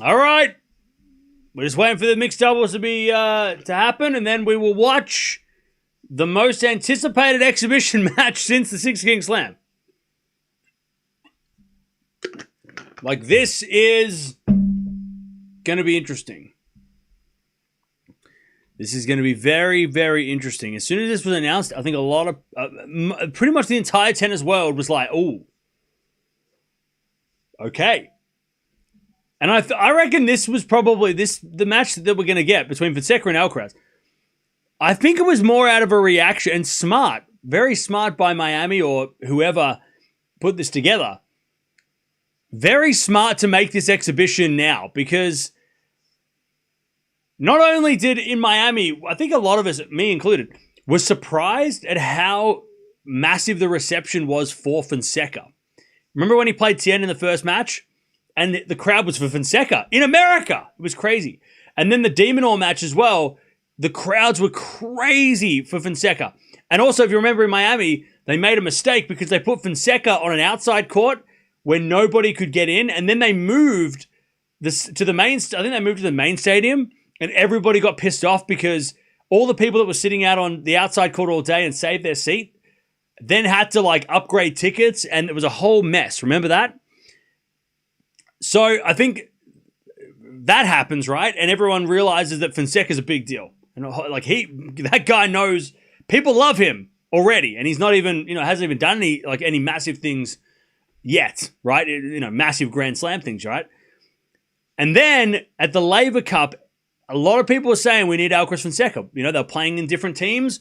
All right. We're just waiting for the mixed doubles to happen, and then we will watch the most anticipated exhibition match since the Six King Slam. Like, this is going to be interesting. This is going to be very, very interesting. As soon as this was announced, I think a lot of, pretty much the entire tennis world was like, oh, okay. And I reckon this was probably the match that we're going to get between Fonseca and Alcaraz. I think it was more out of a reaction, and smart, very smart by Miami or whoever put this together. Very smart to make this exhibition now, because not only did in Miami, I think a lot of us, me included, was surprised at how massive the reception was for Fonseca. Remember when he played Tien in the first match? And the crowd was for Fonseca in America. It was crazy. And then the De Minaur match as well, the crowds were crazy for Fonseca. And also, if you remember in Miami, they made a mistake because they put Fonseca on an outside court where nobody could get in. And then they moved to the main, I think they moved to the main stadium. And everybody got pissed off because all the people that were sitting out on the outside court all day and saved their seat then had to like upgrade tickets, and it was a whole mess. Remember that? So I think that happens, right? And everyone realizes that Fonseca's a big deal. And like that guy knows people love him already, and he's not even, hasn't even done any massive things yet, right? Massive Grand Slam things, right? And then at the Laver Cup, a lot of people were saying we need Alcaraz Fonseca. They're playing in different teams.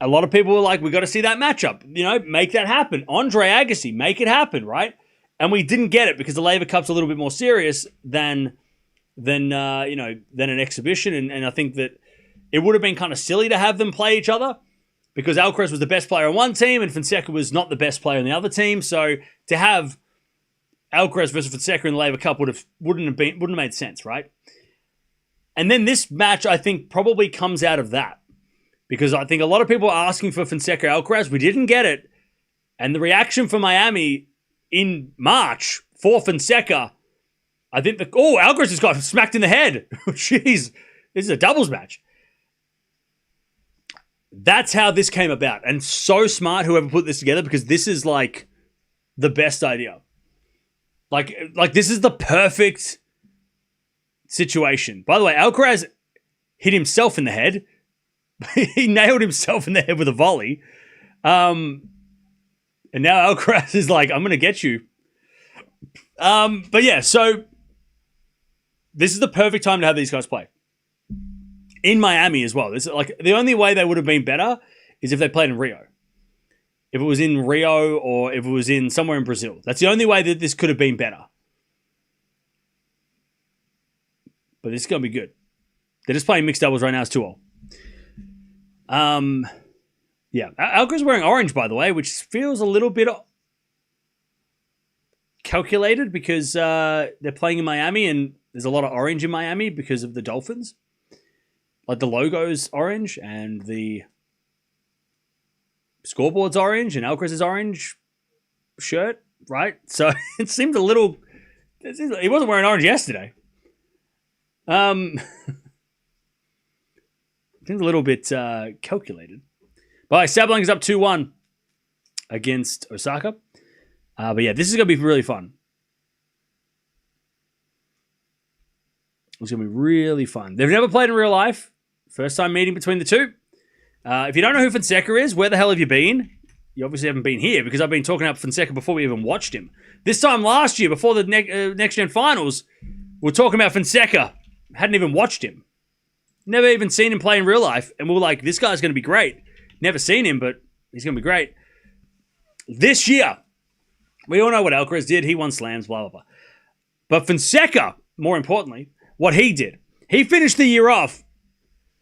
A lot of people were like, we got to see that matchup. Make that happen. Andre Agassi, make it happen, right? And we didn't get it because the Laver Cup's a little bit more serious than an exhibition. And I think that it would have been kind of silly to have them play each other because Alcaraz was the best player on one team and Fonseca was not the best player on the other team. So to have Alcaraz versus Fonseca in the Laver Cup wouldn't have made sense, right? And then this match, I think, probably comes out of that. Because I think a lot of people are asking for Fonseca Alcaraz. We didn't get it. And the reaction for Miami in March for Fonseca, I think Alcaraz just got smacked in the head. Jeez, this is a doubles match. That's how this came about. And so smart whoever put this together, because this is like the best idea. Like this is the perfect situation. By the way, Alcaraz hit himself in the head. He nailed himself in the head with a volley. And now Alcaraz is like, I'm going to get you. But yeah, so this is the perfect time to have these guys play. In Miami as well. This is like the only way they would have been better is if they played in Rio. If it was in Rio or if it was in somewhere in Brazil. That's the only way that this could have been better. But this is going to be good. They're just playing mixed doubles right now. It's 2-all. Yeah. Alcaraz wearing orange, by the way, which feels a little bit calculated because they're playing in Miami and there's a lot of orange in Miami because of the Dolphins. Like the logo's orange and the scoreboard's orange and Alcaraz's orange shirt, right? So it seemed a little... He wasn't wearing orange yesterday. Seems a little bit calculated. But Sabalenka's up 2-1 against Osaka. But yeah, this is going to be really fun. It's going to be really fun. They've never played in real life. First time meeting between the two. If you don't know who Fonseca is, where the hell have you been? You obviously haven't been here because I've been talking about Fonseca before we even watched him. This time last year, before the Next Gen Finals, we were talking about Fonseca. Hadn't even watched him. Never even seen him play in real life. And we were like, this guy's going to be great. Never seen him, but he's going to be great. This year, we all know what Alcaraz did. He won slams, blah, blah, blah. But Fonseca, more importantly, what he did. He finished the year off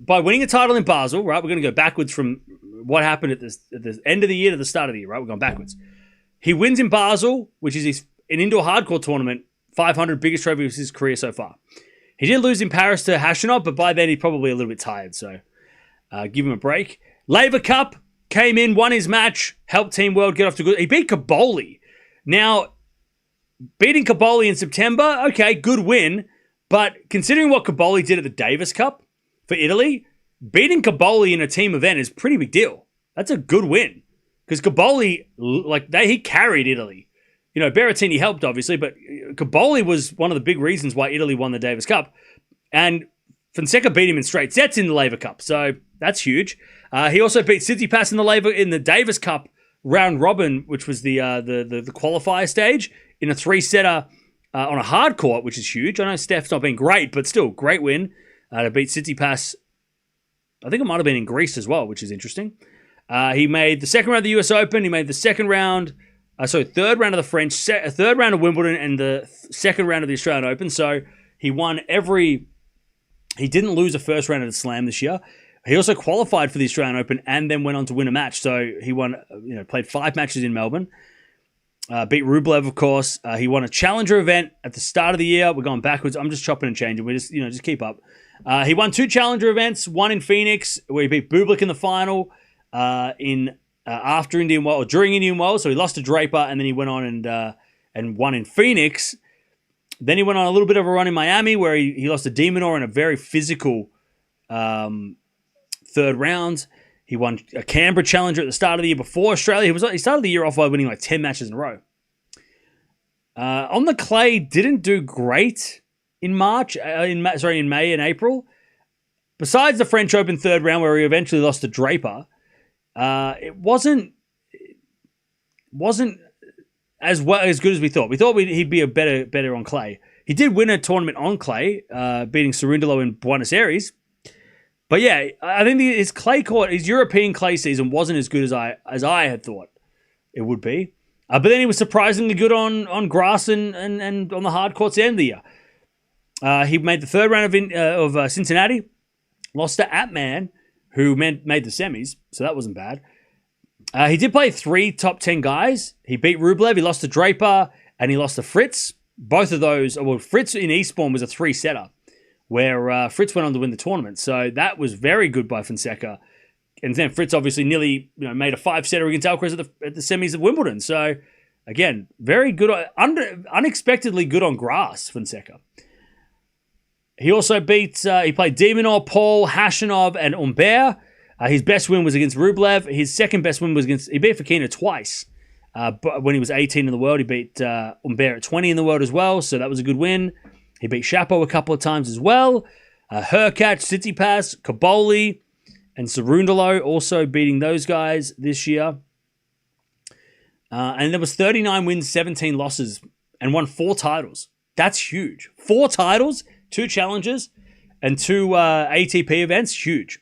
by winning a title in Basel, right? We're going to go backwards from what happened at the end of the year to the start of the year, right? We're going backwards. He wins in Basel, which is an indoor hardcore tournament, 500 biggest trophy of his career so far. He did lose in Paris to Hashanov, but by then he's probably a little bit tired, so give him a break. Laver Cup, came in, won his match, helped Team World get off to good... He beat Caboli. Now, beating Caboli in September, okay, good win, But considering what Caboli did at the Davis Cup for Italy, beating Caboli in a team event is a pretty big deal. That's a good win. Because Caboli, he carried Italy. You know, Berrettini helped, obviously, but Caboli was one of the big reasons why Italy won the Davis Cup. And Fonseca beat him in straight sets in the Laver Cup, so that's huge. He also beat Tsitsipas in the Davis Cup round robin, which was the qualifier stage, in a 3-setter on a hard court, which is huge. I know Steph's not been great, but still, great win to beat Tsitsipas. I think it might have been in Greece as well, which is interesting. He made the second round of the US Open. He made the third round of the French, third round of Wimbledon, and the second round of the Australian Open. So he won he didn't lose a first round of the Slam this year. He also qualified for the Australian Open and then went on to win a match. So he played 5 matches in Melbourne. Beat Rublev, of course. He won a challenger event at the start of the year. We're going backwards. I'm just chopping and changing. We just keep up. He won 2 challenger events. One in Phoenix, where he beat Bublik in the final. During Indian Wells. So he lost to Draper, and then he went on and won in Phoenix. Then he went on a little bit of a run in Miami, where he lost to Demonor in a very physical third round. He won a Canberra Challenger at the start of the year before Australia. He started the year off by winning 10 matches in a row. On the clay, didn't do great in May and April. Besides the French Open third round, where he eventually lost to Draper, it wasn't as good as we thought. We thought he'd be better on clay. He did win a tournament on clay, beating Cerundolo in Buenos Aires. But yeah, I think his European clay season wasn't as good as I had thought it would be. But then he was surprisingly good on grass and on the hard courts at the end of the year. He made the third round of Cincinnati, lost to Atman, who made the semis, so that wasn't bad. He did play 3 top 10 guys. He beat Rublev, he lost to Draper, and he lost to Fritz. Both of those, Fritz in Eastbourne was a 3-setter, where Fritz went on to win the tournament. So that was very good by Fonseca. And then Fritz obviously nearly made a 5-setter against Alcaraz at the semis of Wimbledon. So again, very good, unexpectedly good on grass, Fonseca. He also he played Demonor, Paul, Hashanov, and Humbert. His best win was against Rublev. His second best win was he beat Fokina twice. But when he was 18 in the world, he beat Humbert at 20 in the world as well. So that was a good win. He beat Shapo a couple of times as well. Hurkacz, Tsitsipas, Caboli, and Cerundolo also beating those guys this year. And there was 39 wins, 17 losses, and won 4 titles. That's huge. 4 titles, 2 challenges, and 2 ATP events. Huge.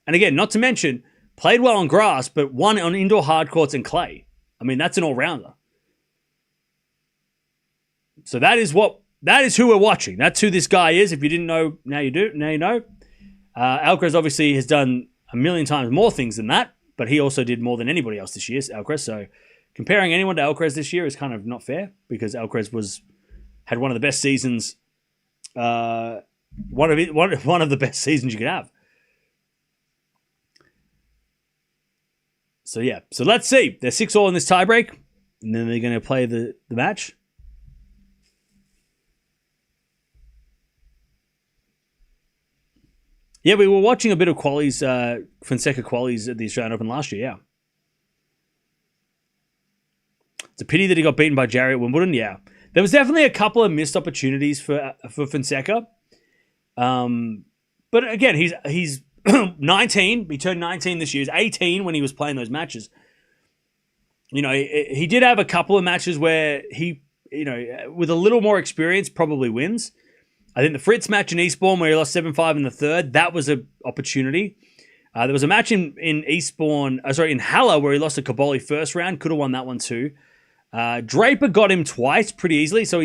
And again, not to mention, played well on grass, but won on indoor hard courts and clay. I mean, that's an all-rounder. So that is who we're watching. That's who this guy is. If you didn't know, now you do. Now you know. Alcaraz obviously has done a million times more things than that, but he also did more than anybody else this year, Alcaraz. So comparing anyone to Alcaraz this year is kind of not fair, because Alcaraz had one of the best seasons, one of the best seasons you could have. So yeah, so let's see. They're 6-all in this tiebreak, and then they're going to play the match. Yeah, we were watching a bit of Fonseca qualies at the Australian Open last year, yeah. It's a pity that he got beaten by Jarry at Wimbledon, yeah. There was definitely a couple of missed opportunities for Fonseca. But again, he's 19. He turned 19 this year. He was 18 when he was playing those matches. He did have a couple of matches where he, with a little more experience, probably wins. I think the Fritz match in Eastbourne where he lost 7-5 in the third, that was an opportunity. There was a match in Halle where he lost to Caboli first round. Could have won that one too. Draper got him twice pretty easily, so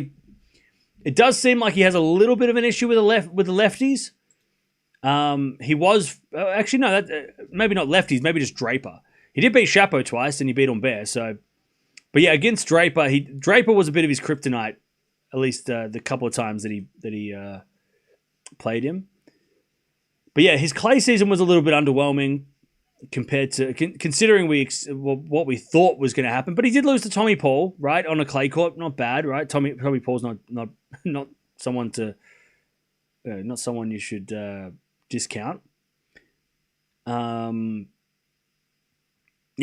it does seem like he has a little bit of an issue with the lefties. He was maybe not lefties, maybe just Draper. He did beat Shapo twice, and he beat Humbert. So, but yeah, against Draper, Draper was a bit of his kryptonite, at least the couple of times that he played him. But yeah, his clay season was a little bit underwhelming compared to considering what we thought was going to happen. But he did lose to Tommy Paul, right, on a clay court. Not bad, right? Tommy Paul's not someone to not someone you should discount. Yeah,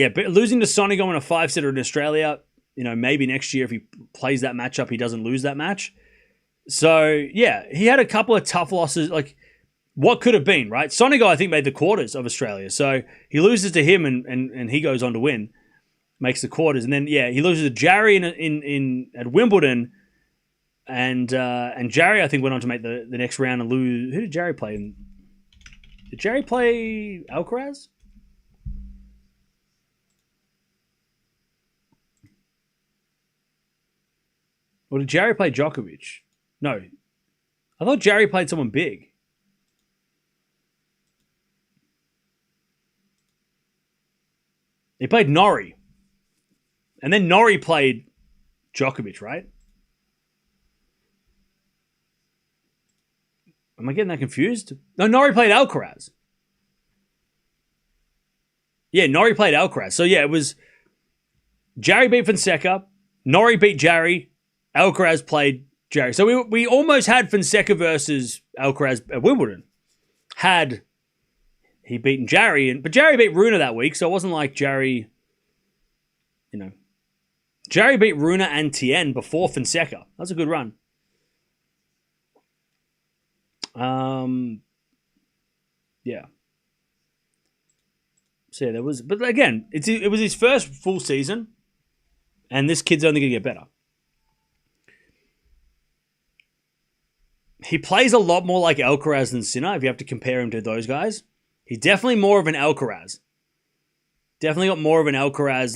but losing to Sonigo in a 5-setter in Australia, maybe next year if he plays that matchup, he doesn't lose that match. So, yeah, he had a couple of tough losses. Like, what could have been, right? Sonigo, I think, made the quarters of Australia. So he loses to him and he goes on to win, makes the quarters. And then, yeah, he loses to Jarry at Wimbledon. And Jarry, I think, went on to make the next round and lose. Who did Jarry play? Did Jarry play Alcaraz? Or did Jarry play Djokovic? No. I thought Jarry played someone big. He played Norrie. And then Norrie played Djokovic, right? Am I getting that confused? No, Norrie played Alcaraz. Yeah, Norrie played Alcaraz. So, yeah, it was Jarry beat Fonseca. Norrie beat Jarry. Alcaraz played Jarry. So we almost had Fonseca versus Alcaraz at Wimbledon. Had he beaten Jarry. But Jarry beat Runa that week, so it wasn't like Jarry, Jarry beat Runa and Tien before Fonseca. That's a good run. Yeah. So yeah, but again, it was his first full season, and this kid's only going to get better. He plays a lot more like Alcaraz than Sinner, if you have to compare him to those guys. He's definitely more of an Alcaraz. Definitely got more of an Alcaraz,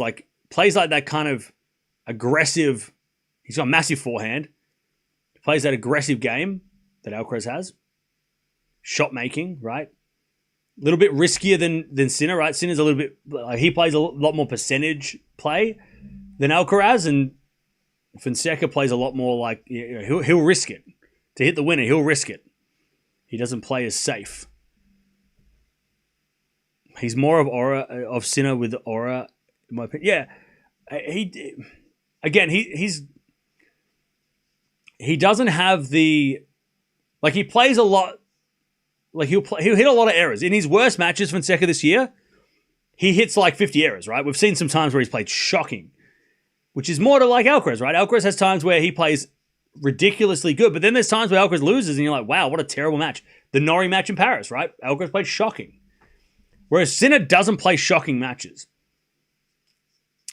plays like that kind of aggressive. He's got a massive forehand. Plays that aggressive game that Alcaraz has. Shot making, right? A little bit riskier than Sinner, right? Sinner's a little bit, he plays a lot more percentage play than Alcaraz, and Fonseca plays a lot more like, he'll risk it. To hit the winner, he'll risk it. He doesn't play as safe. He's more of Sinner with aura, in my opinion. Yeah, he doesn't have the, he plays a lot. He'll hit a lot of errors. In his worst matches, Fonseca this year, he hits 50 errors, right? We've seen some times where he's played shocking, which is more to like Alcaraz, right? Alcaraz has times where he plays ridiculously good, but then there's times where Alcaraz loses and you're like, wow, what a terrible match. The Norrie match in Paris, right? Alcaraz played shocking. Whereas Sinner doesn't play shocking matches.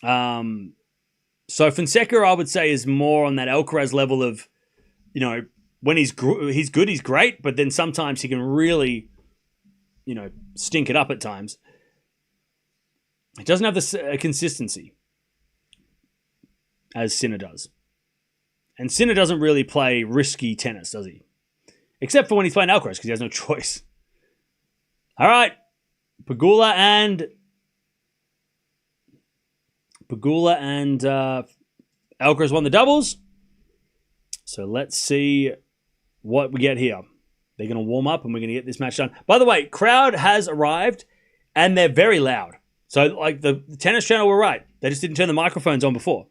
So Fonseca, I would say, is more on that Alcaraz level of, when he's good, he's great, but then sometimes he can really, stink it up at times. He doesn't have the consistency as Sinner does. And Sinner doesn't really play risky tennis, does he? Except for when he's playing Alcaraz, because he has no choice. All right. Pegula and Alcaraz won the doubles. So let's see what we get here. They're going to warm up and we're going to get this match done. By the way, crowd has arrived and they're very loud. So the tennis channel were right. They just didn't turn the microphones on before.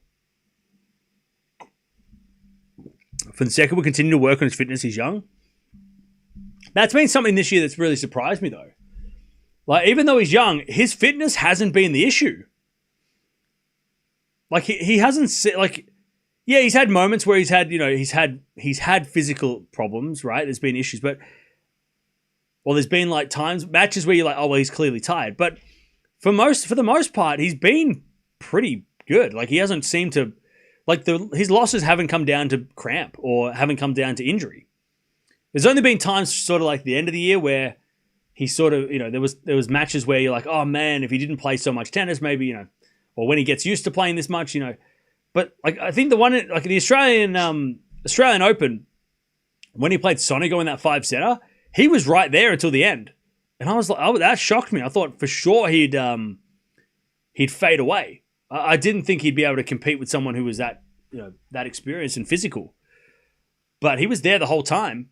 Fonseca will continue to work on his fitness. He's young. That's been something this year that's really surprised me, though. Even though he's young, his fitness hasn't been the issue. He hasn't he's had moments where he's had physical problems, right? There's been issues, but there's been matches where you're like, oh well, he's clearly tired. But for the most part, he's been pretty good. He hasn't seemed to. His losses haven't come down to cramp or haven't come down to injury. There's only been times sort of the end of the year where he sort of, there was matches where you're like, oh man, if he didn't play so much tennis, maybe, or when he gets used to playing this much, But I think the one, the Australian Open, when he played Sonigo in that 5-setter, he was right there until the end. And I was like, that shocked me. I thought for sure he'd fade away. I didn't think he'd be able to compete with someone who was that experienced and physical. But he was there the whole time.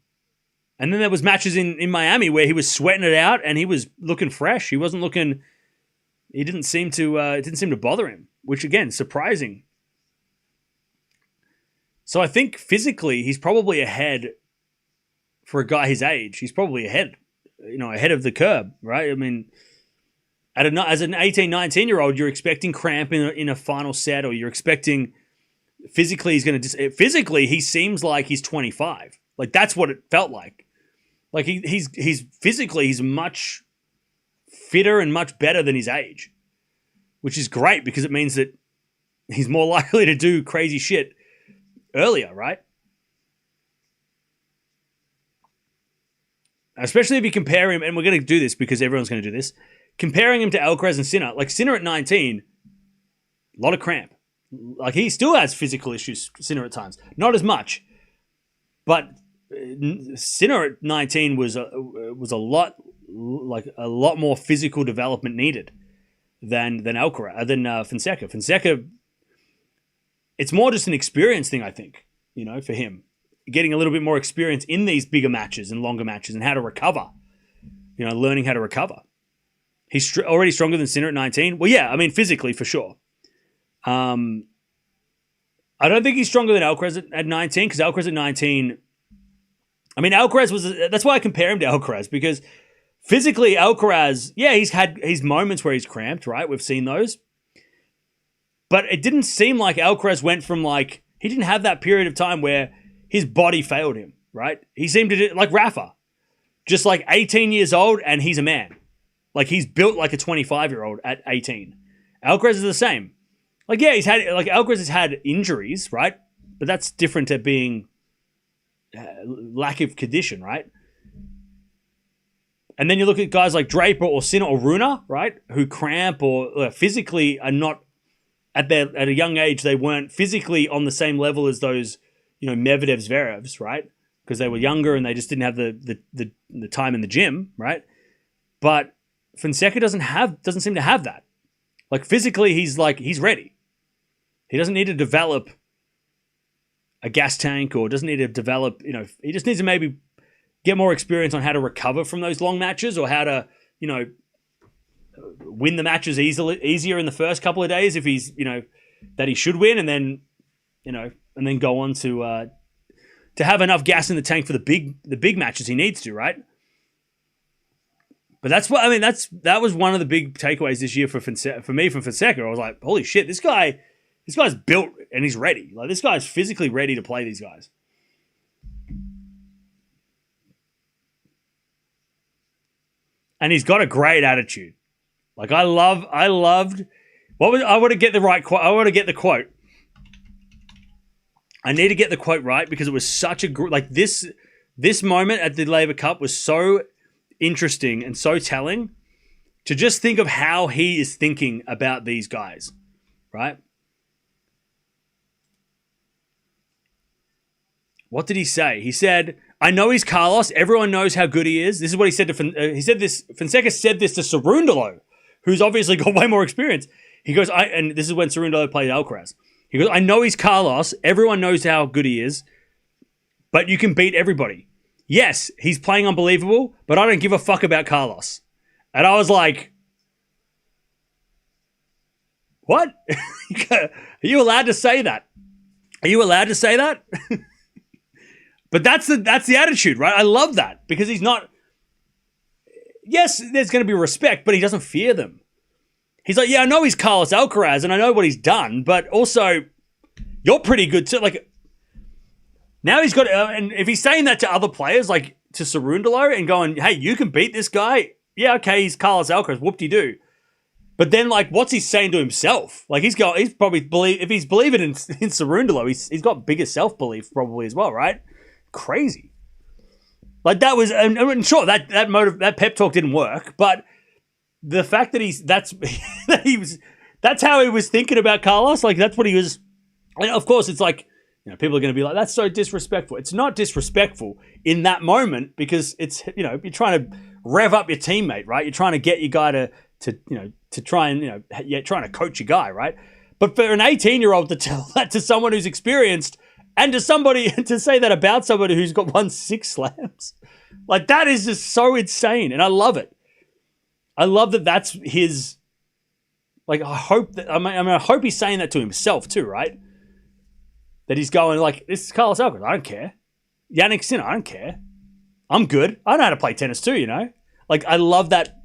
And then there was matches in Miami where he was sweating it out and he was looking fresh. He didn't seem to bother him, which again, surprising. So I think physically he's probably ahead for a guy his age. He's probably ahead of the curve, right? I mean, as an 18, 19-year-old, you're expecting cramp in a final set, or you're expecting physically physically he seems like he's 25. Like, that's what it felt like. Like, he's physically, he's much fitter and much better than his age, which is great because it means that he's more likely to do crazy shit earlier, right? Especially if you compare him, and we're going to do this because everyone's going to do this, comparing him to Alcaraz and Sinner. Like, Sinner at 19, a lot of cramp. Like, he still has physical issues, Sinner, at times. Not as much. But Sinner at 19 was a lot more physical development needed than Alcaraz, than Fonseca. Fonseca, it's more just an experience thing, I think, for him. Getting a little bit more experience in these bigger matches and longer matches and how to recover. Learning how to recover. He's already stronger than Sinner at 19. Well, yeah, I mean, physically, for sure. I don't think he's stronger than Alcaraz at 19, because Alcaraz at 19... I mean, Alcaraz that's why I compare him to Alcaraz, because physically, Alcaraz, yeah, he's had his moments where he's cramped, right? We've seen those. But it didn't seem like Alcaraz went from he didn't have that period of time where his body failed him, right? He seemed to do, like Rafa, just 18 years old and he's a man. Like, he's built like a 25-year-old at 18. Alcaraz is the same. Yeah, Alcaraz has had injuries, right? But that's different to being lack of condition, right? And then you look at guys like Draper or Sinner or Runa, right? Who cramp or physically are not, at a young age, they weren't physically on the same level as those, Medvedev, Zverevs, right? Because they were younger and they just didn't have the time in the gym, right? But Fonseca doesn't seem to have that. Physically, he's ready. He doesn't need to develop a gas tank, or doesn't need to develop, he just needs to maybe get more experience on how to recover from those long matches, or how to, win the matches easier in the first couple of days if he's, that he should win, and then, and then go on to have enough gas in the tank for the big matches he needs to, right? But that's what I mean. That was one of the big takeaways this year for me from Fonseca. I was like, holy shit, this guy's built and he's ready. This guy's physically ready to play these guys. And he's got a great attitude. I loved. I want to get the right quote. I want to get the quote. I need to get the quote right because it was such a this moment at the Labour Cup was so interesting and so telling, to just think of how he is thinking about these guys, right? What did he say? He said, I know he's Carlos. Everyone knows how good he is. This is what he said to Fonseca said this to Cerundolo, who's obviously got way more experience. He goes, and this is when Cerundolo played Alcaraz. He goes, I know he's Carlos. Everyone knows how good he is, but you can beat everybody. Yes, he's playing unbelievable, but I don't give a fuck about Carlos. And I was like, what? Are you allowed to say that? Are you allowed to say that? But that's the attitude, right? I love that because he's not. Yes, there's going to be respect, but he doesn't fear them. He's like, yeah, I know he's Carlos Alcaraz and I know what he's done, but also you're pretty good too. Now he's got, and if he's saying that to other players, like to Cerundolo, and going, hey, you can beat this guy. Yeah, okay, he's Carlos Alcaraz. Whoop-de-doo. But then, what's he saying to himself? He's probably if he's believing in Cerundolo, he's got bigger self-belief probably as well, right? Crazy. That was, and sure, that pep talk didn't work, but the fact that that's how he was thinking about Carlos, that's what he was. And of course, it's people are going to be like, that's so disrespectful. It's not disrespectful in that moment because it's, you're trying to rev up your teammate, right? You're trying to get your guy to try and, trying to coach your guy, right? But for an 18-year-old to tell that to someone who's experienced and to say that about somebody who's won 6 slams, that is just so insane. And I love it. I love that that's his, I hope he's saying that to himself too, right? That he's going this is Carlos Alcaraz, I don't care. Jannik Sinner, I don't care. I'm good. I know how to play tennis too, you know? Like, I love that.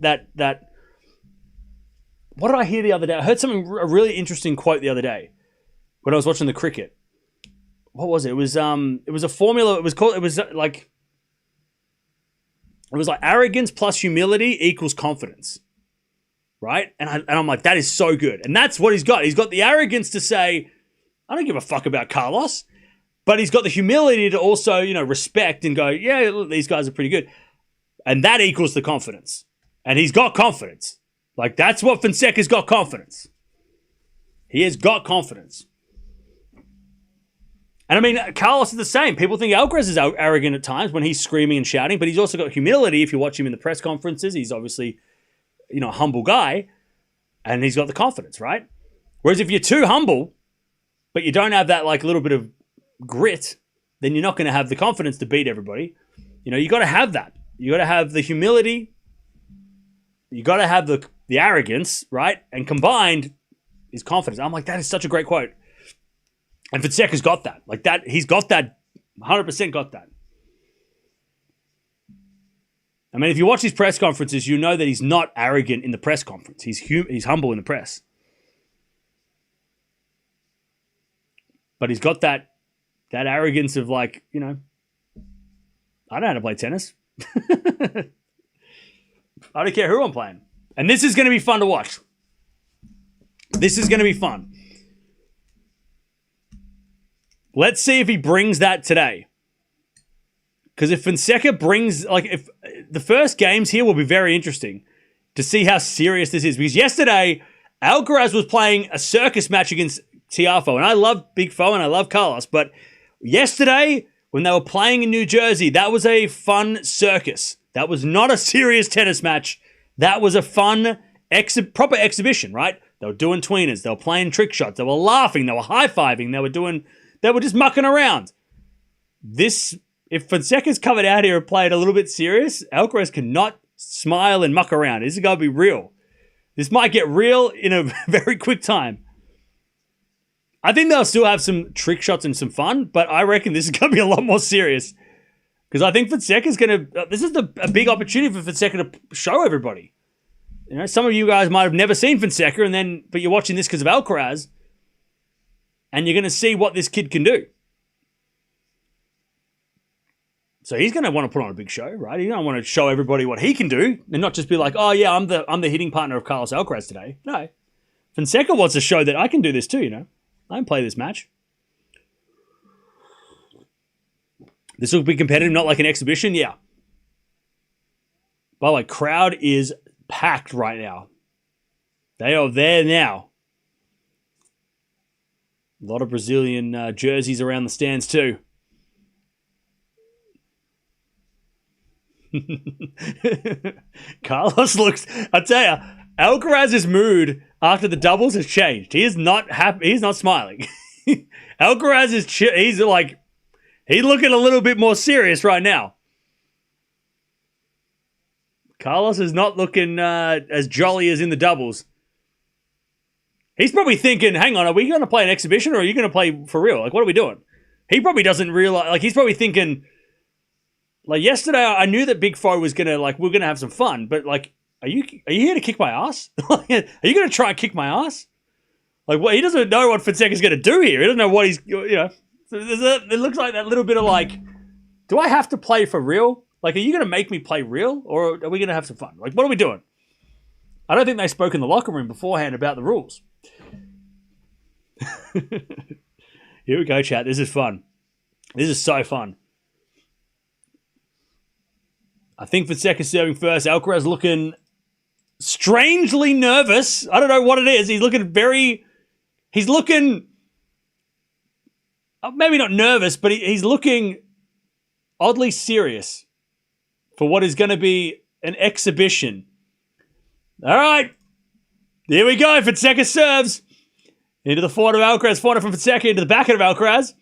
What did I hear the other day? I heard a really interesting quote the other day when I was watching the cricket. What was it? It was a formula. It was like arrogance plus humility equals confidence. Right? And I'm like, that is so good. And that's what he's got. He's got the arrogance to say, I don't give a fuck about Carlos. But he's got the humility to also, respect and go, yeah, look, these guys are pretty good. And that equals the confidence. And he's got confidence. Like, that's what Fonseca's got, confidence. He has got confidence. And I mean, Carlos is the same. People think Alcaraz is arrogant at times when he's screaming and shouting, but he's also got humility. If you watch him in the press conferences, he's obviously, a humble guy, and he's got the confidence, right? Whereas if you're too humble, but you don't have that like little bit of grit, then you're not going to have the confidence to beat everybody. You got to have that. You got to have the humility. You got to have the arrogance, right? And combined is confidence. I'm like, that is such a great quote. And Fonseca's got that. Like that, he's got that, 100% got that. I mean, if you watch his press conferences, you know that he's not arrogant in the press conference. He's humble in the press. But he's got that arrogance of like, I don't know how to play tennis. I don't care who I'm playing. And this is going to be fun to watch. This is going to be fun. Let's see if he brings that today. Because if Fonseca brings, if the first games here will be very interesting to see how serious this is. Because yesterday, Alcaraz was playing a circus match against Tiafoe. And I love Big Foe and I love Carlos. But yesterday, when they were playing in New Jersey, that was a fun circus. That was not a serious tennis match. That was a fun, proper exhibition, right? They were doing tweeners. They were playing trick shots. They were laughing. They were high-fiving. They were just mucking around. If Fonseca's covered out here and played a little bit serious, Alcaraz cannot smile and muck around. This is going to be real. This might get real in a very quick time. I think they'll still have some trick shots and some fun, but I reckon this is going to be a lot more serious. Because I think Fonseca's going to... This is a big opportunity for Fonseca to show everybody. Some of you guys might have never seen Fonseca, but you're watching this because of Alcaraz, and you're going to see what this kid can do. So he's going to want to put on a big show, right? He's going to want to show everybody what he can do, and not just be like, oh yeah, I'm the hitting partner of Carlos Alcaraz today. No. Fonseca wants to show that I can do this too, I can play this match. This will be competitive, not like an exhibition, yeah. By the way, crowd is packed right now. They are there now. A lot of Brazilian jerseys around the stands too. Carlos looks... I tell you, Alcaraz's mood after the doubles has changed. He is not happy. He's not smiling. Alcaraz is... He's looking a little bit more serious right now. Carlos is not looking as jolly as in the doubles. He's probably thinking, hang on, are we going to play an exhibition or are you going to play for real? Like, what are we doing? He probably doesn't realize... Like, he's probably thinking... Like, yesterday, I knew that Big Foe was going to, we're going to have some fun. But, are you here to kick my ass? Are you going to try and kick my ass? Like, he doesn't know what Fonseca's going to do here. He doesn't know what he's, So it looks like that little bit of, do I have to play for real? Like, are you going to make me play real? Or are we going to have some fun? Like, what are we doing? I don't think they spoke in the locker room beforehand about the rules. Here we go, chat. This is fun. This is so fun. I think Fonseca's serving first. Alcaraz looking strangely nervous. I don't know what it is. He's looking maybe not nervous, but he's looking oddly serious for what is going to be an exhibition. All right. Here we go. Fonseca serves. Into the forehand of Alcaraz. Forehand from Fonseca into the backhand of Alcaraz.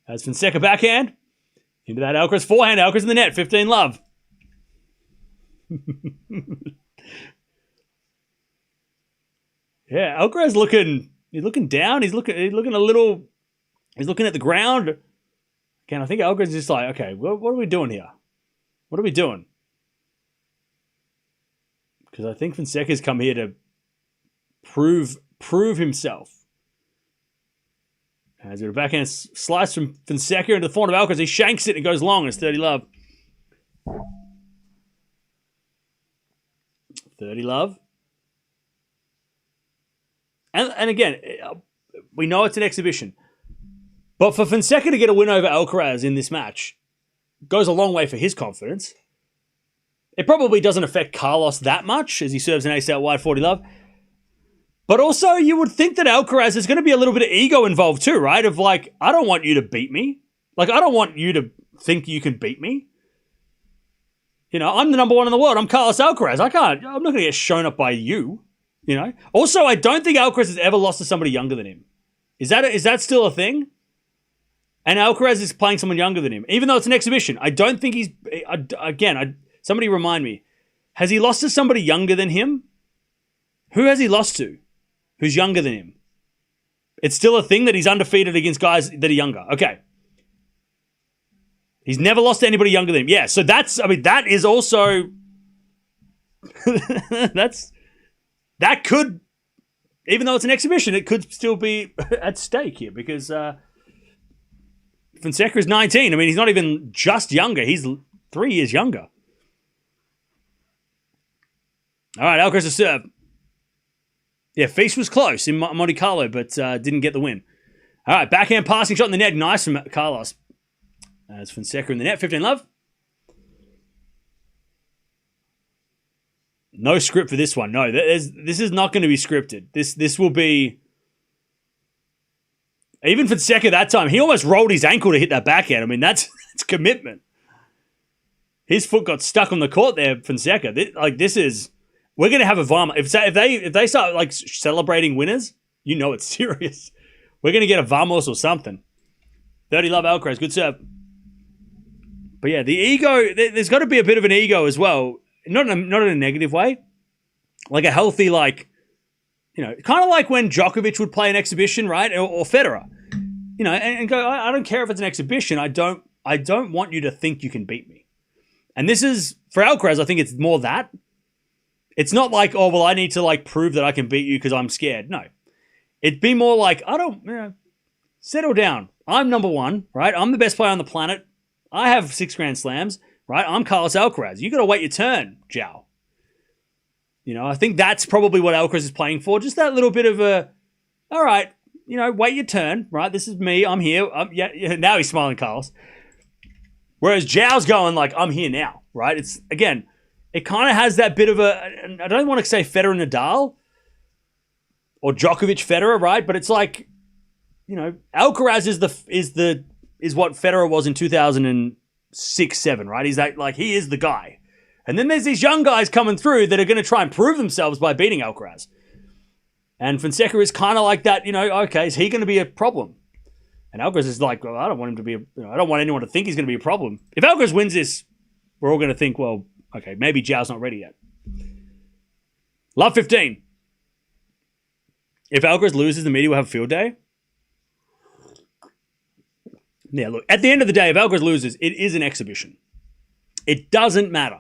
As Fonseca backhand. Into that Alcaraz forehand. Alcaraz in the net. 15-love. Yeah, Alcaraz he's looking down. He's looking a little, he's looking at the ground. Again, I think Alcaraz is just like, okay, what are we doing here? What are we doing? Because I think Fonseca's come here to prove himself. Has got a backhand slice from Fonseca into the forehand of Alcaraz. He shanks it and goes long. It's 30-love. 30-love. And again, we know it's an exhibition. But for Fonseca to get a win over Alcaraz in this match goes a long way for his confidence. It probably doesn't affect Carlos that much as he serves an ace out wide 40-love. But also, you would think that Alcaraz is going to be a little bit of ego involved too, right? Of like, I don't want you to beat me. Like, I don't want you to think you can beat me. You know, I'm the number one in the world. I'm Carlos Alcaraz. I'm not going to get shown up by you. You know? Also, I don't think Alcaraz has ever lost to somebody younger than him. Is that still a thing? And Alcaraz is playing someone younger than him. Even though it's an exhibition, I don't think he's... somebody remind me. Has he lost to somebody younger than him? Who has he lost to? Who's younger than him? It's still a thing that he's undefeated against guys that are younger. Okay. He's never lost to anybody younger than him. Yeah, so that is also... that could... Even though it's an exhibition, it could still be at stake here because Fonseca is 19. I mean, he's not even just younger. He's 3 years younger. All right, Alcaraz to serve. Yeah, Feast was close in Monte Carlo, but didn't get the win. All right, backhand passing shot in the net. Nice from Carlos. As Fonseca in the net. 15-love. No script for this one. No, this is not going to be scripted. This will be... Even Fonseca that time, he almost rolled his ankle to hit that backhand. I mean, that's commitment. His foot got stuck on the court there, Fonseca. This is... We're going to have a vomit. If they start like celebrating winners, you know it's serious. We're going to get a vamos or something. 30-love Alcaraz. Good serve. But yeah, the ego, there's got to be a bit of an ego as well. Not in a negative way. Like a healthy, like, you know, kind of like when Djokovic would play an exhibition, right? Or Federer. You know, and go, I don't care if it's an exhibition. I don't want you to think you can beat me. And this is, for Alcaraz, I think it's more that. It's not like, oh, well, I need to like prove that I can beat you because I'm scared. No. It'd be more like, settle down. I'm number one, right? I'm the best player on the planet. I have 6 Grand Slams, right? I'm Carlos Alcaraz. You got to wait your turn, Joao. You know, I think that's probably what Alcaraz is playing for. Just that little bit of a, all right, you know, wait your turn, right? This is me. I'm here. Yeah, now he's smiling, Carlos. Whereas Joao's going like, I'm here now, right? It's, again, it kind of has that bit of a, I don't want to say Federer Nadal or Djokovic Federer, right? But it's like, you know, Alcaraz is what Federer was in 2006-7, right? He's like he is the guy. And then there's these young guys coming through that are going to try and prove themselves by beating Alcaraz. And Fonseca is kind of like that, you know, okay, is he going to be a problem? And Alcaraz is like, well, I don't want him to be, I don't want anyone to think he's going to be a problem. If Alcaraz wins this, we're all going to think, well, okay, maybe Joao's not ready yet. Love 15. If Alcaraz loses, the media will have a field day. Yeah, look, at the end of the day, if Alcaraz loses, it is an exhibition. It doesn't matter.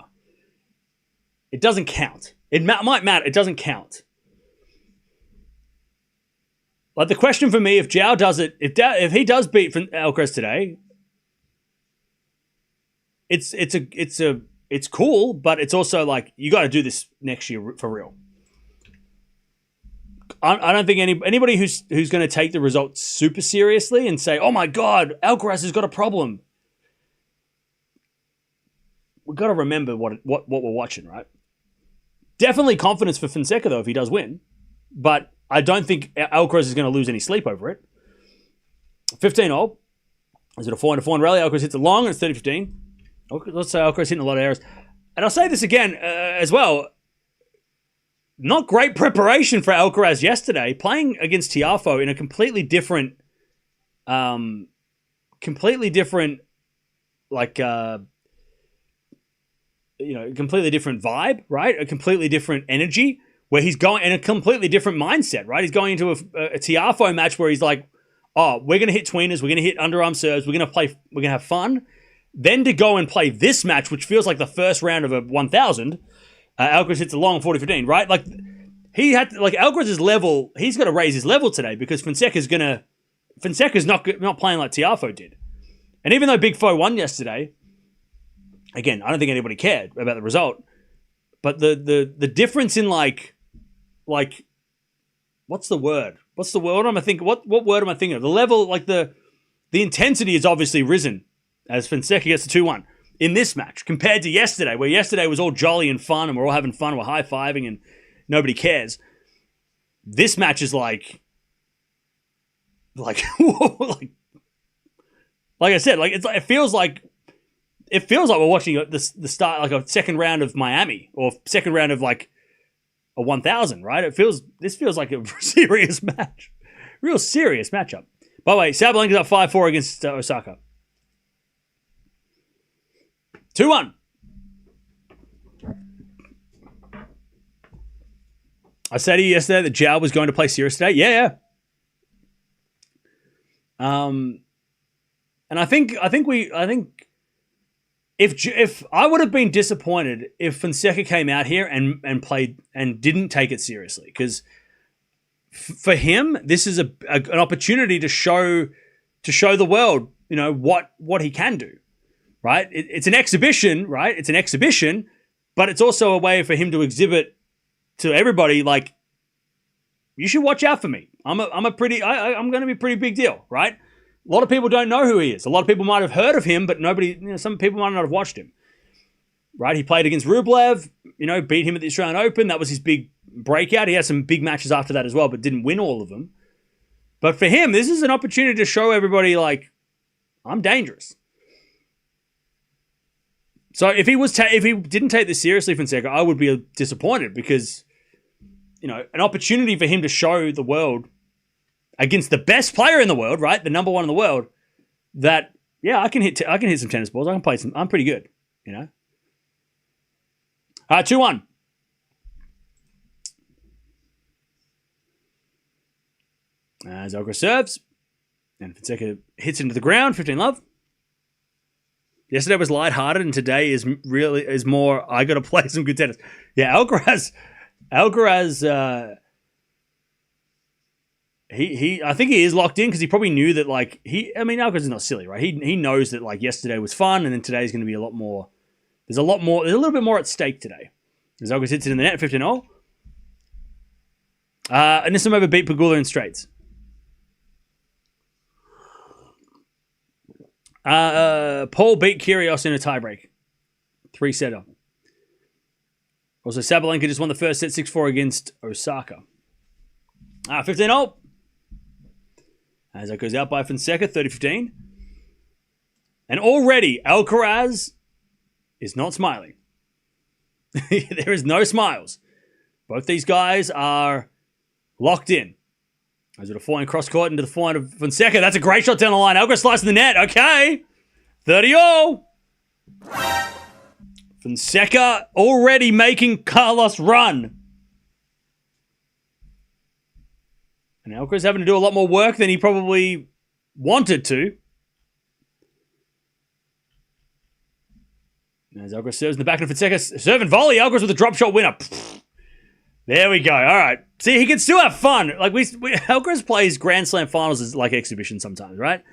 It doesn't count. It might matter. It doesn't count. Like the question for me, if Joao does it, if he does beat Alcaraz today, it's cool, but it's also like you got to do this next year for real. I don't think anybody who's going to take the result super seriously and say, "Oh my God, Alcaraz has got a problem." We've got to remember what we're watching, right? Definitely confidence for Fonseca though if he does win, but I don't think Alcaraz is going to lose any sleep over it. 15-all. Is it a 4-4 rally? Alcaraz hits it long and it's 30-15. Let's say Alcaraz hitting a lot of errors. And I'll say this again as well. Not great preparation for Alcaraz yesterday, playing against Tiafoe in a completely different, like, completely different vibe, right? A completely different energy where he's going, and a completely different mindset, right? He's going into a Tiafoe match where he's like, oh, we're going to hit tweeners, we're going to hit underarm serves, we're going to have fun. Then to go and play this match, which feels like the first round of a 1,000, Alcaraz hits a long 40-15, right? Like, he had to, like, Alcaraz's level, he's got to raise his level today because Fonseca's not playing like Tiafoe did. And even though Big Foe won yesterday, again, I don't think anybody cared about the result, but the difference in like, what's the word? What word am I thinking? What word am I thinking of? The level, like the intensity has obviously risen as Fonseca gets to 2-1 in this match compared to yesterday, where yesterday was all jolly and fun and we're all having fun, we're high-fiving and nobody cares. This match is like like I said, like it feels like we're watching the start, like a second round of Miami or second round of like a 1,000, right? This feels like a serious match, real serious matchup. By the way, Sabalenka's up 5-4 against Osaka. 2-1. I said to you yesterday that Joao was going to play serious today. Yeah. And I think if I would have been disappointed if Fonseca came out here and played and didn't take it seriously, because for him this is an opportunity to show the world, you know, what he can do. Right? It's an exhibition, right? It's an exhibition, but it's also a way for him to exhibit to everybody, like, you should watch out for me. I'm going to be a pretty big deal, right? A lot of people don't know who he is. A lot of people might have heard of him, but some people might not have watched him, right? He played against Rublev, beat him at the Australian Open. That was his big breakout. He had some big matches after that as well, but didn't win all of them. But for him, this is an opportunity to show everybody, like, I'm dangerous. So if he didn't take this seriously, Fonseca, I would be disappointed because, an opportunity for him to show the world against the best player in the world, right, the number one in the world, that I can hit some tennis balls. I can play some. I'm pretty good, 2-1. As Alcaraz serves, and Fonseca hits into the ground. 15-love. Yesterday was lighthearted, and today is more, I got to play some good tennis. Yeah, Alcaraz, I think he is locked in because he probably knew that, Alcaraz is not silly, right? He knows that, yesterday was fun, and then today's going to be a lot more. There's a little bit more at stake today. As Alcaraz hits it in the net, 15-0. Anisimova beat Pegula in straights. Paul beat Kyrgios in a tiebreak. 3-setter. Also, Sabalenka just won the first set 6-4 against Osaka. 15-0. As that goes out by Fonseca, 30-15. And already, Alcaraz is not smiling. There is no smiles. Both these guys are locked in. As it a forehand cross court into the forehand of Fonseca. That's a great shot down the line. Alcaraz slicing the net. Okay. 30-0. Fonseca already making Carlos run. And Alcaraz having to do a lot more work than he probably wanted to. As Alcaraz serves in the back of Fonseca. Serve and volley. Alcaraz with a drop shot winner. There we go. All right. See, he can still have fun. Alcaraz plays Grand Slam finals as like exhibition sometimes, right?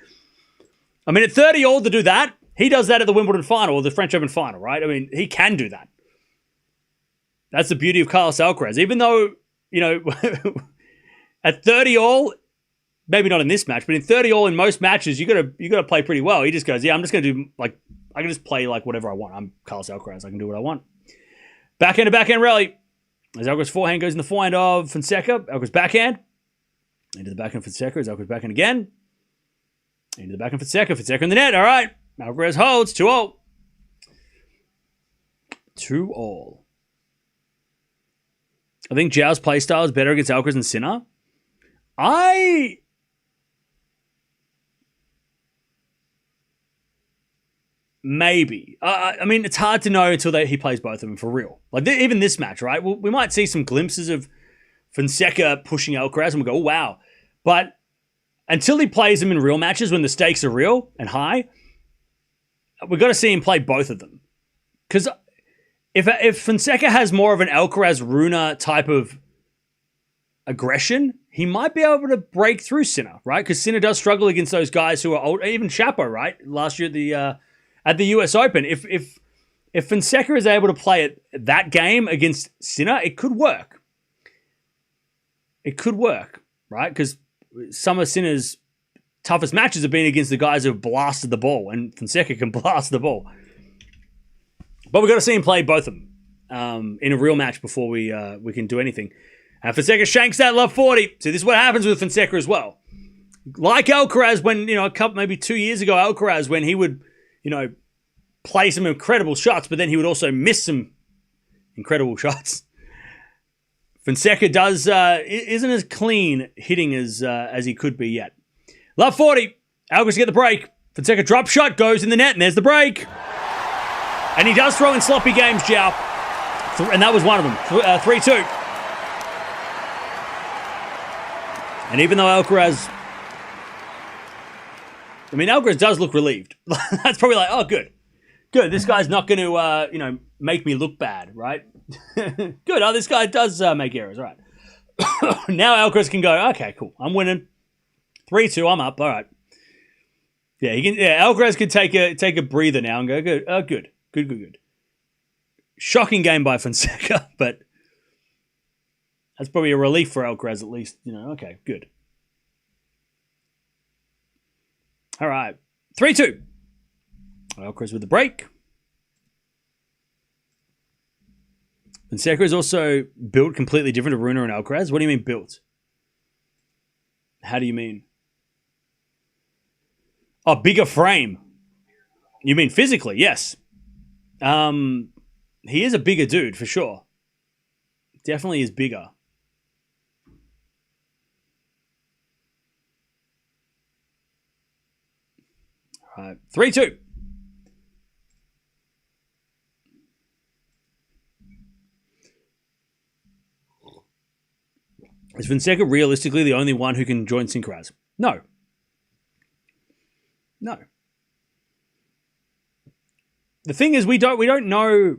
I mean, at 30-0 to do that, he does that at the Wimbledon final or the French Open final, right? I mean, he can do that. That's the beauty of Carlos Alcaraz. Even though, at 30-0, maybe not in this match, but in 30-0 in most matches, you gotta play pretty well. He just goes, I'm just gonna do I can just play whatever I want. I'm Carlos Alcaraz. I can do what I want. Backhand to backhand rally. As Alcaraz forehand goes in the forehand of Fonseca. Alcaraz backhand. Into the backhand of Fonseca. As Alcaraz backhand again. Into the backhand of Fonseca. Fonseca in the net. All right. Alcaraz holds. 2-0. 2-0. I think Joao's play style is better against Alcaraz and Sinner. Maybe. I mean, it's hard to know until he plays both of them for real. Even this match, right? We might see some glimpses of Fonseca pushing Alcaraz and we'll go, oh, wow. But until he plays them in real matches when the stakes are real and high, we've got to see him play both of them. Because if Fonseca has more of an Alcaraz-Rune type of aggression, he might be able to break through Sinner, right? Because Sinner does struggle against those guys who are old. Even Chapo, right? Last year at the US Open. If Fonseca is able to play that game against Sinner, it could work. It could work, right? Because some of Sinner's toughest matches have been against the guys who have blasted the ball, and Fonseca can blast the ball. But we've got to see him play both of them in a real match before we can do anything. And Fonseca shanks that love 40. So this is what happens with Fonseca as well. Like Alcaraz when, maybe 2 years ago, Alcaraz when he would, play some incredible shots, but then he would also miss some incredible shots. Fonseca isn't as clean hitting as he could be yet. Love 40. Alcaraz get the break. Fonseca drop shot goes in the net, and there's the break. And he does throw in sloppy games, Joao. And that was one of them. 3-2. And even though Alcaraz does look relieved. That's probably like, oh, good. Good. This guy's not going to, make me look bad, right? Good. Oh, this guy does make errors. All right. Now Alcaraz can go, okay, cool. I'm winning. 3-2. I'm up. All right. Yeah, he can. Yeah, Alcaraz could take a breather now and go, good. Good. Shocking game by Fonseca, but that's probably a relief for Alcaraz at least. Okay, good. All right. 3-2. Alcaraz with the break. Fonseca is also built completely different to Rune and Alcaraz. What do you mean built? How do you mean? Oh, bigger frame. You mean physically? Yes. He is a bigger dude for sure. Definitely is bigger. All right. 3-2. Is Fonseca realistically the only one who can join Alcaraz? No. The thing is, we don't know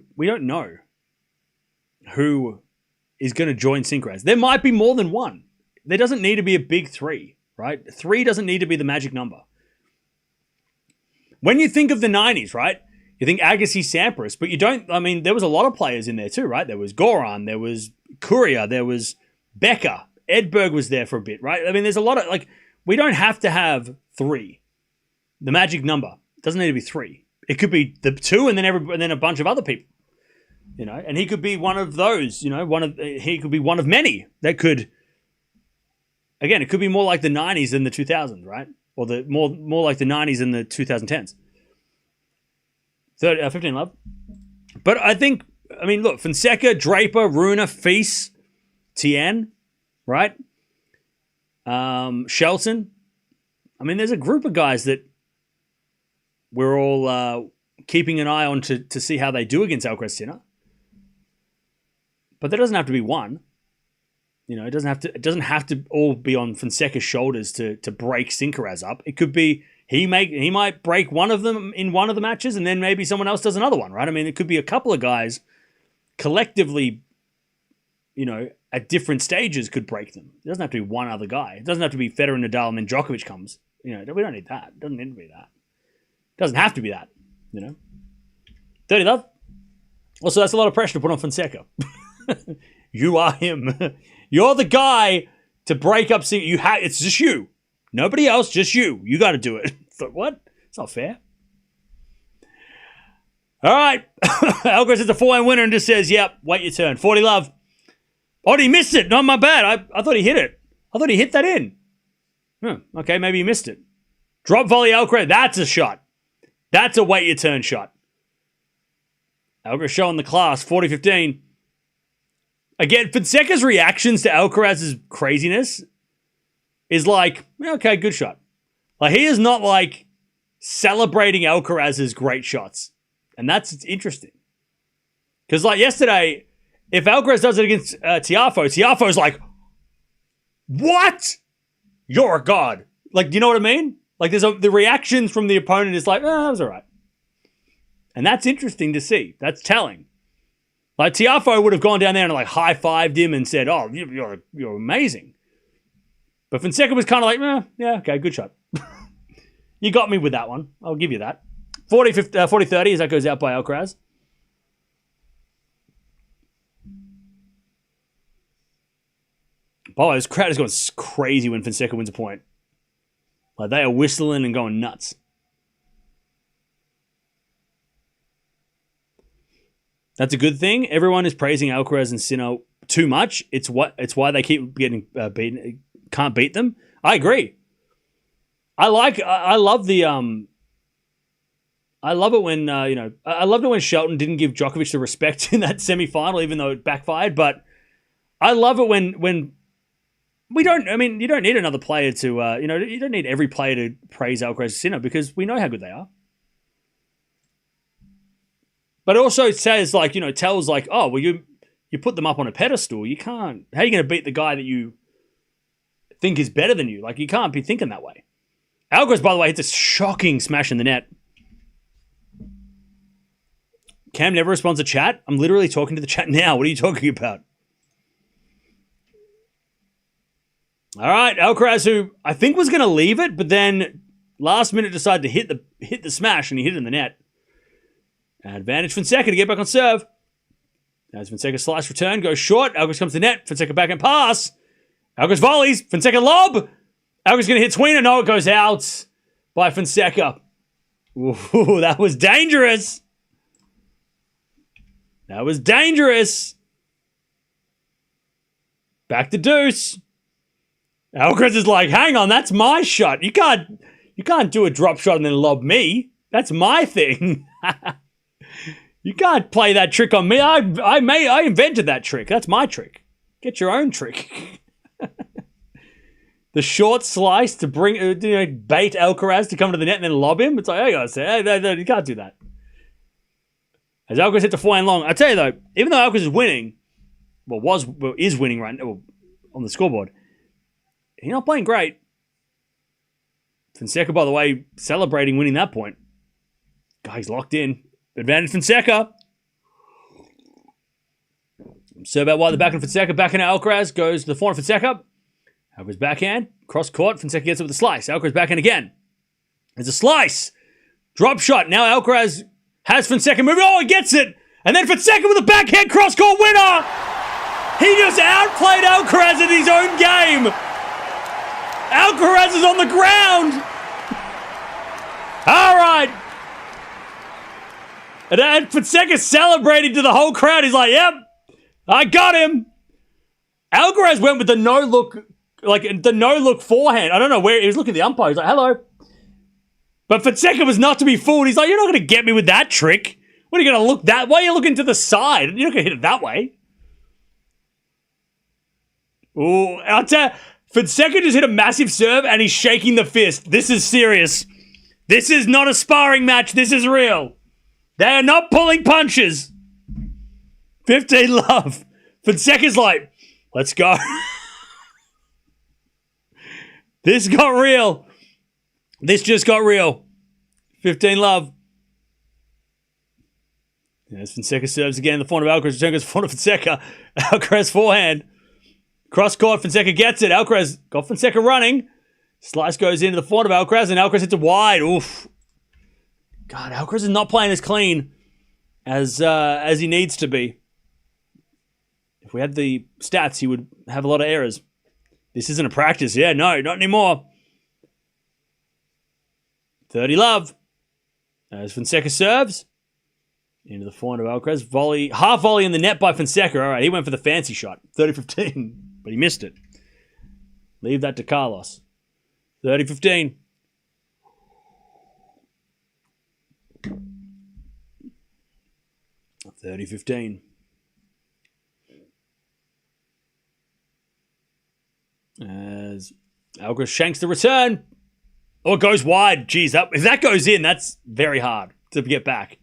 who is going to join Alcaraz. There might be more than one. There doesn't need to be a big three, right? 3 doesn't need to be the magic number. When you think of the 90s, right? You think Agassi, Sampras, but you don't. There was a lot of players in there too, right? There was Goran, there was Courier, there was Becker, Edberg was there for a bit, right? There's a lot of we don't have to have 3. The magic number doesn't need to be 3. It could be the 2 and then a bunch of other people, and he could be one of those, he could be one of many that could. Again, it could be more like the 90s than the 2000s, right? Or the more like the 90s than the 2010s. 15 love. But I think, look, Fonseca, Draper, Rune, Feast, Tien, right? Shelton. There's a group of guys that we're all keeping an eye on to see how they do against Alcaraz Sinner. But there doesn't have to be one. It doesn't have to all be on Fonseca's shoulders to break Alcaraz up. It could be he might break one of them in one of the matches, and then maybe someone else does another one, right? It could be a couple of guys collectively, at different stages could break them. It doesn't have to be one other guy. It doesn't have to be Federer and Nadal and then Djokovic comes. We don't need that. It doesn't need to be that. It doesn't have to be that. 30 love. Also, that's a lot of pressure to put on Fonseca. You are him. You're the guy to break up. It's just you. Nobody else, just you. You got to do it. What? It's not fair. All right. Alcaraz is a 4-1 winner and just says, yep, wait your turn. 40 love. Oh, he missed it. Not my bad. I thought he hit it. I thought he hit that in. Okay, maybe he missed it. Drop volley Alcaraz. That's a shot. That's a wait your turn shot. Alcaraz showing the class. 40-15. Again, Fonseca's reactions to Alcaraz's craziness is like, okay, good shot. He is not celebrating Alcaraz's great shots. And that's interesting. Because yesterday, if Alcaraz does it against Tiafoe's like, what? You're a god. Do you know what I mean? The reactions from the opponent is like, that was all right. And that's interesting to see. That's telling. Like, Tiafoe would have gone down there and like high-fived him and said, oh, you're amazing. But Fonseca was kind of like, yeah, okay, good shot. You got me with that one. I'll give you that. 40-30 as that goes out by Alcaraz. Oh, this crowd is going crazy when Fonseca wins a point. Like, they are whistling and going nuts. That's a good thing. Everyone is praising Alcaraz and Sinner too much. It's why they keep getting beaten. Can't beat them. I agree. I love it when I loved it when Shelton didn't give Djokovic the respect in that semi-final, even though it backfired. But I love it when we don't. I mean, you don't need another player to. You don't need every player to praise Alcaraz and Sinner because we know how good they are. But it also says, like, tells like, oh, well, you put them up on a pedestal. You can't. How are you going to beat the guy that you think is better than you? Like, you can't be thinking that way. Alcaraz, by the way, hits a shocking smash in the net. Cam never responds to chat. I'm literally talking to the chat now. What are you talking about? All right, Alcaraz, who I think was going to leave it, but then last minute decided to hit the smash, and he hit it in the net. Advantage Fonseca to get back on serve. As Fonseca slice return, goes short. Alcaraz comes to net. Fonseca back and pass. Alcaraz volleys. Fonseca lob. Alcaraz going to hit tweener. No, it goes out by Fonseca. Ooh, that was dangerous. That was dangerous. Back to deuce. Alcaraz is like, hang on, that's my shot. You can't do a drop shot and then lob me. That's my thing. You can't play that trick on me. I invented that trick. That's my trick. Get your own trick. The short slice to bring bait Alcaraz to come to the net and then lob him. It's like, hey, you can't do that. As Alcaraz hit the forehand long, I tell you though, even though Alcaraz is winning, is winning right now on the scoreboard, he's not playing great. Fonseca, by the way, celebrating winning that point. Guy's locked in. Advantage Fonseca. Serve out wide the back of Fonseca. Backhand Alcaraz goes to the forehand Fonseca. Alcaraz backhand. Cross court. Fonseca gets it with a slice. Alcaraz backhand again. There's a slice. Drop shot. Now Alcaraz has Fonseca moving. Oh, he gets it. And then Fonseca with a backhand cross court winner. He just outplayed Alcaraz in his own game. Alcaraz is on the ground. All right. And Fonseca celebrating to the whole crowd. He's like, yep, I got him. Alcaraz went with the no-look forehand. I don't know where. He was looking at the umpire. He's like, hello. But Fonseca was not to be fooled. He's like, you're not going to get me with that trick. What are you going to look that way? You're looking to the side. You're not going to hit it that way. Ooh, I'll tell you, Fonseca just hit a massive serve and he's shaking the fist. This is serious. This is not a sparring match. This is real. They are not pulling punches. 15 love. Fonseca's like, let's go. This got real. This just got real. 15 love. As Fonseca serves again. The forehand of Alcaraz. Return goes forehand of Fonseca. Alcaraz forehand. Cross court. Fonseca gets it. Alcaraz got Fonseca running. Slice goes into the forehand of Alcaraz. And Alcaraz hits it wide. Oof. God, Alcaraz is not playing as clean as he needs to be. If we had the stats, he would have a lot of errors. This isn't a practice. Yeah, no, not anymore. 30 love. As Fonseca serves. Into the forehand of Alcaraz. Volley, half volley in the net by Fonseca. All right, he went for the fancy shot. 30-15, but he missed it. Leave that to Carlos. 30-15. As Alcaraz shanks the return. Oh, it goes wide. Jeez, if that goes in, that's very hard to get back.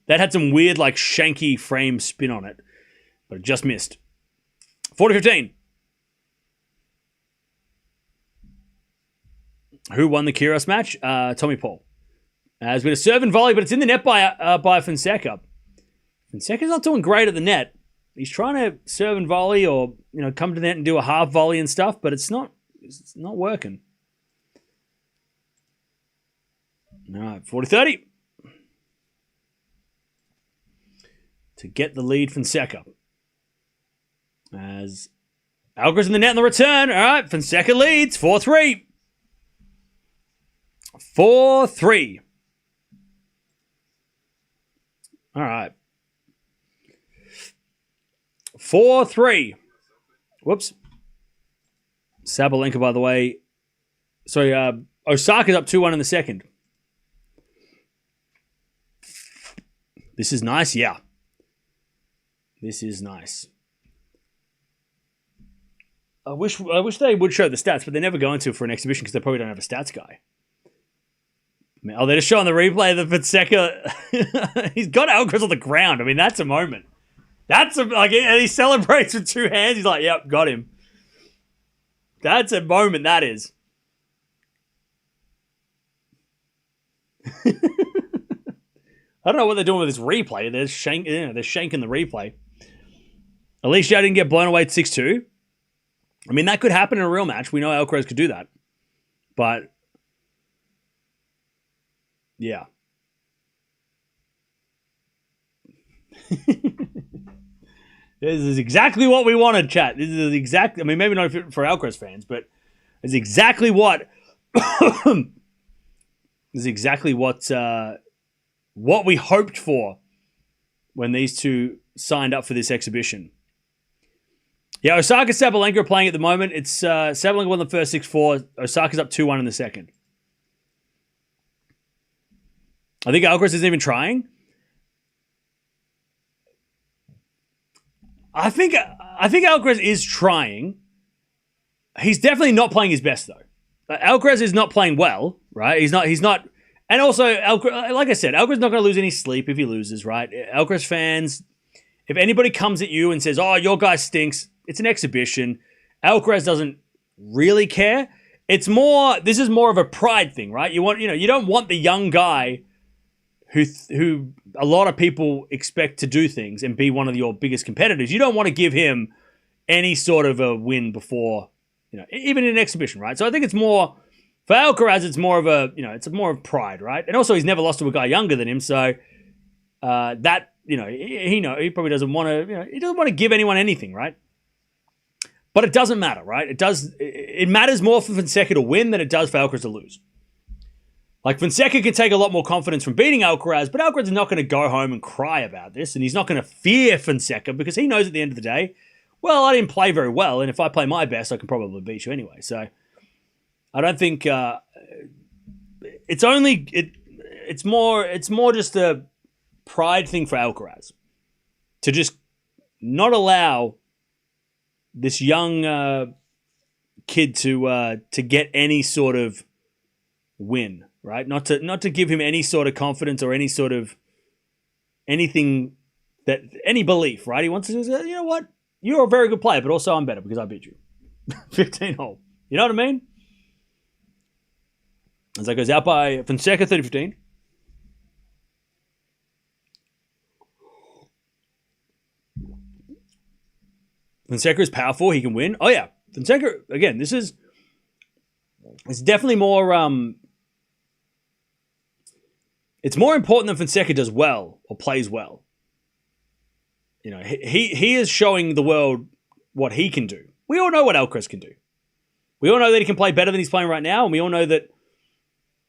That had some weird, like, shanky frame spin on it. But it just missed. 40-15. Who won the Kyrgios match? Tommy Paul. There's been a serve and volley, but it's in the net by Fonseca. Fonseca's not doing great at the net. He's trying to serve and volley or, come to the net and do a half volley and stuff, but it's not working. All right, 40-30. To get the lead, Fonseca. As Alcaraz in the net on the return. All right, Fonseca leads 4-3. 4-3. All right. 4-3. Whoops. Sabalenka, by the way. Sorry, Osaka's up 2-1 in the second. This is nice, yeah. This is nice. I wish they would show the stats, but they're never going to for an exhibition because they probably don't have a stats guy. Oh, they're just showing the replay of the Fonseca. He's got Alcaraz on the ground. I mean, that's a moment. And he celebrates with two hands. He's like, yep, got him. That's a moment, that is. I don't know what they're doing with this replay. They're shanking the replay. Alicia didn't get blown away at 6-2. I mean, that could happen in a real match. We know Alcaraz could do that. But, yeah. This is exactly what we wanted, chat. This is exactly, I mean, maybe not for Alcaraz fans, but it's exactly what this is exactly what we hoped for when these two signed up for this exhibition. Yeah, Osaka Sabalenka are playing at the moment. It's Sabalenka won the first 6-4. Osaka's up 2-1 in the second. I think Alcaraz isn't even trying. I think Alcaraz is trying. He's definitely not playing his best though. Alcaraz is not playing well, right? He's not. And also, like I said, Alcaraz is not going to lose any sleep if he loses, right? Alcaraz fans, if anybody comes at you and says, "Oh, your guy stinks," it's an exhibition. Alcaraz doesn't really care. This is more of a pride thing, right? You don't want the young guy who a lot of people expect to do things and be one of your biggest competitors. You don't want to give him any sort of a win before, even in an exhibition, right? So I think it's more, for Alcaraz, it's more of it's more of pride, right? And also he's never lost to a guy younger than him, so he probably doesn't want to, he doesn't want to give anyone anything, right? But it doesn't matter, right? It matters more for Fonseca to win than it does for Alcaraz to lose. Like, Fonseca can take a lot more confidence from beating Alcaraz, but Alcaraz is not going to go home and cry about this, and he's not going to fear Fonseca because he knows at the end of the day, well, I didn't play very well, and if I play my best, I can probably beat you anyway. So, I don't think it's more just a pride thing for Alcaraz to just not allow this young kid to get any sort of win. Right, not to give him any sort of confidence or any sort of any belief. Right, he wants to say, you know what, you're a very good player, but also I'm better because I beat you. 15 hole. You know what I mean? As that goes out by Fonseca, 30-15. Fonseca is powerful. He can win. Oh yeah, Fonseca again. It's definitely more. It's more important than Fonseca does well or plays well. He is showing the world what he can do. We all know what Alcaraz can do. We all know that he can play better than he's playing right now, and we all know that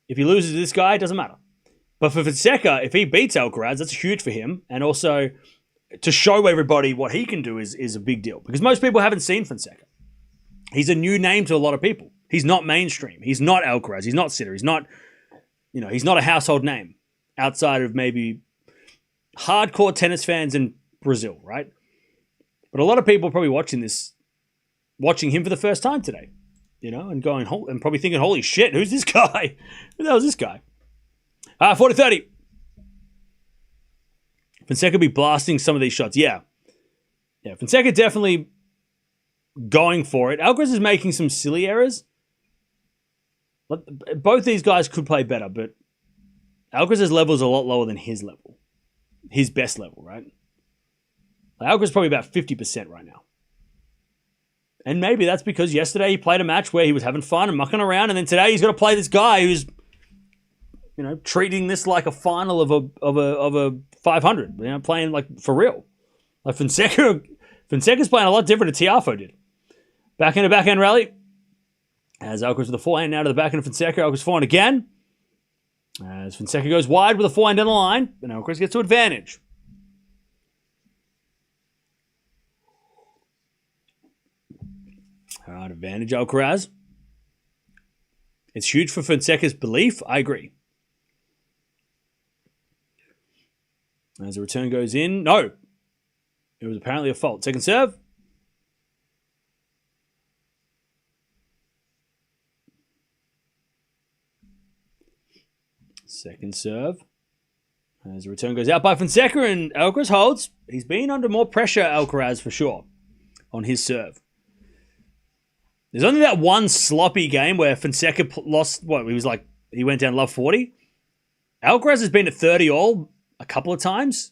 if he loses to this guy, it doesn't matter. But for Fonseca, if he beats Alcaraz, that's huge for him, and also to show everybody what he can do is a big deal because most people haven't seen Fonseca. He's a new name to a lot of people. He's not mainstream. He's not Alcaraz. He's not Sinner. He's not, he's not a household name outside of maybe hardcore tennis fans in Brazil, right? But a lot of people are probably watching him for the first time today, and going and probably thinking, "Holy shit, who's this guy? Who the hell is this guy?" 40-30. Fonseca be blasting some of these shots. Yeah. Fonseca definitely going for it. Alcaraz is making some silly errors. Both these guys could play better, but Alcaraz's level is a lot lower than his level. His best level, right? Alcaraz probably about 50% right now. And maybe that's because yesterday he played a match where he was having fun and mucking around, and then today he's got to play this guy who's, treating this like a final of a 500. Playing like for real. Like Fonseca's playing a lot different than Tiafoe did. Backhand to backhand rally. As Alcaraz with the forehand now to the backhand of Fonseca. Alcaraz forehand again. As Fonseca goes wide with a forehand down the line, and Alcaraz gets to advantage. All right, advantage Alcaraz. It's huge for Fonseca's belief. I agree. As the return goes in. No. It was apparently a fault. Second serve. Second serve. As the return goes out by Fonseca and Alcaraz holds. He's been under more pressure, Alcaraz, for sure, on his serve. There's only that one sloppy game where Fonseca lost, he went down love 40. Alcaraz has been at 30 all a couple of times.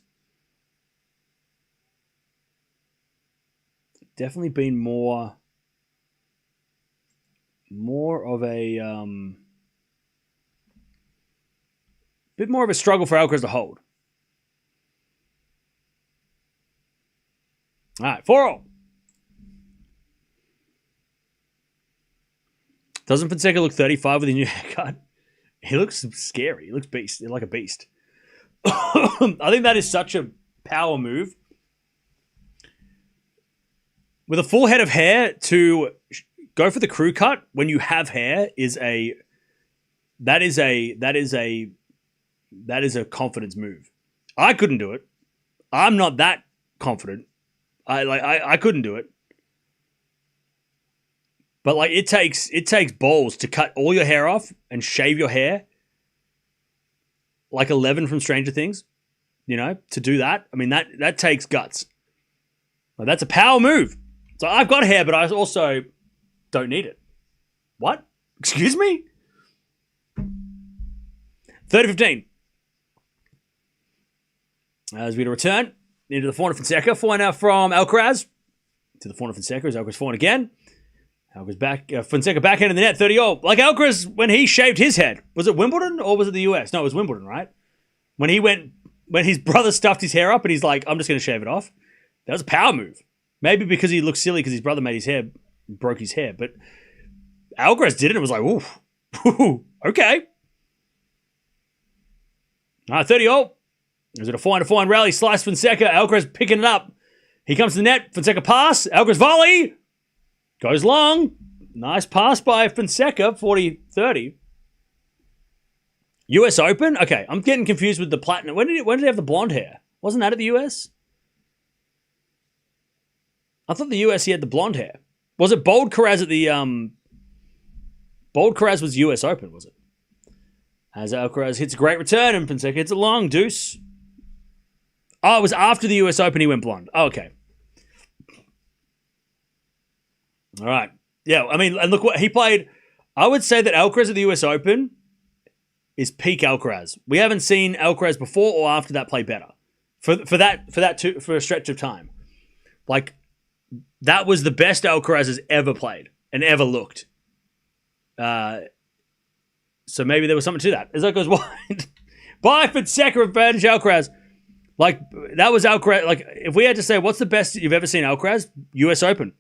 Definitely been more of a bit more of a struggle for Alcaraz to hold. All right, 4-0. Doesn't Fonseca look 35 with a new haircut? He looks scary. He looks like a beast. I think that is such a power move. With a full head of hair, to go for the crew cut when you have hair is a confidence move. I couldn't do it. I'm not that confident. I couldn't do it. But it takes balls to cut all your hair off and shave your hair. Like 11 from Stranger Things, to do that. I mean, that takes guts. That's a power move. So I've got hair, but I also don't need it. What? Excuse me? 30-15. As we return into the forehand of Fonseca. Forehand now from Alcaraz to the forehand of Fonseca. As Alcaraz forehand again. Alcaraz back. Fonseca backhand in the net. 30-all. Like Alcaraz when he shaved his head. Was it Wimbledon or was it the US? No, it was Wimbledon, right? When his brother stuffed his hair up and he's like, I'm just going to shave it off. That was a power move. Maybe because he looked silly because his brother broke his hair. But Alcaraz did it and it was like, ooh, okay. All right, 30-all. Is it a forehand rally? Slice Fonseca. Alcaraz picking it up. He comes to the net. Fonseca pass. Alcaraz volley. Goes long. Nice pass by Fonseca. 40-30. US Open? Okay, I'm getting confused with the platinum. When did he have the blonde hair? Wasn't that at the US? I thought the US he had the blonde hair. Was it Bold Caraz at the Bold Caraz was US Open, was it? As Alcaraz hits a great return and Fonseca hits it long, deuce. Oh, it was after the US Open he went blonde. Oh, okay. All right. Yeah, I mean, and look what he played. I would say that Alcaraz at the US Open is peak Alcaraz. We haven't seen Alcaraz before or after that play better. For a stretch of time. Like, that was the best Alcaraz has ever played and ever looked. So maybe there was something to that. As that goes wide. By Fonseca advantage Alcaraz. Like, that was Alcaraz. Like, if we had to say, what's the best you've ever seen Alcaraz? US Open.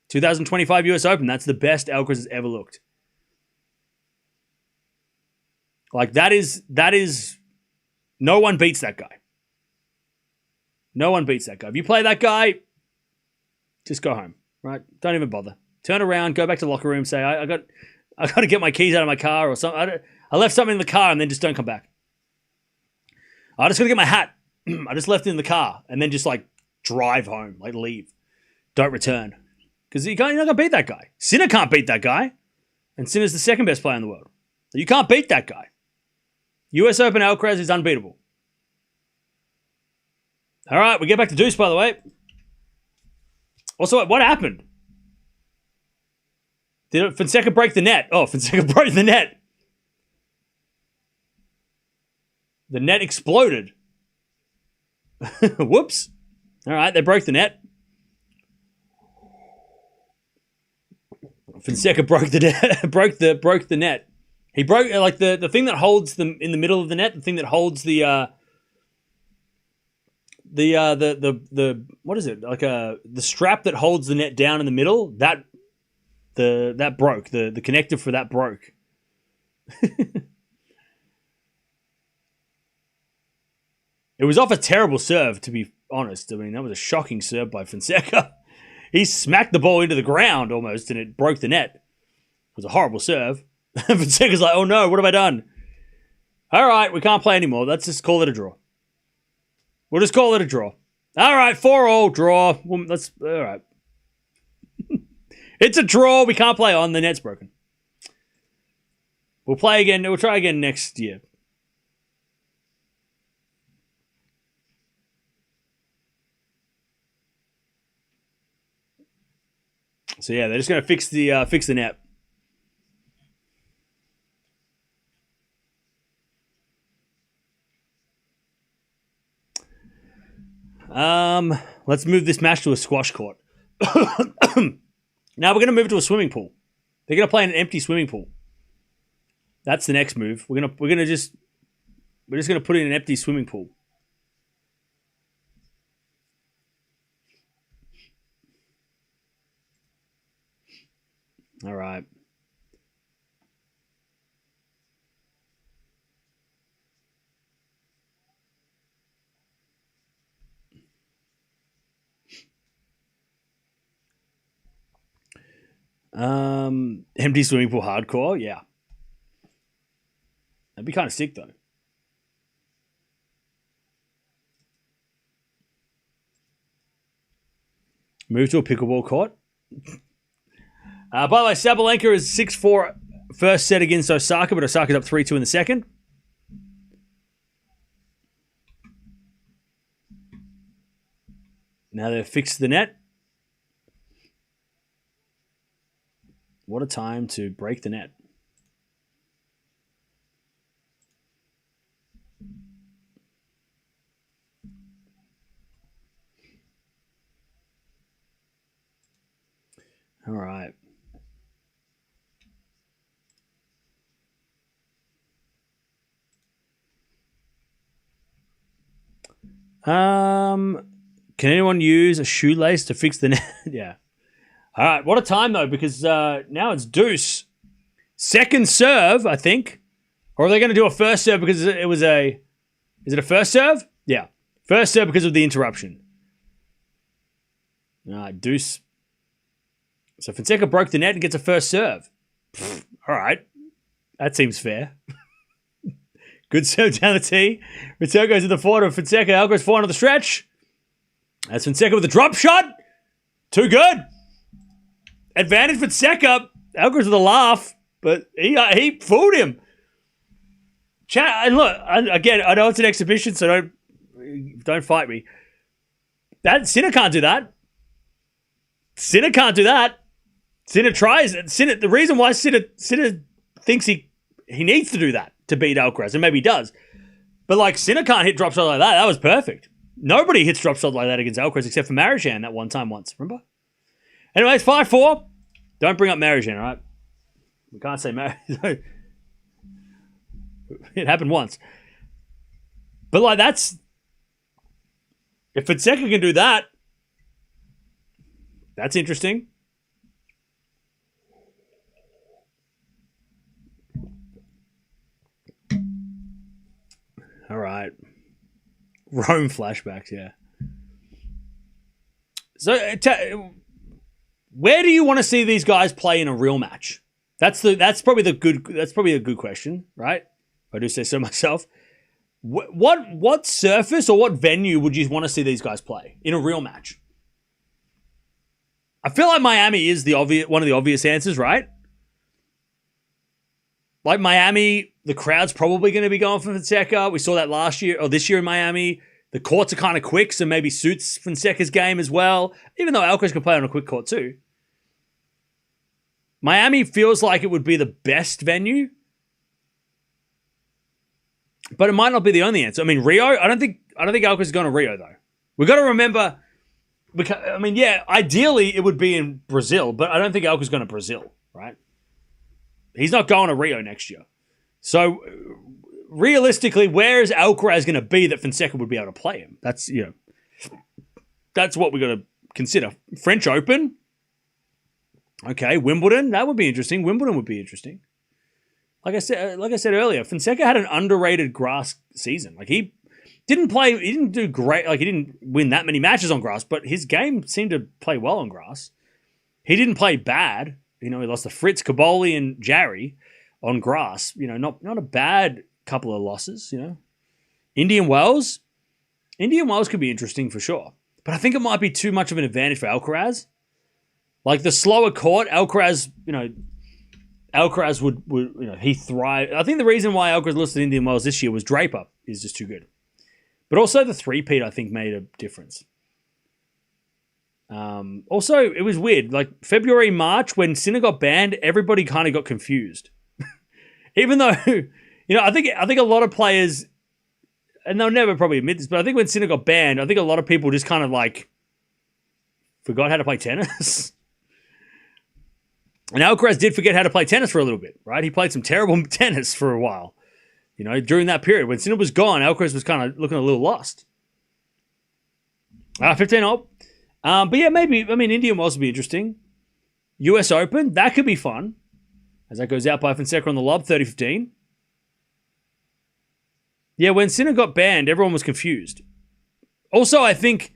2025 US Open. That's the best Alcaraz has ever looked. Like, that is, no one beats that guy. No one beats that guy. If you play that guy, just go home, right? Don't even bother. Turn around, go back to the locker room, say, I got to get my keys out of my car or something. I left something in the car and then just don't come back. I just got to get my hat. I just left it in the car and then just drive home, leave. Don't return. Because you're not going to beat that guy. Sinner can't beat that guy. And Sinner's the second best player in the world. So you can't beat that guy. US Open Alcaraz is unbeatable. All right, we get back to deuce, by the way. Also, what happened? Did Fonseca break the net? Oh, Fonseca broke the net. The net exploded. Whoops. All right, they broke the net. Fonseca broke the net. broke the net. He broke like the thing that holds them in the middle of the net. The thing that holds the what is it? Like the strap that holds the net down in the middle. That broke. The connector for that broke. It was off a terrible serve, to be honest. I mean, that was a shocking serve by Fonseca. He smacked the ball into the ground almost, and it broke the net. It was a horrible serve. Fonseca's like, oh no, what have I done? All right, we can't play anymore. Let's just call it a draw. We'll just call it a draw. All right, 4-4, draw. All right. It's a draw. We can't play on. The net's broken. We'll play again. We'll try again next year. So yeah, they're just going to fix the net. Let's move this match to a squash court. Now we're going to move to a swimming pool. They're going to play in an empty swimming pool. That's the next move. We're just going to put in an empty swimming pool. All right. Empty swimming pool hardcore, yeah. That'd be kind of sick though. Move to a pickleball court. By the way, Sabalenka is 6-4 first set against Osaka, but Osaka's up 3-2 in the second. Now they've fixed the net. What a time to break the net. All right. Can anyone use a shoelace to fix the net? Yeah. All right. What a time, though, because now it's deuce. Second serve, I think. Or are they going to do a first serve because it was a... Is it a first serve? Yeah. First serve because of the interruption. All right, deuce. So Fonseca broke the net and gets a first serve. All right. That seems fair. Good serve down the tee. Return goes to the forward of Fonseca. Alcaraz forward on the stretch. That's Fonseca with a drop shot. Too good. Advantage Fonseca. Alcaraz with a laugh, but he fooled him. Chat, and look, again, I know it's an exhibition, so don't fight me. Sinner can't do that. Sinner can't do that. Sinner tries. The reason why Sinner thinks he needs to do that to beat Alcaraz, and maybe he does. But like Sinner can't hit drop shot like that. That was perfect. Nobody hits drop shot like that against Alcaraz except for Marijan that one time once. Remember? Anyway, it's 5-4. Don't bring up Marijan, all right? We can't say Marijan. It happened once. But like that's... If Fonseca can do that, that's interesting. All right. Rome flashbacks, yeah. So, where do you want to see these guys play in a real match? That's probably a good question, right? If I do say so myself. What surface or what venue would you want to see these guys play in a real match? I feel like Miami is one of the obvious answers, right? Like Miami, the crowd's probably going to be going for Fonseca. We saw that last year or this year in Miami. The courts are kind of quick, so maybe suits Fonseca's game as well, even though Alcaraz can play on a quick court too. Miami feels like it would be the best venue. But it might not be the only answer. I mean, Rio, I don't think Alcaraz is going to Rio, though. We've got to remember, I mean, yeah, ideally it would be in Brazil, but I don't think Alcaraz is going to Brazil, right? He's not going to Rio next year. So, realistically, where is Alcaraz going to be that Fonseca would be able to play him? That's what we got to consider. French Open. Okay, Wimbledon. That would be interesting. Wimbledon would be interesting. Like I said earlier, Fonseca had an underrated grass season. Like he didn't do great. Like he didn't win that many matches on grass, but his game seemed to play well on grass. He didn't play bad. He lost to Fritz, Kaboli, and Jarry on grass. Not a bad couple of losses. Indian Wells could be interesting for sure. But I think it might be too much of an advantage for Alcaraz. Like the slower court, Alcaraz would he thrive. I think the reason why Alcaraz listed Indian Wells this year was Draper is just too good. But also the three-peat, I think, made a difference. Also, it was weird. Like February, March, when Sinner got banned, everybody kind of got confused. Even though, I think a lot of players, and they'll never probably admit this, but I think when Sinner got banned, I think a lot of people just kind of like forgot how to play tennis. And Alcaraz did forget how to play tennis for a little bit, right? He played some terrible tennis for a while. During that period. When Sinner was gone, Alcaraz was kind of looking a little lost. 15-0. But yeah, maybe, Indian Wells would be interesting. US Open, that could be fun. As that goes out by Fonseca on the lob, 30-15. Yeah, when Sinner got banned, everyone was confused. Also, I think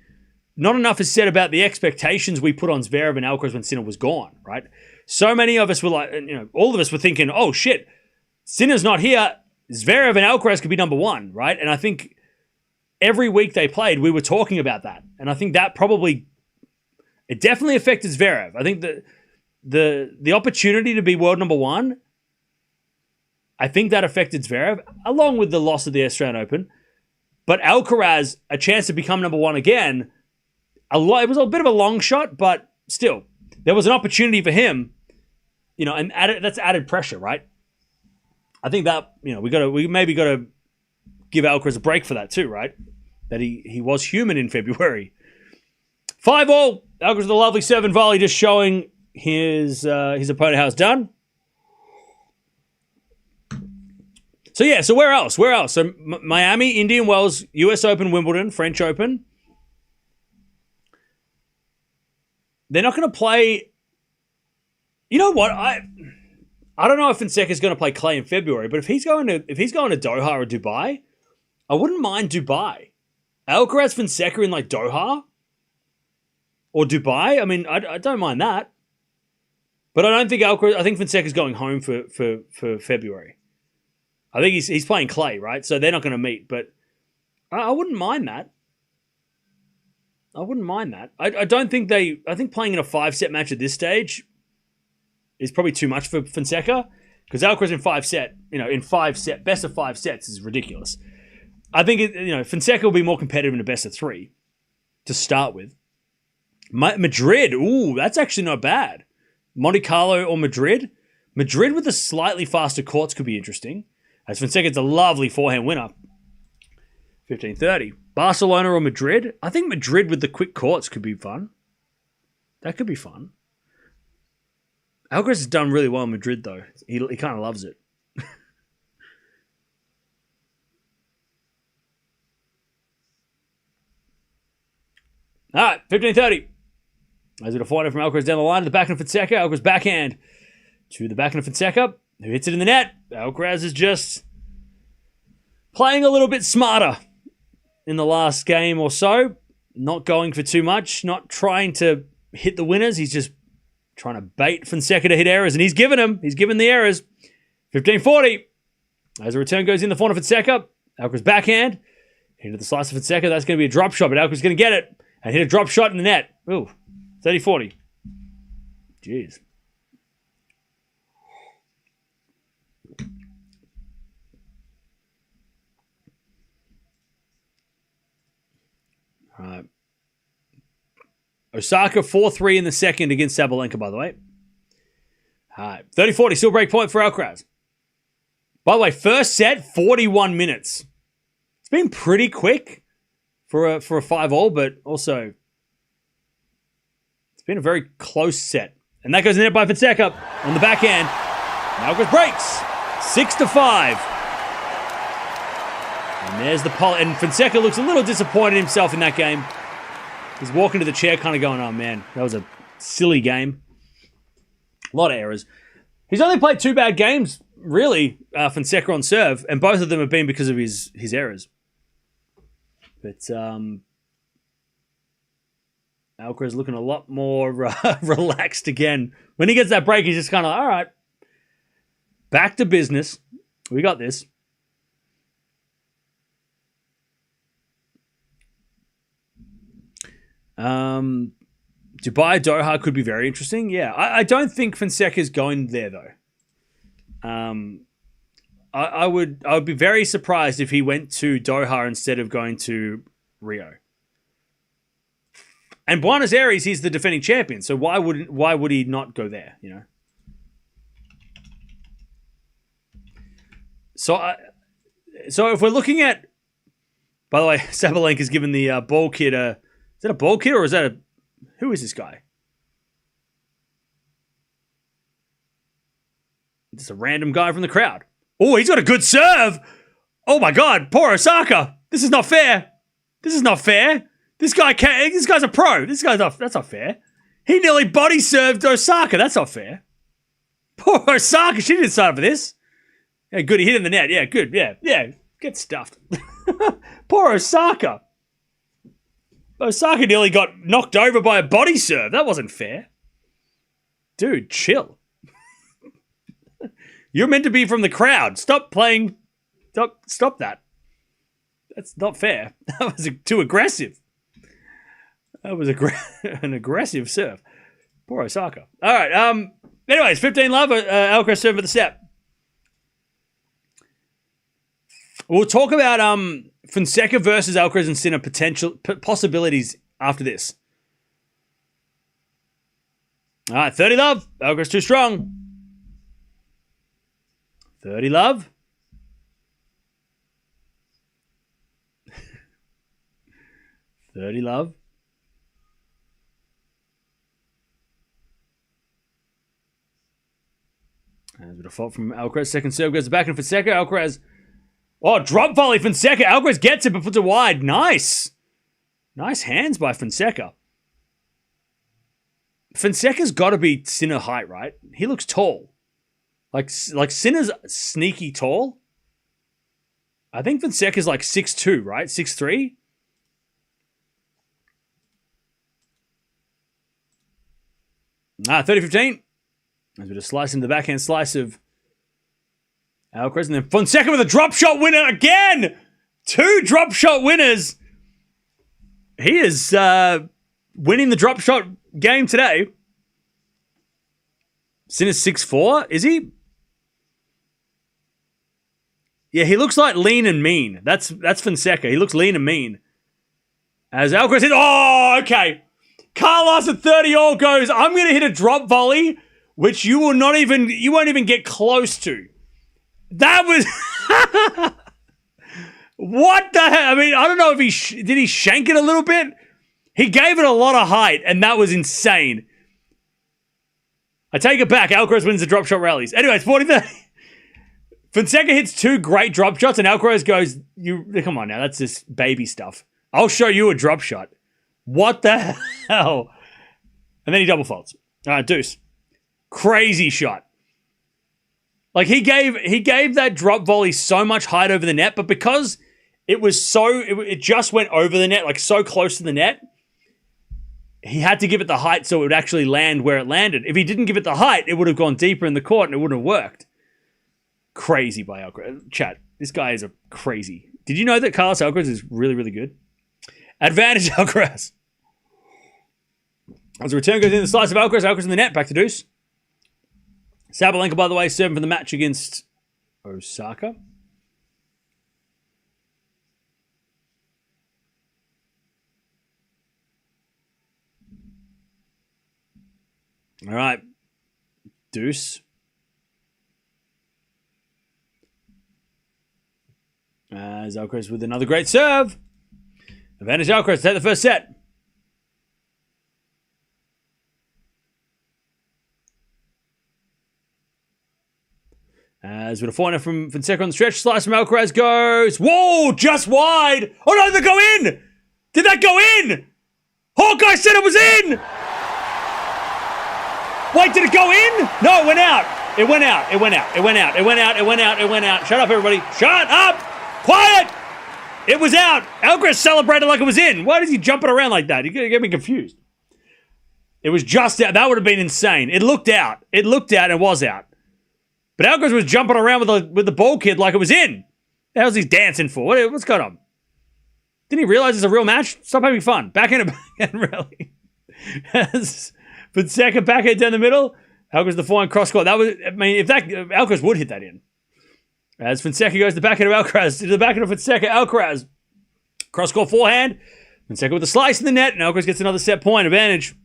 not enough is said about the expectations we put on Zverev and Alcaraz when Sinner was gone, right? So many of us were like, all of us were thinking, oh shit, Sinner's not here. Zverev and Alcaraz could be number one, right? And I think every week they played, we were talking about that. And I think that it definitely affected Zverev. I think the opportunity to be world number one, I think that affected Zverev, along with the loss of the Australian Open. But Alcaraz, a chance to become number one again, it was a bit of a long shot, but still, there was an opportunity for him, and that's added pressure, right? I think that, we maybe got to give Alcaraz a break for that too, right? That he was human in February. 5-all. Alcaraz with a lovely 7 volley, just showing his opponent how it's done. So where else? So Miami, Indian Wells, US Open, Wimbledon, French Open. They're not going to play. You know what? I don't know if Fonseca's going to play clay in February, but if he's going to Doha or Dubai, I wouldn't mind Dubai. Alcaraz, Fonseca in like Doha or Dubai. I don't mind that. But I don't think I think Fonseca's going home for February. I think he's playing clay, right? So they're not going to meet, but I wouldn't mind that. I don't think I think playing in a 5-set match at this stage is probably too much for Fonseca, because Alcaraz in best of 5 sets is ridiculous. I think Fonseca will be more competitive in a best of 3 to start with. Madrid, that's actually not bad. Monte Carlo or Madrid. Madrid with the slightly faster courts could be interesting, as Fonseca's a lovely forehand winner. 15-30. Barcelona or Madrid. I think Madrid with the quick courts could be fun. That could be fun. Alcaraz has done really well in Madrid, though. He kind of loves it. All right, 15-30. As with a forehand from Alcaraz down the line to the backhand of Fonseca. Alcaraz backhand to the backhand of Fonseca, who hits it in the net. Alcaraz is just playing a little bit smarter in the last game or so. Not going for too much. Not trying to hit the winners. He's just trying to bait Fonseca to hit errors, and he's given the errors. 15-40. As a return goes in the corner of Fonseca, Alcaraz backhand into the slice of Fonseca. That's going to be a drop shot, but Alcaraz going to get it and hit a drop shot in the net. Ooh, 30-40. Jeez. All right. Osaka 4-3 in the second against Sabalenka, by the way. All right. 30-40, still break point for Alcaraz. By the way, first set, 41 minutes. It's been pretty quick for a 5-all, but also it's been a very close set. And that goes in there by Fonseca on the backhand. Alcaraz breaks 6-5. And there's the poll. And Fonseca looks a little disappointed himself in that game. He's walking to the chair kind of going, oh man, that was a silly game. A lot of errors. He's only played 2 bad games, really, Fonseca on serve, and both of them have been because of his errors. But Alcaraz looking a lot more relaxed again. When he gets that break, he's just kind of, all right, back to business. We got this. Dubai, Doha could be very interesting. Yeah, I don't think Fonseca's going there though. I would be very surprised if he went to Doha instead of going to Rio. And Buenos Aires, he's the defending champion, so why would he not go there? You know. So if we're looking at, by the way, Sabalenka's given the ball kid a. Is that a ball kid or is that a? Who is this guy? Just a random guy from the crowd. Oh, he's got a good serve. Oh my God, poor Osaka. This is not fair. This is not fair. This guy's a pro. That's not fair. He nearly body served Osaka. That's not fair. Poor Osaka. She didn't sign up for this. Yeah, good. He hit in the net. Yeah, good. Yeah. Get stuffed. Poor Osaka. Osaka nearly got knocked over by a body serve. That wasn't fair. Dude, chill. You're meant to be from the crowd. Stop playing. Stop that. That's not fair. That was too aggressive. That was an aggressive serve. Poor Osaka. All right. Anyways, 15-love. Alcaraz serve for the set. We'll talk about Fonseca versus Alcaraz and Sinner possibilities after this. All right, 30-love. Alcaraz too strong. 30-love. 30-love. As a default from Alcaraz. Second serve goes back and Fonseca. Alcaraz. Oh, drop volley Fonseca. Alcaraz gets it but puts it wide. Nice. Nice hands by Fonseca. Fonseca's got to be Sinner height, right? He looks tall. Like Sinner's sneaky tall. I think Fonseca's like 6'2", right? 6'3". Ah, 30-15. As we just slice into the backhand slice of Alcaraz. And then Fonseca with a drop shot winner again. 2 drop shot winners. He is winning the drop shot game today. Sinner's 6'4", is he? Yeah, he looks like lean and mean. That's Fonseca. He looks lean and mean. As Alcaraz hit. Oh, okay. Carlos at 30-all goes, I'm going to hit a drop volley, which you won't even get close to. That was... What the hell? I mean, I don't know if did he shank it a little bit? He gave it a lot of height, and that was insane. I take it back. Alcaraz wins the drop shot rallies. Anyways, 40-30. Fonseca hits 2 great drop shots, and Alcaraz goes, come on now, that's just baby stuff. I'll show you a drop shot. What the hell? And then he double faults. All right, deuce. Crazy shot. Like he gave that drop volley so much height over the net, but because it just went over the net, like so close to the net, he had to give it the height so it would actually land where it landed. If he didn't give it the height, it would have gone deeper in the court and it wouldn't have worked. Crazy by Alcaraz. Chat, this guy is a crazy. Did you know that Carlos Alcaraz is really, really good? Advantage Alcaraz. As the return goes in the slice of Alcaraz in the net, back to deuce. Sabalenka, by the way, serving for the match against Osaka. All right. Deuce. As Alcaraz with another great serve. Advantage Alcaraz to take the first set. As with a forehand from Fonseca on the stretch, slice from Alcaraz goes. Whoa, just wide. Oh no, they go in. Did that go in? Hawkeye said it was in. Wait, did it go in? No, it went out. It went out. It went out. It went out. It went out. It went out. It went out. Shut up, everybody. Shut up. Quiet. It was out. Alcaraz celebrated like it was in. Why is he jumping around like that? You get me confused. It was just out. That would have been insane. It looked out. It looked out and was out. But Alcaraz was jumping around with the ball kid like it was in. The hell's he dancing for? What's going on? Didn't he realize it's a real match? Stop having fun. Backhand rally. As Fonseca backhand down the middle. Alcaraz the forehand cross court. That was, I mean, if that Alcaraz would hit that in. As Fonseca goes to the backhand of Alcaraz, to the backhand of Fonseca, Alcaraz. Cross court forehand. Fonseca with a slice in the net, and Alcaraz gets another set point advantage.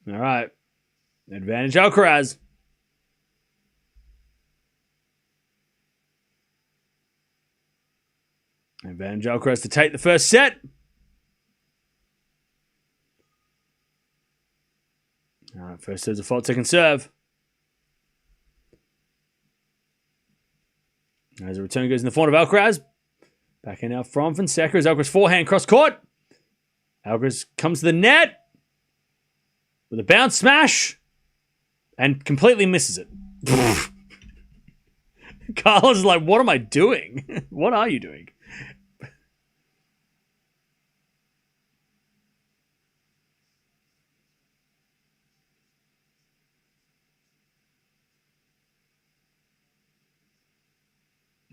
All right. Advantage Alcaraz. Advantage Alcaraz to take the first set. All right, first serve's a fault, second serve. As a return goes in the front of Alcaraz. Back in now from Fonseca as Alcaraz forehand cross court. Alcaraz comes to the net with a bounce smash and completely misses it. Carlos is like, what am I doing? What are you doing?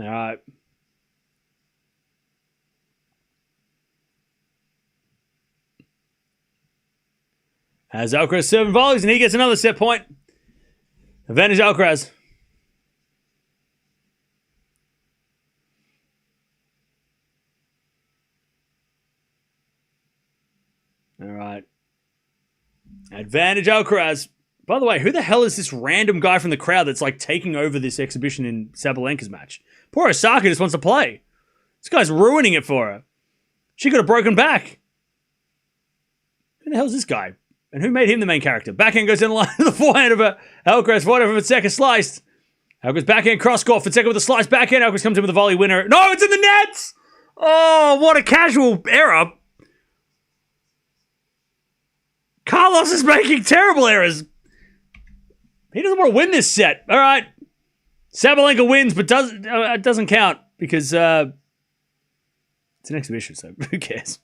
All right. As Alcaraz serving volleys, and he gets another set point. Advantage Alcaraz. All right. Advantage Alcaraz. By the way, who the hell is this random guy from the crowd that's like taking over this exhibition in Sabalenka's match? Poor Osaka just wants to play. This guy's ruining it for her. She could have broken back. Who the hell is this guy? And who made him the main character? Backhand goes in the line of the forehand of Alcaraz. Forehand of Fonseca sliced. Alcaraz backhand cross court. Fonseca with a slice backhand. Alcaraz comes in with a volley winner. No, it's in the nets! Oh, what a casual error. Carlos is making terrible errors. He doesn't want to win this set. All right. Sabalenka wins, but it doesn't count because it's an exhibition, so who cares?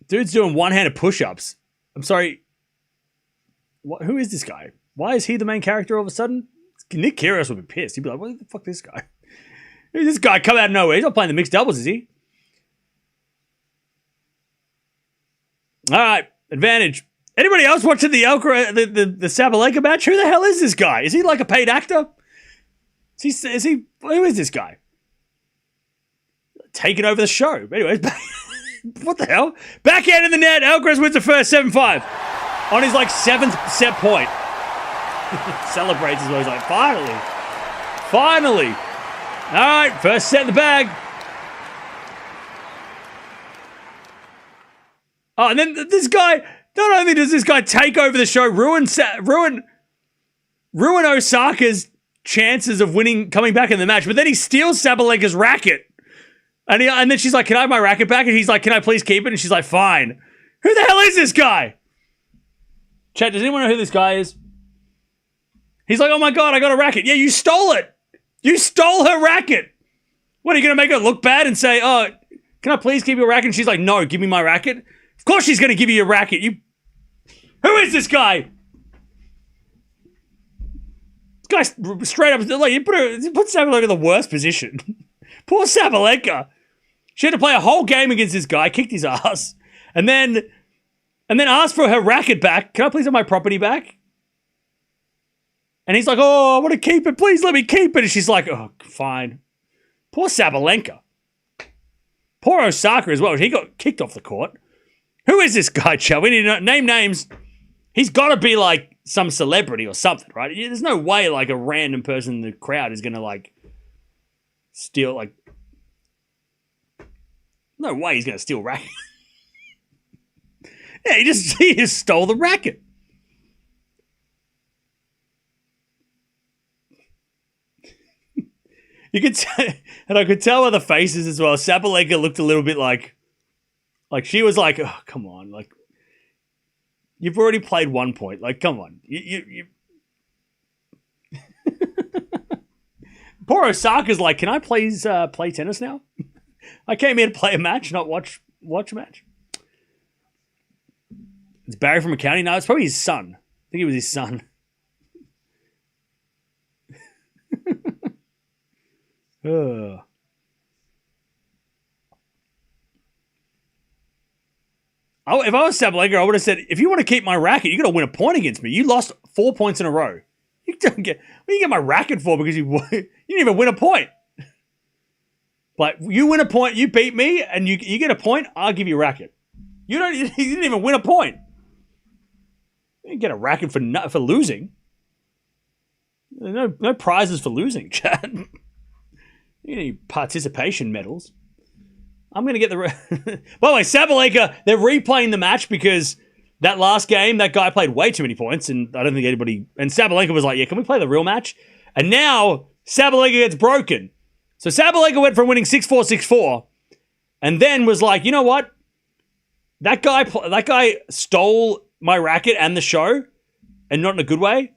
Dude's doing one-handed push-ups. I'm sorry. Who is this guy? Why is he the main character all of a sudden? Nick Kyrgios would be pissed. He'd be like, what the fuck is this guy? Who's this guy come out of nowhere? He's not playing the mixed doubles, is he? All right. Advantage. Anybody else watching the Sabalenka match? Who the hell is this guy? Is he like a paid actor? Who is this guy? Taking over the show. Anyways, what the hell? Backhand in the net. Alcaraz wins the first 7-5 on his like 7th set point. Celebrates as well. He's like, finally. Finally. All right, first set in the bag. Oh, and then this guy, not only does this guy take over the show, ruin Osaka's chances of winning, coming back in the match, but then he steals Sabalenka's racket. And then she's like, can I have my racket back? And he's like, can I please keep it? And she's like, fine. Who the hell is this guy? Chat, does anyone know who this guy is? He's like, oh my God, I got a racket. Yeah, you stole it. You stole her racket. What, are you going to make her look bad and say, oh, can I please keep your racket? And she's like, no, give me my racket. Of course she's going to give you your racket. Who is this guy? This guy straight up, like, you put Sabalenka in the worst position. Poor Sabalenka. She had to play a whole game against this guy, kicked his ass, and then asked for her racket back. Can I please have my property back? And he's like, oh, I want to keep it. Please let me keep it. And she's like, oh, fine. Poor Sabalenka. Poor Osaka as well. He got kicked off the court. Who is this guy, Chad? We need to name names. He's got to be like some celebrity or something, right? There's no way like a random person in the crowd is going to like steal like. No way he's going to steal racket. Yeah, he just stole the racket. You could tell, and I could tell by the faces as well. Sabalenka looked a little bit like she was like, oh, come on, like you've already played 1 point. Like, come on, you. Poor Osaka's like, can I please play tennis now? I came here to play a match, not watch a match. It's Barry from accounting. No, it's probably his son. I think it was his son. If I was Sabalenka, I would have said, if you want to keep my racket, you got to win a point against me. You lost 4 points in a row. You don't get. What do you get my racket for? Because you didn't even win a point. But you win a point, you beat me, and you get a point. I'll give you a racket. You didn't even win a point. You didn't get a racket for losing. No prizes for losing, Chad. You need participation medals. I'm going to get the... By the way, Sabalenka, they're replaying the match because that last game, that guy played way too many points, and I don't think anybody... And Sabalenka was like, yeah, can we play the real match? And now, Sabalenka gets broken. So Sabalenka went from winning 6-4, 6-4, and then was like, you know what? That guy stole my racket and the show, and not in a good way.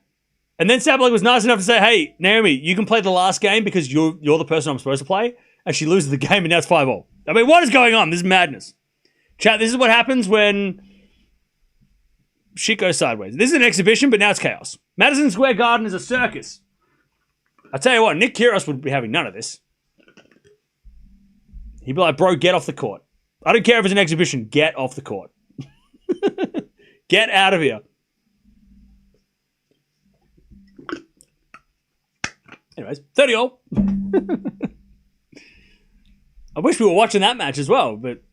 And then Sabalenka was nice enough to say, hey, Naomi, you can play the last game because you're the person I'm supposed to play. And she loses the game, and now it's 5-5. I mean, what is going on? This is madness. Chat, this is what happens when shit goes sideways. This is an exhibition, but now it's chaos. Madison Square Garden is a circus. I tell you what, Nick Kyrgios would be having none of this. He'd be like, bro, get off the court. I don't care if it's an exhibition. Get off the court. Get out of here. Anyways, 30-all. I wish we were watching that match as well, but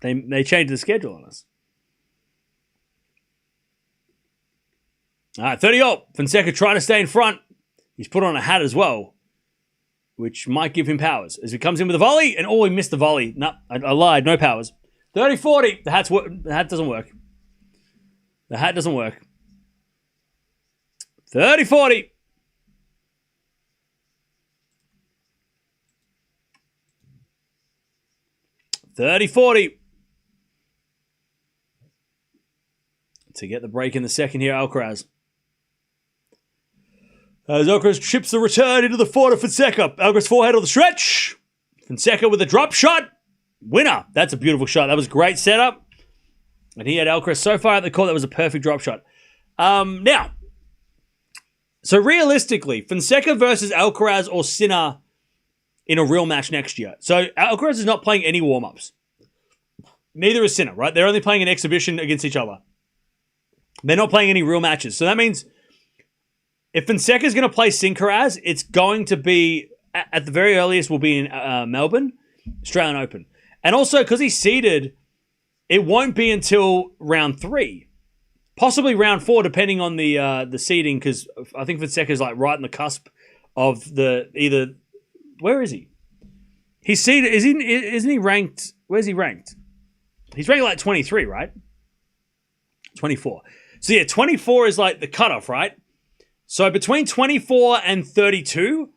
they changed the schedule on us. All right, 30-all. Fonseca trying to stay in front. He's put on a hat as well, which might give him powers. As he comes in with a volley, and he missed the volley. No, I lied. No powers. 30-40. The hat doesn't work. The hat doesn't work. 30-40. To get the break in the second here, Alcaraz. As Alcaraz chips the return into the forehand of Fonseca. Alcaraz forehand on the stretch. Fonseca with a drop shot. Winner. That's a beautiful shot. That was a great setup. And he had Alcaraz so far at the court, that was a perfect drop shot. Now, so realistically, Fonseca versus Alcaraz or Sinner in a real match next year. So Alcaraz is not playing any warm-ups. Neither is Sinner, right? They're only playing an exhibition against each other. They're not playing any real matches. So that means if Fonseca is going to play Alcaraz, it's going to be, at the very earliest, will be in Melbourne, Australian Open. And also, because he's seeded, it won't be until round 3. Possibly round 4, depending on the seeding, because I think Fonseca is like right on the cusp of the either... Where is he? He's seeded. Isn't he ranked? Where's he ranked? He's ranked like 23, right? 24. So yeah, 24 is like the cutoff, right? So between 24 and 32.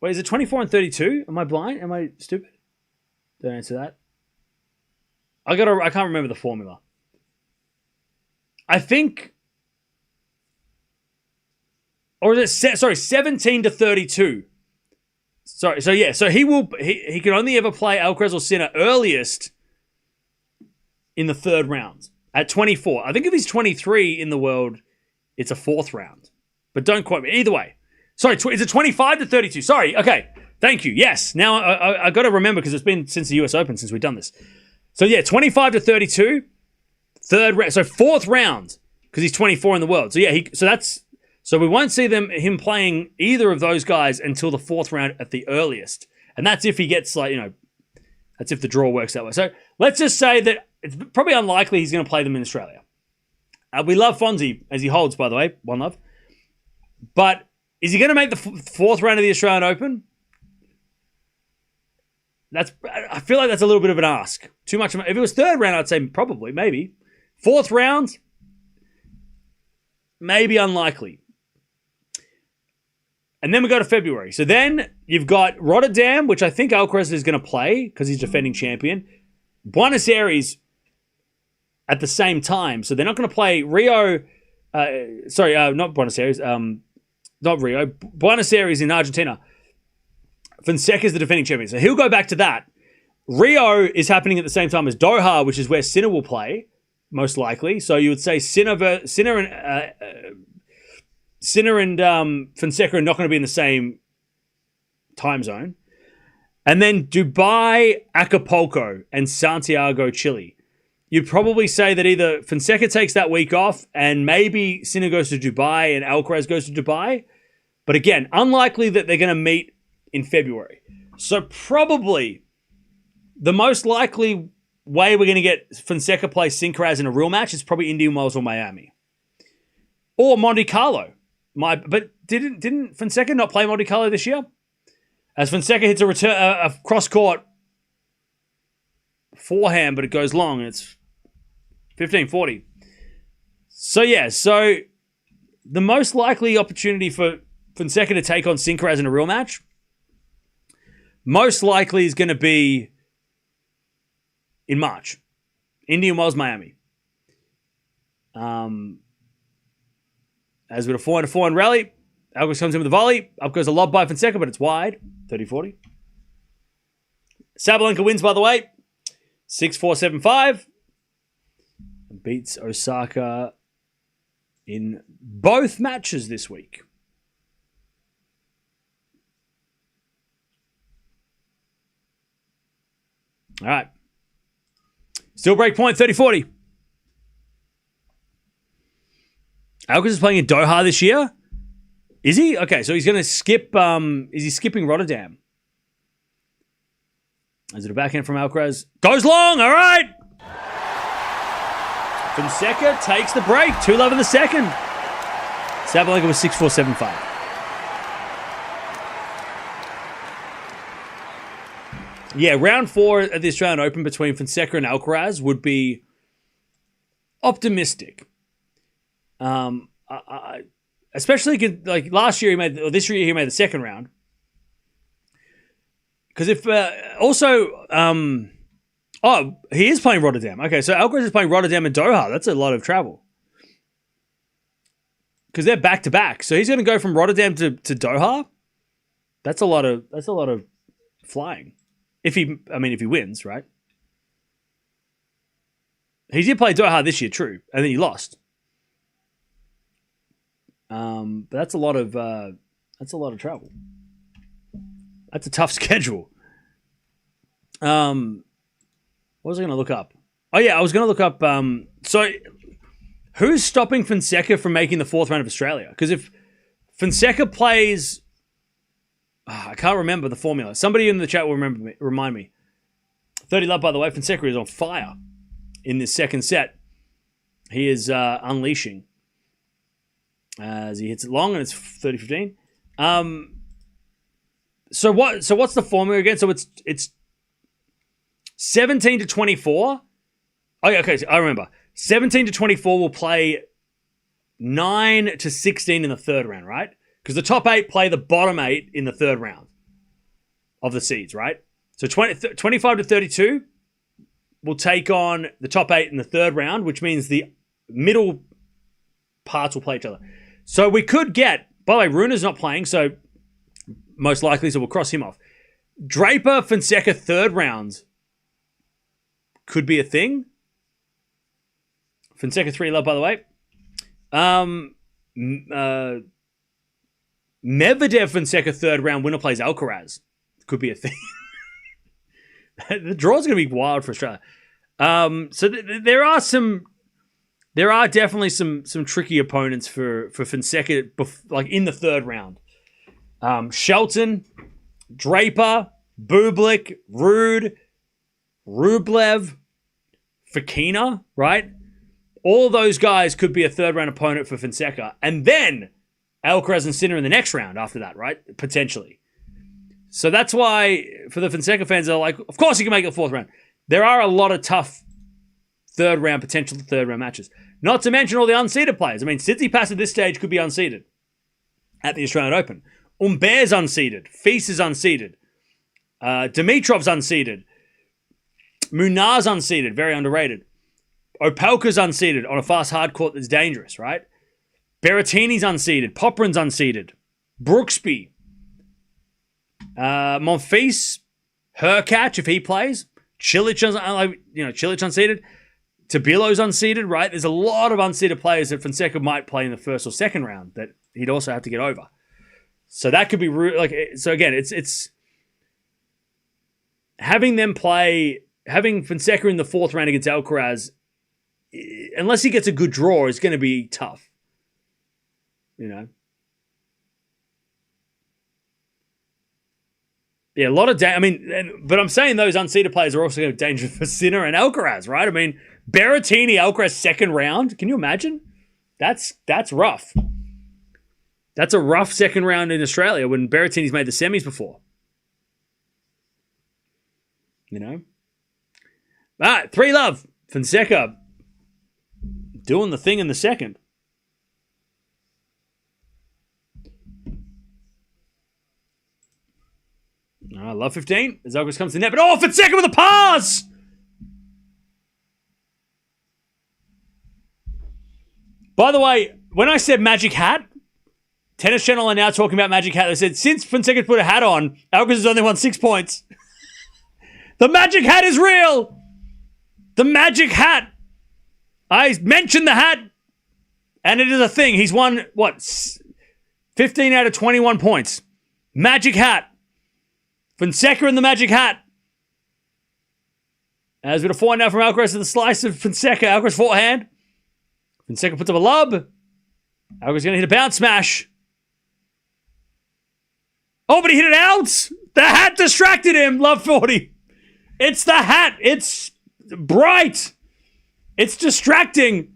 Wait, is it 24 and 32? Am I blind? Am I stupid? Don't answer that. I can't remember the formula. I think. Or is it 17 to 32? Sorry, so yeah, so he can only ever play Alcaraz or Sinner earliest in the 3rd round at 24. I think if he's 23 in the world, it's a 4th round. But don't quote me. Either way. Sorry, is it 25 to 32? Sorry, okay. Thank you. Yes. Now I got to remember because it's been since the US Open since we've done this. So yeah, 25 to 32, 3rd round. So 4th round because he's 24 in the world. So yeah, so we won't see him playing either of those guys until the 4th round at the earliest. And that's if he gets that's if the draw works that way. So let's just say that it's probably unlikely he's going to play them in Australia. We love Fonzie, as he holds, by the way. One love. But is he going to make the fourth round of the Australian Open? I feel like that's a little bit of an ask. Too much. If it was third round, I'd say probably, maybe. Fourth round, maybe unlikely. And then we go to February. So then you've got Rotterdam, which I think Alcaraz is going to play because he's defending champion. Buenos Aires at the same time. So they're not going to play Rio. Not Buenos Aires. Not Rio. Buenos Aires in Argentina. Fonseca is the defending champion. So he'll go back to that. Rio is happening at the same time as Doha, which is where Sinner will play, most likely. So you would say Sinner and Fonseca are not going to be in the same time zone. And then Dubai, Acapulco, and Santiago, Chile. You'd probably say that either Fonseca takes that week off and maybe Sinner goes to Dubai and Alcaraz goes to Dubai. But again, unlikely that they're going to meet in February. So probably the most likely way we're going to get Fonseca play Alcaraz in a real match is probably Indian Wells or Miami. Or Monte Carlo. But didn't Fonseca not play Monte Carlo this year? As Fonseca hits a cross-court forehand, but it goes long, and it's 15-40. So the most likely opportunity for Fonseca to take on Alcaraz in a real match, most likely is going to be in March. Indian Wells, Miami. As with a 4-4 rally, Alcaraz comes in with a volley. Up goes a lob by Fonseca, but it's wide. 30-40. Sabalenka wins, by the way. 6-4, 7-5. Beats Osaka in both matches this week. All right. Still break point, 30-40. Alcaraz is playing in Doha this year. Is he? Okay, so he's going to skip... is he skipping Rotterdam? Is it a backhand from Alcaraz? Goes long, all right! Fonseca takes the break. 2-love in the second. Sabalenka was 6-4, 7-5. Yeah, round 4 at the Australian Open between Fonseca and Alcaraz would be optimistic. Especially like last year this year he made the second round. Because if he is playing Rotterdam. Okay, so Alcaraz is playing Rotterdam and Doha. That's a lot of travel. Because they're back to back. So he's going to go from Rotterdam to Doha. That's a lot of flying. If he wins, right? He did play Doha this year, true, and then he lost. But that's a lot of travel. That's a tough schedule. What was I going to look up? Oh yeah, I was going to look up. So who's stopping Fonseca from making the fourth round of Australia? Because if Fonseca plays, I can't remember the formula. Somebody in the chat will remind me. 30 love, by the way. Fonseca is on fire in this second set. He is unleashing as he hits it long, and it's 30-15. So what's the formula again? So it's 17-24. Oh yeah, okay. So I remember. 17-24 will play 9-16 in the third round, right? Because the top 8 play the bottom 8 in the third round of the seeds, right? So 25-32 will take on the top 8 in the third round, which means the middle parts will play each other. So we could get, by the way, Runer's not playing, so most likely, so we'll cross him off. Draper, Fonseca, third rounds could be a thing. Fonseca 3-love, by the way. Medvedev, Fonseca, third round winner plays Alcaraz. Could be a thing. The draw's going to be wild for Australia. So there are definitely some tricky opponents for Fonseca, like in the third round. Shelton, Draper, Bublik, Rude, Rublev, Fekina, right? All those guys could be a third-round opponent for Fonseca. And then Alcaraz and Sinner in the next round after that, right? Potentially. So that's why, for the Fonseca fans, they're like, of course he can make it the fourth round. There are a lot of tough potential third-round matches. Not to mention all the unseeded players. I mean, Tsitsipas at this stage could be unseeded at the Australian Open. Humbert's unseeded. Fils is unseeded. Dimitrov's unseeded. Munar's unseeded. Very underrated. Opelka's unseeded on a fast hard court that's dangerous, right? Berrettini's unseeded. Poprin's unseeded. Brooksby. Monfils. Hurkacz, if he plays. Cilic unseeded. Tabilo's unseeded, right? There's a lot of unseeded players that Fonseca might play in the first or second round that he'd also have to get over. So that could be so again, it's having Fonseca in the fourth round against Alcaraz, unless he gets a good draw, is going to be tough. You know. Yeah, a lot of but I'm saying those unseeded players are also going to be dangerous for Sinner and Alcaraz, right? I mean, Berrettini, Alcaraz second round. Can you imagine? That's rough. That's a rough second round in Australia when Berrettini's made the semis before. You know? All right, 3-love. Fonseca doing the thing in the second. All right, love 15. As Alcaraz comes to the net, but Fonseca with a pass! By the way, when I said magic hat, Tennis Channel are now talking about magic hat. They said, since Fonseca put a hat on, Alcaraz has only won 6 points. The magic hat is real! The magic hat! I mentioned the hat, and it is a thing. He's won, 15 out of 21 points. Magic hat. Fonseca in the magic hat. As with a forehand now from Alcaraz to the slice of Fonseca. Alcaraz forehand. Fonseca puts up a lob. Alcaraz going to hit a bounce smash. Oh, but he hit it out. The hat distracted him. Love 40. It's the hat. It's bright. It's distracting.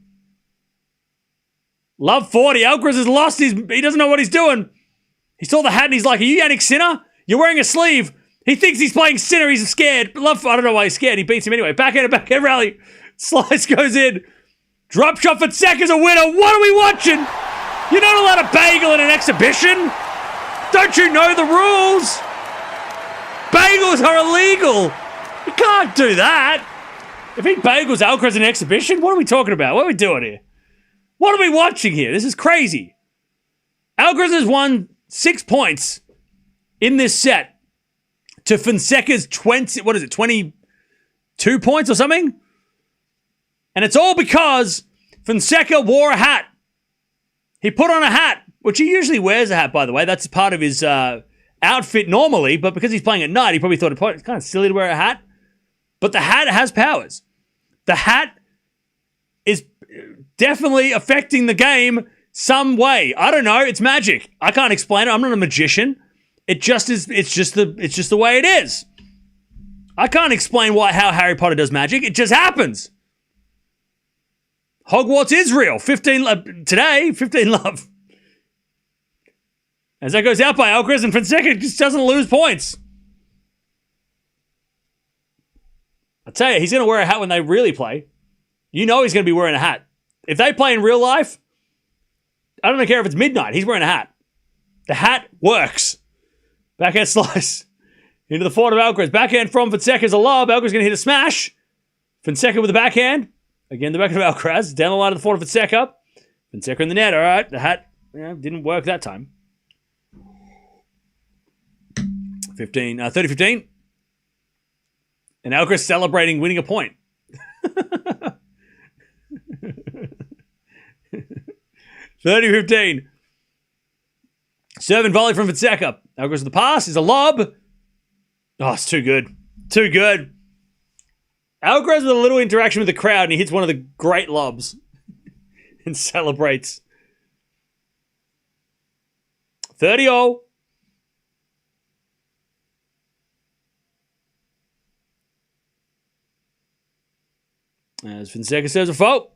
Love 40. Alcaraz has lost he doesn't know what he's doing. He saw the hat and he's like, are you Jannik Sinner? You're wearing a sleeve. He thinks he's playing Sinner. He's scared. But I don't know why he's scared. He beats him anyway. Backhand rally. Slice goes in. Drop shot for Fonseca's a winner. What are we watching? You're not allowed to bagel in an exhibition. Don't you know the rules? Bagels are illegal. You can't do that. If he bagels Alcaraz in an exhibition, what are we talking about? What are we doing here? What are we watching here? This is crazy. Alcaraz has won 6 points in this set to Fonseca's 22 points or something? And it's all because Fonseca wore a hat. He put on a hat, which he usually wears a hat, by the way. That's part of his outfit normally, but because he's playing at night, he probably thought it's kind of silly to wear a hat. But the hat has powers. The hat is definitely affecting the game some way. I don't know. It's magic. I can't explain it. I'm not a magician. It just is. It's just the way it is. I can't explain how Harry Potter does magic. It just happens. Hogwarts is real. 15 today. 15 love. As that goes out by Alcaraz, and Fonseca just doesn't lose points. I tell you, he's going to wear a hat when they really play. You know he's going to be wearing a hat. If they play in real life, I don't care if it's midnight. He's wearing a hat. The hat works. Backhand slice. Into the forward of Alcaraz. Backhand from Fonseca's a lob. Alcaraz going to hit a smash. Fonseca with the backhand. Again, the backhand of Alcaraz. Down the line of the forward of Fonseca. Fonseca in the net. All right. The hat didn't work that time. 30-15. And Alcaraz celebrating winning a point. 30-15. Serve and volley from Fonseca. Alcaraz with the pass is a lob. Oh, it's too good. Too good. Alcaraz with a little interaction with the crowd, and he hits one of the great lobs and celebrates. 30-all. As Fonseca serves a fault.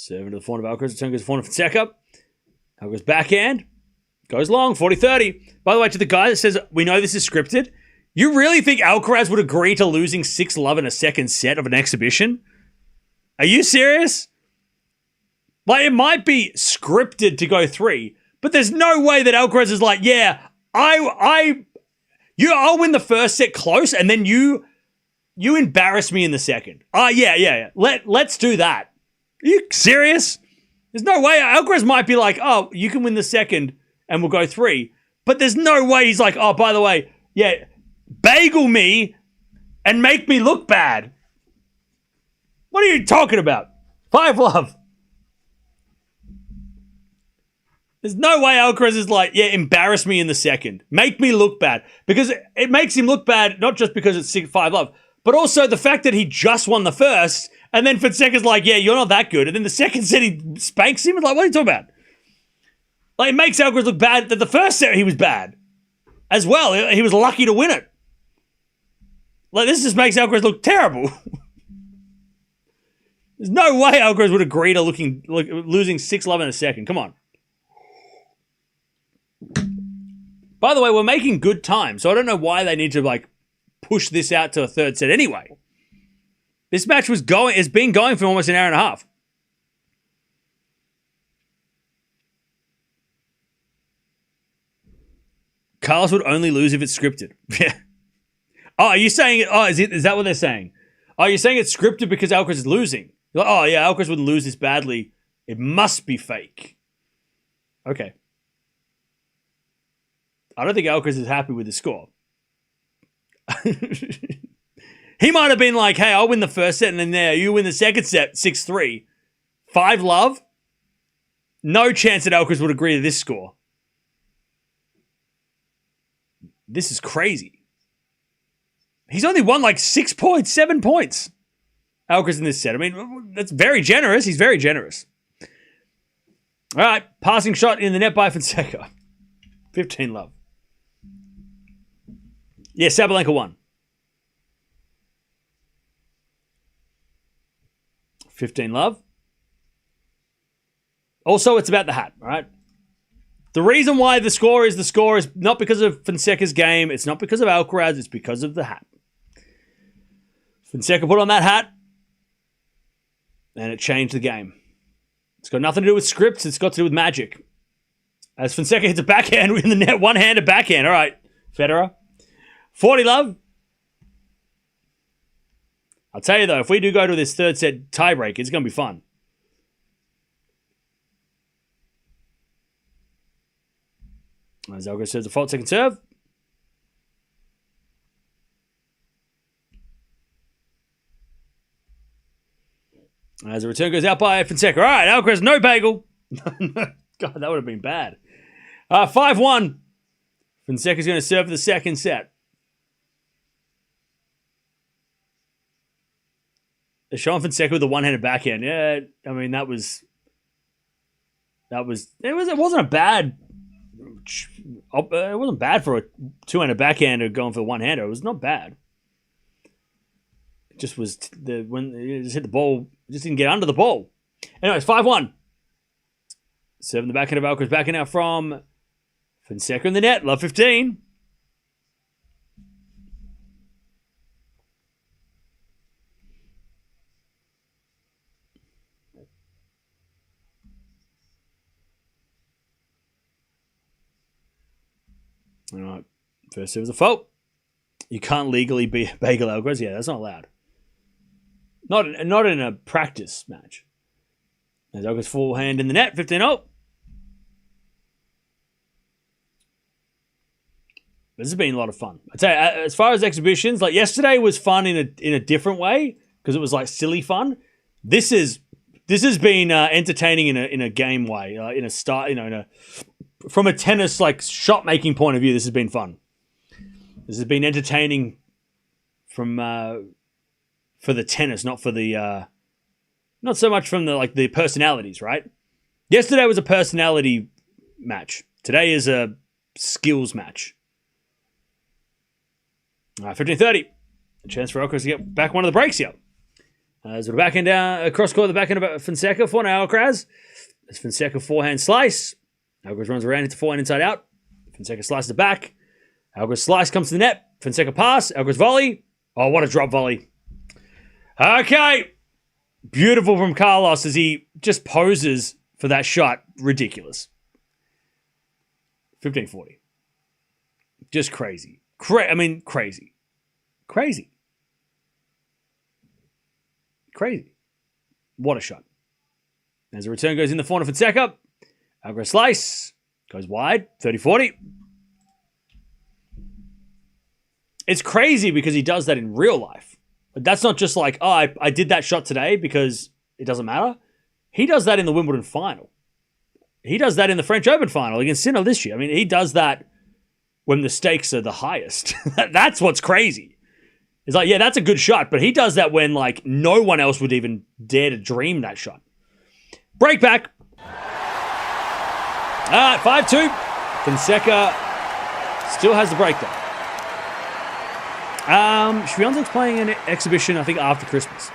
Serving to the forehand of Alcaraz. Return goes forehand of Fonseca. Alcaraz backhand. Goes long, 40-30. By the way, to the guy that says, we know this is scripted, you really think Alcaraz would agree to losing 6-love in a second set of an exhibition? Are you serious? Like, it might be scripted to go 3, but there's no way that Alcaraz is like, yeah, I'll win the first set close, and then you embarrass me in the second. Yeah. Let's do that. Are you serious? There's no way. Alcaraz might be like, oh, you can win the second, and we'll go 3. But there's no way he's like, oh, by the way, yeah, bagel me and make me look bad. What are you talking about? 5-love. There's no way Alcaraz is like, yeah, embarrass me in the second. Make me look bad. Because it makes him look bad, not just because it's 5-love, but also the fact that he just won the first, and then Fonseca's like, yeah, you're not that good. And then the second set he spanks him. It's like, what are you talking about? Like, it makes Alcaraz look bad that the first set he was bad as well. He was lucky to win it. Like, this just makes Alcaraz look terrible. There's no way Alcaraz would agree to losing 6-love in a second. Come on. By the way, we're making good time, so I don't know why they need to, like, push this out to a third set anyway. This match has been going for almost an hour and a half. Carlos would only lose if it's scripted. Yeah. Oh, are you saying it? Oh, is that what they're saying? Oh, you're saying it's scripted because Alcaraz is losing. You're like, oh, yeah, Alcaraz wouldn't lose this badly. It must be fake. Okay. I don't think Alcaraz is happy with the score. He might have been like, hey, I'll win the first set, and then you win the second set, 6-3. 5-love? No chance that Alcaraz would agree to this score. This is crazy. He's only won like 6 points, 7 points. Alcaraz in this set. I mean, that's very generous. He's very generous. All right, passing shot in the net by Fonseca. 15-love. Yeah, Sabalenka won. 15-love. Also, it's about the hat, all right? The reason why the score is not because of Fonseca's game. It's not because of Alcaraz. It's because of the hat. Fonseca put on that hat, and it changed the game. It's got nothing to do with scripts. It's got to do with magic. As Fonseca hits a backhand in the net, one-handed backhand. All right, Federer. 40-love. I'll tell you, though, if we do go to this third set tiebreak, it's going to be fun. As Alcaraz says, the fault second serve. As the return goes out by Fonseca. All right, Alcaraz, no bagel. God, that would have been bad. 5-1. Fonseca's going to serve for the second set. They're showing Fonseca with the one-handed backhand. Yeah, I mean, it wasn't a bad... It wasn't bad for a two-handed backhander going for a one-hander. It was not bad. It just was when it just hit the ball, it just didn't get under the ball. Anyways, 5-1. Serving the backhand of Alcaraz, backhand out from Fonseca in the net. Love 15. All right. First serve was a fault. You can't legally be bagel Alcaraz. Yeah, that's not allowed. Not in a practice match. As Alcaraz forehand in the net, 15-0. This has been a lot of fun. I tell you, as far as exhibitions, like yesterday was fun in a different way because it was like silly fun. This has been entertaining in a game way, in a start, from a tennis like shot making point of view. This has been fun. This has been entertaining from for the tennis, not for the not so much from the personalities, right? Yesterday was a personality match. Today is a skills match. 15-30. A chance for Alcaraz to get back one of the breaks here. As the backhand down, across court, the backhand of Fonseca for now Alcaraz. As Fonseca forehand slice. Alcaraz runs around into forehand inside out. Fonseca slices it back. Alcaraz slice comes to the net. Fonseca pass. Alcaraz volley. Oh, what a drop volley. Okay. Beautiful from Carlos as he just poses for that shot. Ridiculous. 15-40. Just crazy. Crazy. Crazy. Crazy. What a shot. As the return goes in the corner for Fonseca. Alcaraz slice. Goes wide. 30-40. It's crazy because he does that in real life. That's not just like, oh, I did that shot today because it doesn't matter. He does that in the Wimbledon final. He does that in the French Open final against Sinner this year. I mean, he does that when the stakes are the highest. That's what's crazy. It's like, yeah, that's a good shot, but he does that when, like, no one else would even dare to dream that shot. Break back. All right, 5-2. Fonseca still has the breakdown. Swiatek's playing an exhibition, I think, after Christmas.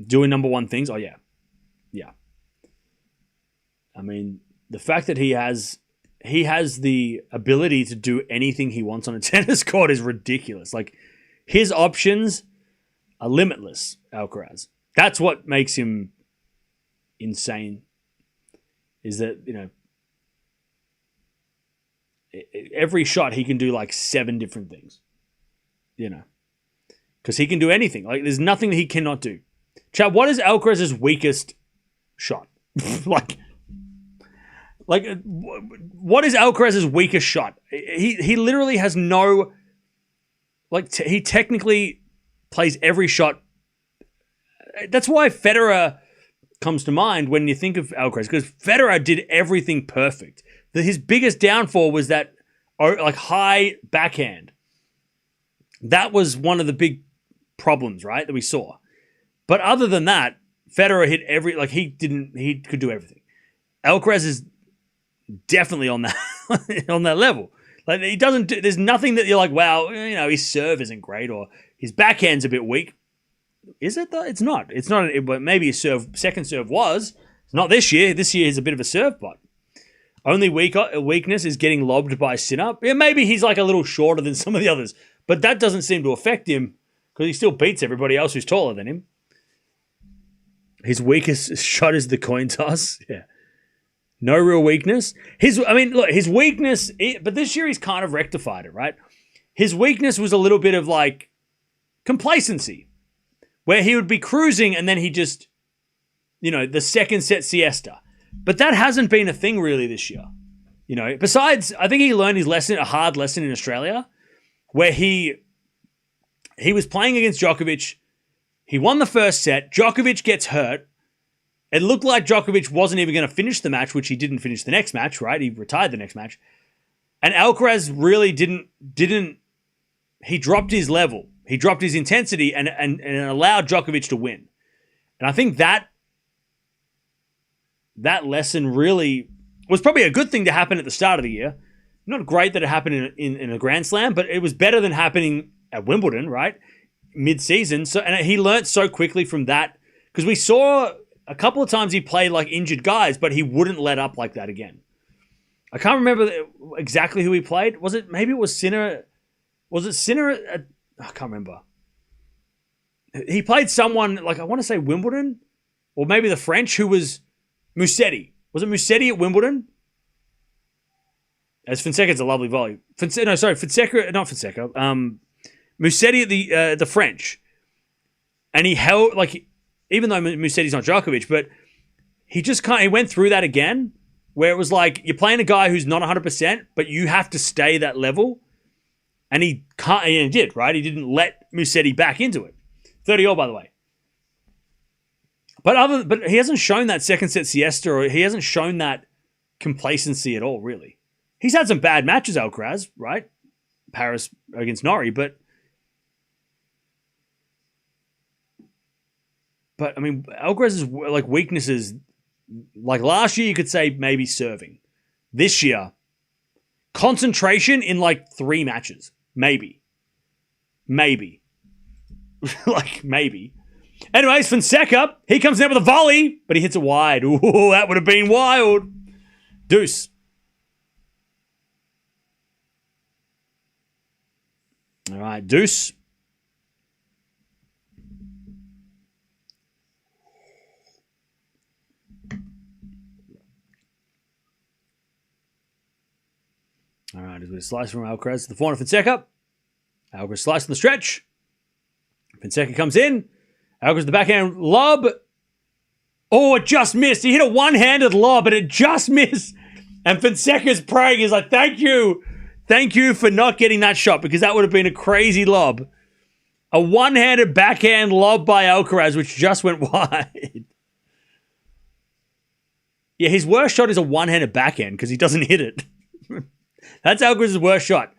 Doing number one things? Oh, yeah. Yeah. I mean, the fact that he has the ability to do anything he wants on a tennis court is ridiculous. Like, his options are limitless, Alcaraz. That's what makes him insane. Is that, you know, every shot he can do like 7 different things. You know. Because he can do anything. Like, there's nothing that he cannot do. Chad, what is Alcaraz's weakest shot? like, what is Alcaraz's weakest shot? He literally has no... Like, he technically plays every shot. That's why Federer comes to mind when you think of Alcaraz, because Federer did everything perfect. His biggest downfall was that like high backhand. That was one of the big problems, right, that we saw. But other than that, Federer hit he could do everything. Alcaraz is definitely on that on that level. Like, he doesn't do, there's nothing that you're like, wow, you know, his serve isn't great or his backhand's a bit weak. Is it though? It's not. It's not. But maybe his second serve was. It's not this year. This year is a bit of a serve bot. Only weakness is getting lobbed by Sinner. Yeah, maybe he's like a little shorter than some of the others, but that doesn't seem to affect him because he still beats everybody else who's taller than him. His weakest shot is the coin toss. Yeah, no real weakness. His weakness. But this year he's kind of rectified it, right? His weakness was a little bit of like complacency, where he would be cruising and then he just, you know, the second set siesta. But that hasn't been a thing really this year. You know, besides, I think he learned his lesson, a hard lesson in Australia, where he was playing against Djokovic. He won the first set. Djokovic gets hurt. It looked like Djokovic wasn't even going to finish the match, which he didn't finish the next match, right? He retired the next match. And Alcaraz really didn't, he dropped his level. He dropped his intensity and allowed Djokovic to win. And I think that lesson really was probably a good thing to happen at the start of the year. Not great that it happened in a Grand Slam, but it was better than happening at Wimbledon, right? Mid-season. So, and he learnt so quickly from that, because we saw a couple of times he played like injured guys, but he wouldn't let up like that again. I can't remember exactly who he played. Maybe it was Sinner? Was it Sinner? I can't remember. He played someone, like, I want to say Wimbledon, or maybe the French, who was Musetti. Was it Musetti at Wimbledon? As Fonseca's a lovely volley. Fonseca. Not Fonseca. Musetti at the French. And he held, like, even though Musetti's not Djokovic, but he went through that again, where it was like, you're playing a guy who's not 100%, but you have to stay that level. And he did, right? He didn't let Musetti back into it. 30-all, by the way. But he hasn't shown that second set siesta, or he hasn't shown that complacency at all, really. He's had some bad matches, Alcaraz, right? Paris against Norrie, but I mean, Alcaraz's like weaknesses, like last year, you could say maybe serving. This year, concentration in like 3 matches. Maybe. Like, maybe. Anyways, Fonseca, he comes down with a volley, but he hits it wide. Ooh, that would have been wild. Deuce. All right, deuce. All right, there's a slice from Alcaraz to the forehand of Fonseca. Alcaraz slice on the stretch. Fonseca comes in. Alcaraz the backhand lob. Oh, it just missed. He hit a one-handed lob, but it just missed. And Fonseca's praying. He's like, thank you. Thank you for not getting that shot, because that would have been a crazy lob. A one-handed backhand lob by Alcaraz, which just went wide. Yeah, his worst shot is a one-handed backhand because he doesn't hit it. That's Alcaraz's worst shot.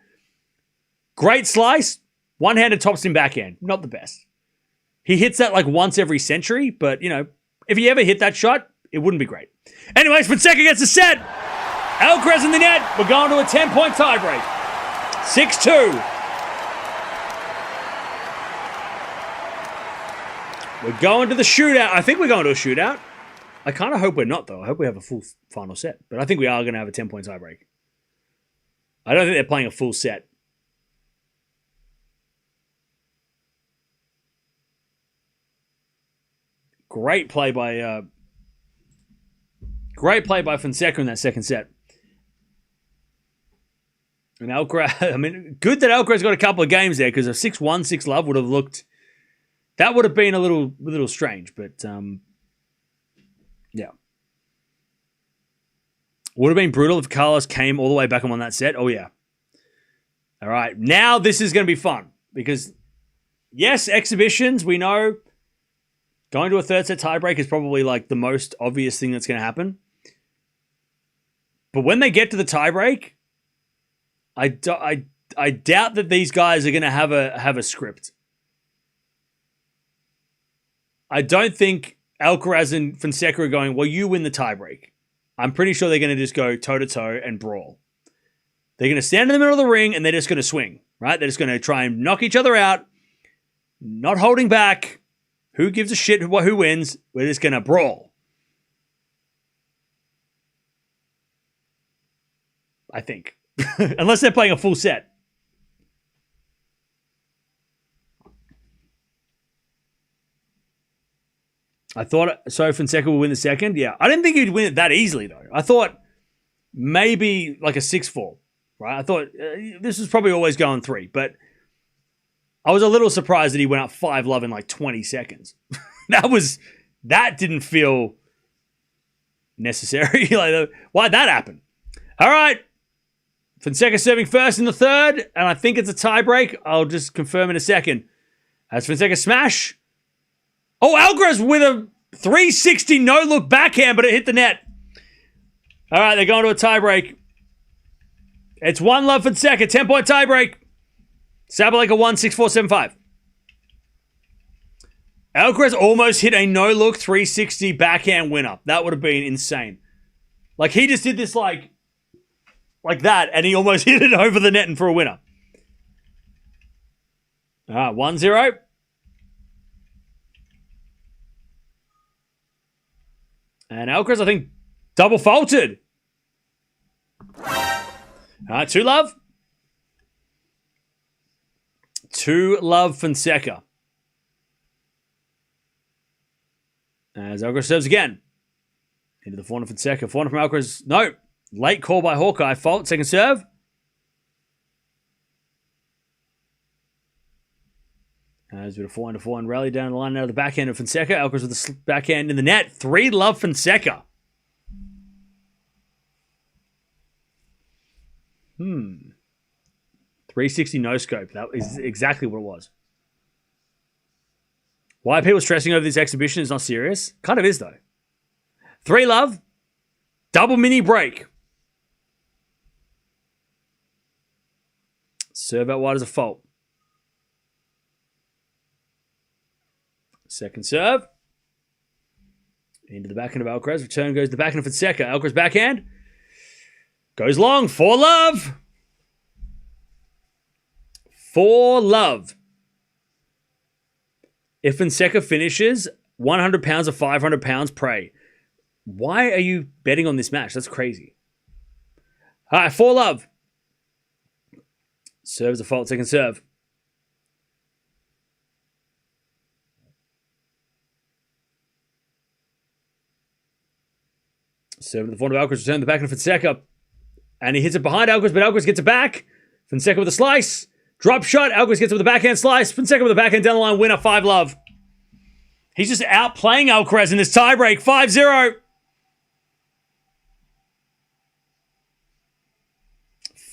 Great slice, one-handed topspin backhand. Not the best. He hits that like once every century, but, you know, if he ever hit that shot, it wouldn't be great. Anyways, Fonseca gets a set. Alcaraz in the net. We're going to a 10-point tiebreak. 6-2. We're going to the shootout. I think we're going to a shootout. I kind of hope we're not, though. I hope we have a full final set. But I think we are going to have a 10-point tiebreak. I don't think they're playing a full set. Great play by Fonseca in that second set. And Alcaraz, I mean, good that Alcaraz got a couple of games there, because a 6-1, 6-love would have looked, that would have been a little strange, but yeah. Would have been brutal if Carlos came all the way back and won that set. Oh, yeah. All right. Now this is going to be fun, because, yes, exhibitions, we know going to a third set tiebreak is probably like the most obvious thing that's going to happen. But when they get to the tiebreak, I doubt that these guys are going to have a script. I don't think Alcaraz and Fonseca are going, well, you win the tiebreak. I'm pretty sure they're going to just go toe-to-toe and brawl. They're going to stand in the middle of the ring and they're just going to swing, right? They're just going to try and knock each other out, not holding back. Who gives a shit who wins? We're just going to brawl. I think. Unless they're playing a full set. I thought, so Fonseca will win the second? Yeah. I didn't think he'd win it that easily, though. I thought maybe like a 6-4, right? I thought this was probably always going 3, but I was a little surprised that he went up 5-love in like 20 seconds. That didn't feel necessary. Like, why'd that happen? All right. Fonseca serving first in the third, and I think it's a tiebreak. I'll just confirm in a second. As Fonseca smash. Oh, Alcaraz with a 360 no-look backhand, but it hit the net. All right, they're going to a tiebreak. It's 1-love Fonseca, 10-point tiebreak. Sabalenka 1, 6-4, 7-5. Alcaraz almost hit a no-look 360 backhand winner. That would have been insane. Like, he just did this like that, and he almost hit it over the net and for a winner. All right, 1-0. And Alcaraz, I think, double faulted. All right, 2-love. 2-love Fonseca. As Alcaraz serves again. Into the forehand of Fonseca. Forehand from Alcaraz. No. Late call by Hawkeye. Fault. Second serve. As with a forehand rally down the line out of the backhand of Fonseca. Alcaraz with the backhand in the net. 3-love Fonseca. 360 no scope. That is exactly what it was. Why are people stressing over this exhibition is not serious? Kind of is, though. 3-love. Double mini break. Serve out wide as a fault. Second serve. Into the backhand of Alcaraz. Return goes to the backhand of Fonseca. Alcaraz backhand. Goes long. 4-love. For love. If Fonseca finishes, 100 pounds or 500 pounds, pray. Why are you betting on this match? That's crazy. All right, for love. Serves a fault, second serve. Serve to the front of Alcaraz, return the back of Fonseca. And he hits it behind Alcaraz, but Alcaraz gets it back. Fonseca with a slice. Drop shot. Alcaraz gets it with a backhand slice. Fonseca with a backhand down the line. Winner, 5-love. He's just outplaying Alcaraz in this tiebreak. 5-0.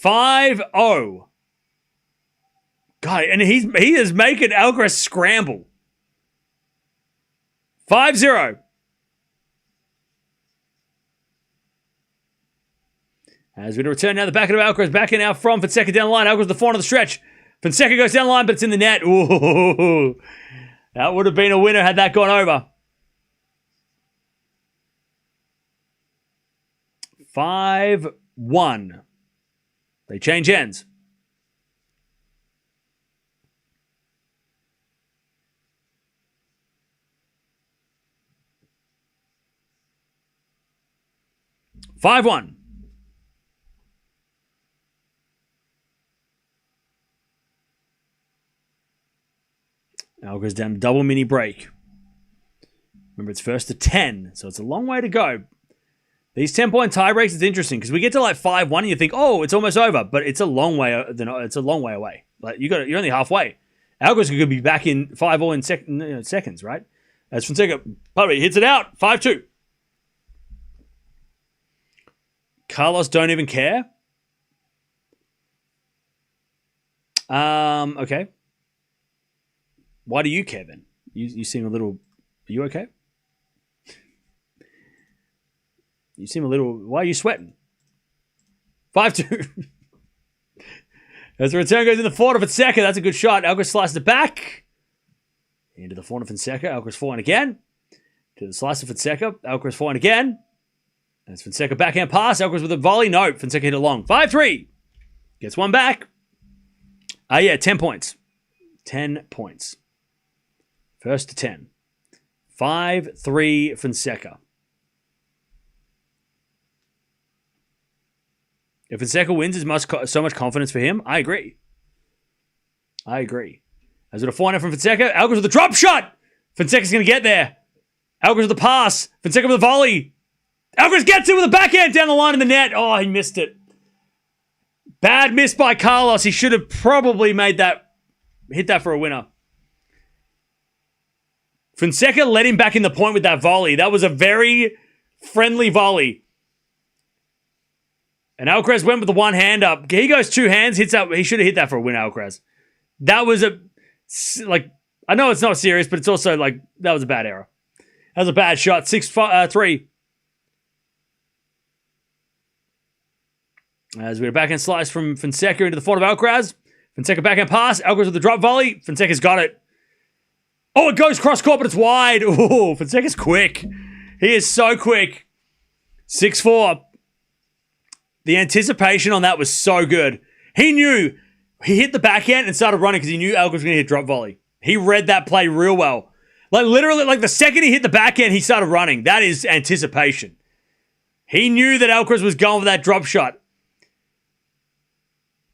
5-0. God, and he is making Alcaraz scramble. 5-0. As we return now, the back of Alcaraz, back in out from Fonseca down the line. Alcaraz the forehand of the stretch. Fonseca goes down the line, but it's in the net. Ooh, that would have been a winner had that gone over. 5-1. They change ends. Five-one. Alcaraz down double mini break. Remember, it's first to 10, so it's a long way to go. These 10-point tie breaks is interesting because we get to like 5-1 and you think, oh, it's almost over, but it's a long way. It's a long way away. Like you're only halfway. Alcaraz could be back in 5-all in seconds, right? As Fonseca probably hits it out, 5-2. Carlos don't even care. Okay. Why do you care then? You seem a little... Are you okay? You seem a little... Why are you sweating? 5-2. As the return goes in the forehand of Fonseca, that's a good shot. Alcaraz slices it back. Into the forehand of Fonseca. Alcaraz forehand again. To the slice of Fonseca. Alcaraz forehand again. That's Fonseca backhand pass. Alcaraz with a volley. No, Fonseca hit it long. 5-3. Gets one back. 10 points. 10 points. First to 10. 5-3 Fonseca. If Fonseca wins, is so much confidence for him. I agree. As with a forehand from Fonseca, Alcaraz with a drop shot. Fonseca's going to get there. Alcaraz with a pass. Fonseca with a volley. Alcaraz gets it with a backhand down the line in the net. Oh, he missed it. Bad miss by Carlos. He should have probably hit that for a winner. Fonseca let him back in the point with that volley. That was a very friendly volley. And Alcaraz went with the one hand up. He goes two hands, hits that. He should have hit that for a win, Alcaraz. That was I know it's not serious, but it's also that was a bad error. That was a bad shot. 6-3. As we get a backhand slice from Fonseca into the front of Alcaraz. Fonseca backhand pass. Alcaraz with the drop volley. Fonseca's got it. Oh, it goes cross court, but it's wide. Oh, Fonseca's quick. He is so quick. 6-4. The anticipation on that was so good. He knew. He hit the backhand and started running because he knew Alcaraz was going to hit drop volley. He read that play real well. Literally, the second he hit the backhand, he started running. That is anticipation. He knew that Alcaraz was going for that drop shot.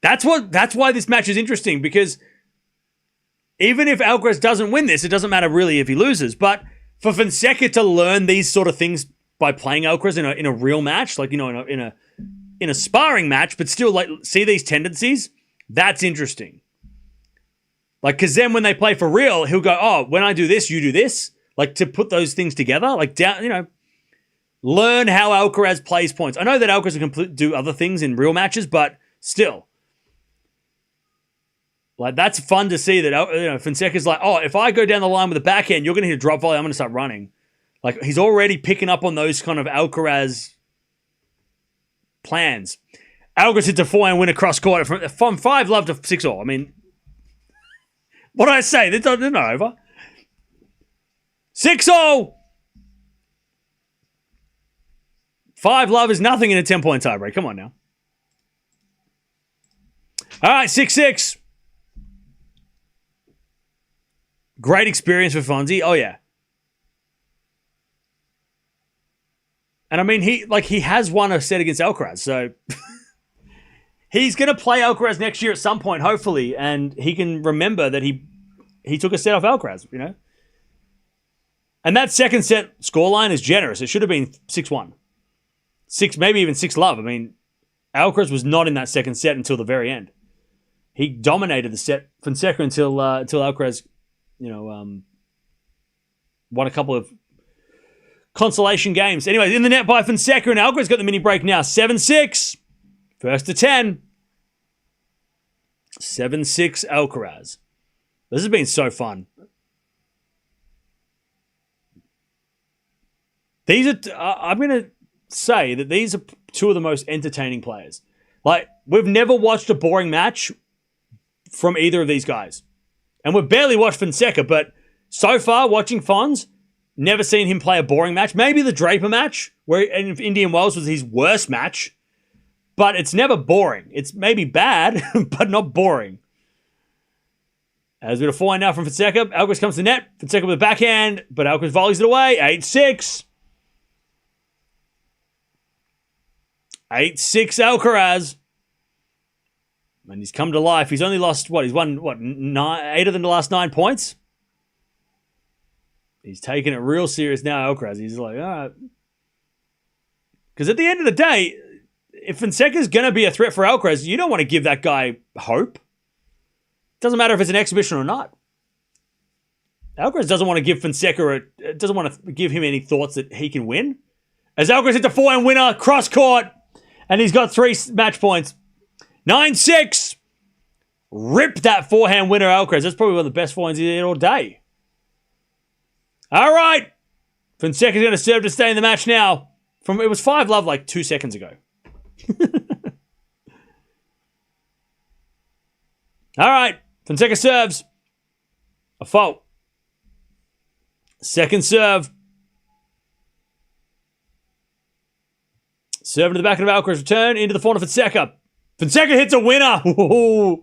That's why this match is interesting, because even if Alcaraz doesn't win this, it doesn't matter really if he loses. But for Fonseca to learn these sort of things by playing Alcaraz in a real match, in a sparring match, but still see these tendencies, that's interesting. Because then when they play for real, he'll go, oh, when I do this, you do this. To put those things together, learn how Alcaraz plays points. I know that Alcaraz can do other things in real matches, but still. That's fun to see that, Fonseca's if I go down the line with a backhand, you're going to hit a drop volley, I'm going to start running. He's already picking up on those kind of Alcaraz plans. Alcaraz hits a forehand win across court from 5-love to 6-all. I mean, what did I say? They're not over. 6-all! 5-love is nothing in a 10-point tiebreak. Come on now. All right, 6-6. Great experience for Fonzie. Oh, yeah. And I mean, he has won a set against Alcaraz, so he's going to play Alcaraz next year at some point, hopefully, and he can remember that he took a set off Alcaraz, you know? And that second set scoreline is generous. It should have been 6-1. 6, maybe even 6-love. I mean, Alcaraz was not in that second set until the very end. He dominated the set, Fonseca, until Alcaraz, won a couple of consolation games. Anyways, in the net by Fonseca, and Alcaraz got the mini break now. 7-6. First to 10. 7-6 Alcaraz. This has been so fun. These are, I'm going to say that these are two of the most entertaining players. Like, we've never watched a boring match from either of these guys. And we've barely watched Fonseca, but so far, watching Fons, never seen him play a boring match. Maybe the Draper match, where in Indian Wells was his worst match, but it's never boring. It's maybe bad, but not boring. As we have a forehand now from Fonseca. Alcaraz comes to the net. Fonseca with a backhand, but Alcaraz volleys it away. 8-6. 8-6 Alcaraz. And he's come to life. He's only lost, he's won, 8 of the last 9 points? He's taking it real serious now, Alcaraz. He's like, all right. Because at the end of the day, if Fonseca's going to be a threat for Alcaraz, you don't want to give that guy hope. Doesn't matter if it's an exhibition or not. Alcaraz doesn't want to give Fonseca doesn't want to give him any thoughts that he can win. As Alcaraz hits a forehand winner, cross court, and he's got 3 match points. 9-6. Rip that forehand winner, Alcaraz. That's probably one of the best forehands he did all day. All right. Fonseca's going to serve to stay in the match now. It was 5-love like 2 seconds ago. All right. Fonseca serves. A fault. Second serve. Serving to the back of Alcaraz. Return into the front of Fonseca. Fonseca hits a winner. 9-7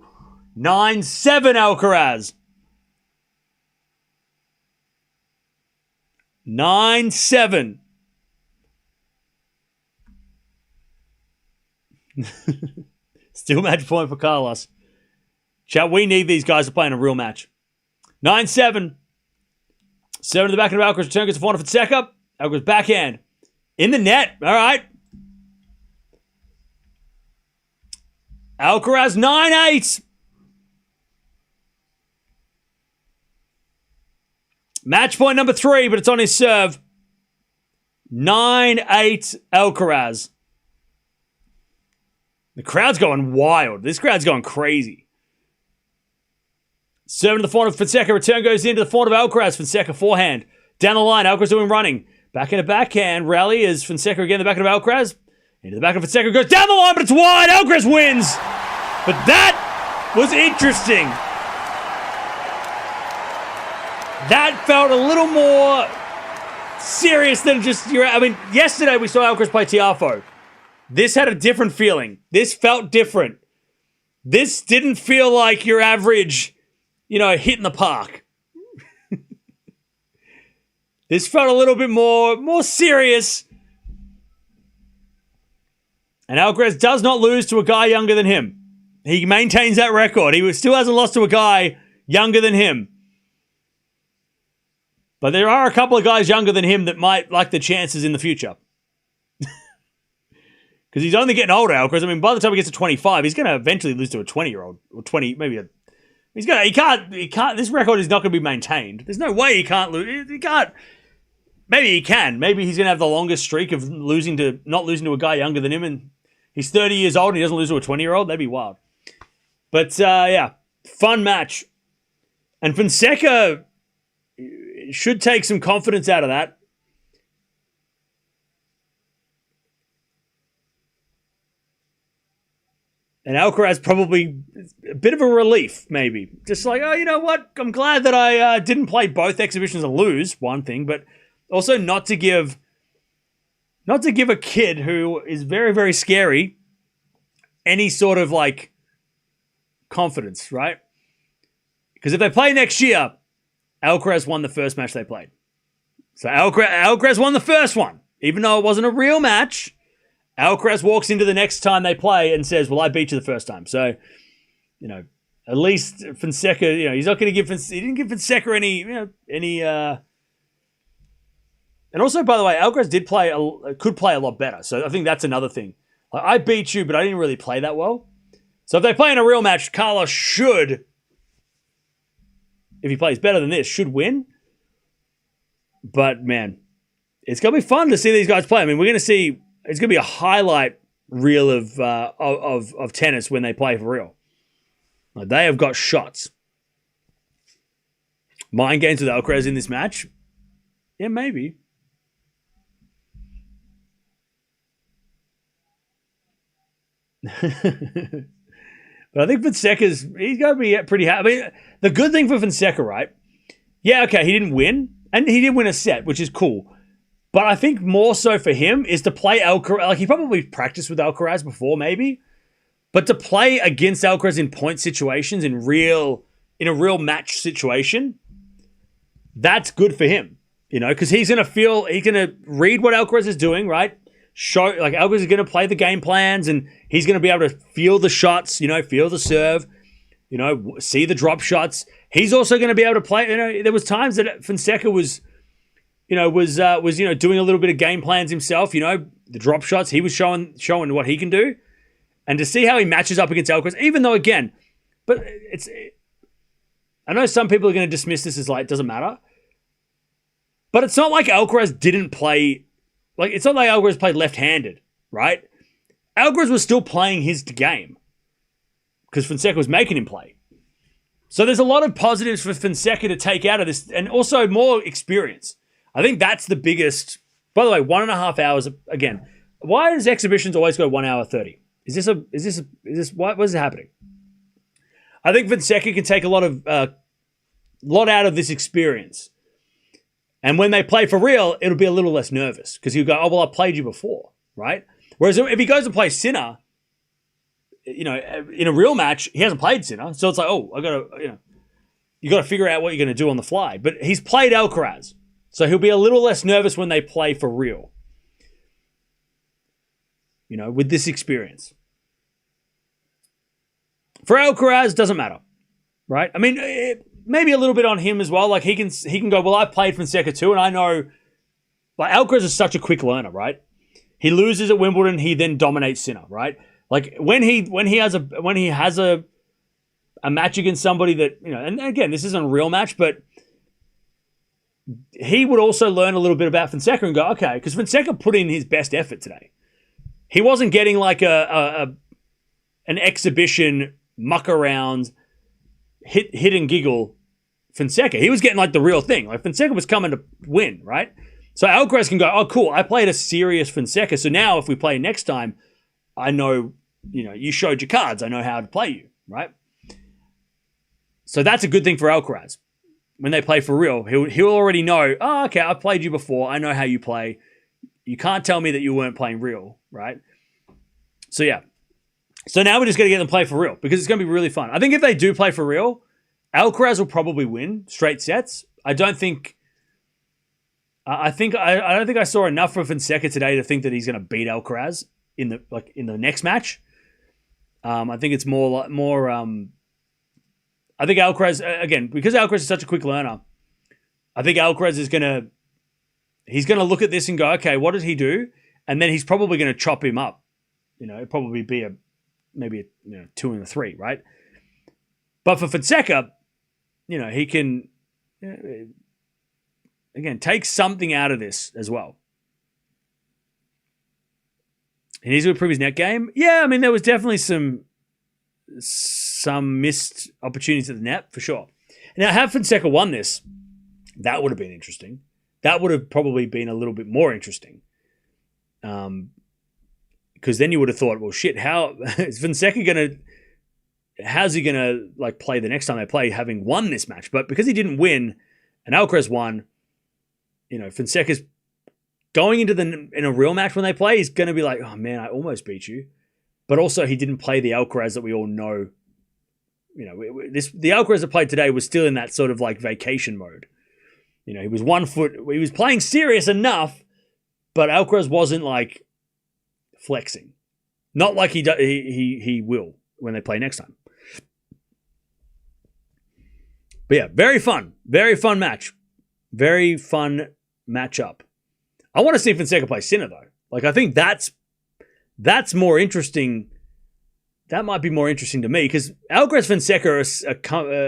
Alcaraz. 9-7. Still match point for Carlos. Chat, we need these guys to play in a real match. 9-7. 7 to the back of Alcaraz. Return gets the front of Fonseca. Alcaraz backhand. In the net. All right. Alcaraz 9-8. Match point number 3, but it's on his serve. 9-8 Alcaraz. The crowd's going wild. This crowd's going crazy. Serving to the front of Fonseca. Return goes into the front of Alcaraz. Fonseca forehand. Down the line. Alcaraz doing running. Back in a backhand. Rally as Fonseca again the back of Alcaraz. Into the back of Fonseca. Goes down the line, but it's wide. Alcaraz wins. But that was interesting. That felt a little more serious than just yesterday we saw Alcaraz play Tiafoe. This had a different feeling. This felt different. This didn't feel like your average, hit in the park. This felt a little bit more serious. And Alcaraz does not lose to a guy younger than him. He maintains that record. He still hasn't lost to a guy younger than him. But there are a couple of guys younger than him that might like the chances in the future. Because he's only getting older, Alcaraz. By the time he gets to 25, he's going to eventually lose to a 20-year-old. Or 20, maybe he can't, this record is not going to be maintained. There's no way he can't lose. He can't. Maybe he can. Maybe he's going to have the longest streak of not losing to a guy younger than him. And he's 30 years old and he doesn't lose to a 20-year-old. That'd be wild. But, fun match. And Fonseca should take some confidence out of that. And Alcaraz probably a bit of a relief, maybe. Just like, you know what? I'm glad that I didn't play both exhibitions and lose, one thing, but also not to give a kid who is very, very scary any sort of confidence, right? Because if they play next year Alcaraz won the first match they played. So Alcaraz won the first one. Even though it wasn't a real match, Alcaraz walks into the next time they play and says, well, I beat you the first time. So, at least Fonseca, he's not going to he didn't give Fonseca any. And also, by the way, Alcaraz could play a lot better. So I think that's another thing. Like, I beat you, but I didn't really play that well. So if they play in a real match, Carlos should, if he plays better than this, should win. But man, it's going to be fun to see these guys play. I mean, we're going to see, it's going to be a highlight reel of tennis when they play for real. Like, they have got shots. Mind games with Alcaraz in this match? Yeah, maybe. But I think Fonseca's, he's going to be pretty happy. I mean, the good thing for Fonseca, right? Yeah, okay, he didn't win. And he did win a set, which is cool. But I think more so for him is to play Alcaraz. Like, he probably practiced with Alcaraz before, maybe. But to play against Alcaraz in point situations, in a real match situation, that's good for him. Because he's going to read what Alcaraz is doing, right? Alcaraz is going to play the game plans, and he's going to be able to feel the shots, feel the serve, see the drop shots. He's also going to be able to play. There was times that Fonseca was doing a little bit of game plans himself. The drop shots, he was showing what he can do, and to see how he matches up against Alcaraz, even though I know some people are going to dismiss this as like it doesn't matter, but it's not like Alcaraz didn't play. Like, it's not like Alcaraz played left-handed, right? Alcaraz was still playing his game because Fonseca was making him play. So there's a lot of positives for Fonseca to take out of this, and also more experience. I think that's the biggest. By the way, 1.5 hours again. Why does exhibitions always go 1 hour 30? What is happening? I think Fonseca can take a lot out of this experience. And when they play for real, it'll be a little less nervous because he'll go, oh, well, I played you before, right? Whereas if he goes and plays Sinner, in a real match, he hasn't played Sinner. So it's like, oh, you got to figure out what you're going to do on the fly. But he's played Alcaraz. So he'll be a little less nervous when they play for real, with this experience. For Alcaraz, doesn't matter, right? I mean, maybe a little bit on him as well. Like, he can go, well, I played Fonseca too, and I know, like, Alcaraz is such a quick learner, right? He loses at Wimbledon, he then dominates Sinner, right? Like, when he has a match against somebody that, and again, this isn't a real match, but he would also learn a little bit about Fonseca and go, okay, because Fonseca put in his best effort today. He wasn't getting like an exhibition muck around, hit and giggle Fonseca. He was getting like the real thing. Like, Fonseca was coming to win, right? So Alcaraz can go, oh, cool, I played a serious Fonseca. So now if we play next time, I know, you showed your cards. I know how to play you, right? So that's a good thing for Alcaraz. When they play for real, he'll already know, oh, okay, I've played you before. I know how you play. You can't tell me that you weren't playing real, right? So yeah. So now we're just going to get them to play for real because it's going to be really fun. I think if they do play for real, Alcaraz will probably win straight sets. I don't think I don't think I saw enough from Fonseca today to think that he's going to beat Alcaraz in the next match. I think it's more. I think Alcaraz, again, because Alcaraz is such a quick learner, I think Alcaraz is he's going to look at this and go, okay, what did he do? And then he's probably going to chop him up. It'd probably be maybe a 2 and a 3, right? But for Fonseca, he can, again, take something out of this as well. And he's going to improve his net game. Yeah, I mean, there was definitely some missed opportunities at the net, for sure. Now, had Fonseca won this, that would have been interesting. That would have probably been a little bit more interesting. Because then you would have thought, well, shit, how is Fonseca how's he going to play the next time they play having won this match? But because he didn't win and Alcaraz won, Fonseca's going in a real match when they play, he's going to be like, oh man, I almost beat you. But also he didn't play the Alcaraz that we all know. The Alcaraz that played today was still in that sort of vacation mode. He was 1 foot. He was playing serious enough, but Alcaraz wasn't like flexing. Not like he will when they play next time. But yeah, very fun match, very fun matchup. I want to see Fonseca play Sinner though. Like I think that's more interesting. That might be more interesting to me because Alcaraz Fonseca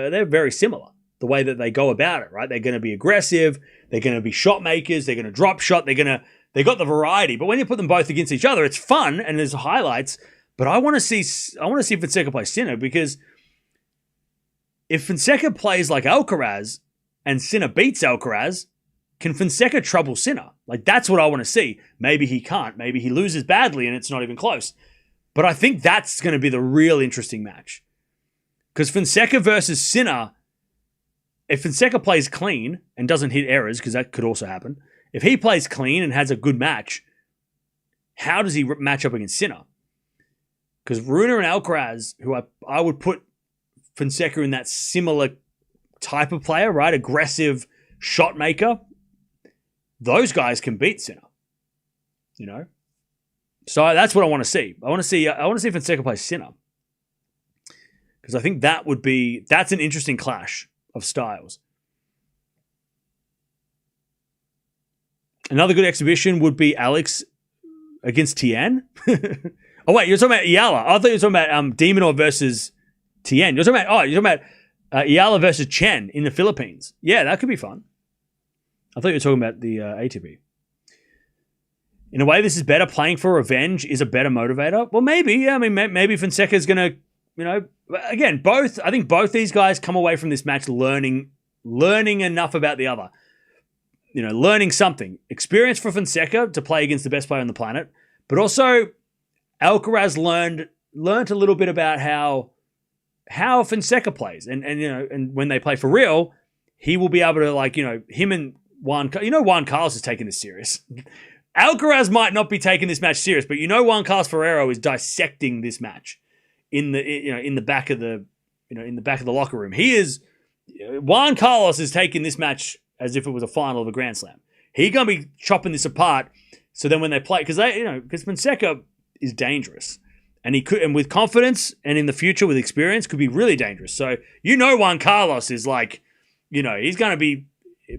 they're very similar. The way that they go about it, right? They're going to be aggressive. They're going to be shot makers. They're going to drop shot. They got the variety. But when you put them both against each other, it's fun and there's highlights. But I want to see Fonseca play Sinner because if Fonseca plays like Alcaraz and Sinner beats Alcaraz, can Fonseca trouble Sinner? Like that's what I want to see. Maybe he can't. Maybe he loses badly and it's not even close. But I think that's going to be the real interesting match. Because Fonseca versus Sinner, if Fonseca plays clean and doesn't hit errors, because that could also happen, if he plays clean and has a good match, how does he match up against Sinner? Because Rune and Alcaraz, who I would put Fonseca in that similar type of player, right? Aggressive shot maker. Those guys can beat Sinner. So that's what I want to see. I want to see Fonseca play Sinner. Because I think that's an interesting clash of styles. Another good exhibition would be Alex against Tien. Oh wait, you're talking about Eala. I thought you were talking about Demonor versus Tien. You're talking about Eala versus Chen in the Philippines. Yeah, that could be fun. I thought you were talking about the ATP. In a way, this is better. Playing for revenge is a better motivator. Well, maybe. Yeah, I mean, maybe Fonseca's going to, again, both. I think both these guys come away from this match learning enough about the other. Learning something. Experience for Fonseca to play against the best player on the planet, but also Alcaraz learned a little bit about how Fonseca plays, and when they play for real, he will be able to him and Juan. Juan Carlos is taking this serious. Alcaraz might not be taking this match serious, but Juan Carlos Ferrero is dissecting this match in the back of the locker room. Juan Carlos is taking this match as if it was a final of a Grand Slam. He's gonna be chopping this apart. So then when they play, because Fonseca is dangerous, and and with confidence and in the future with experience could be really dangerous. So Juan Carlos is he's gonna be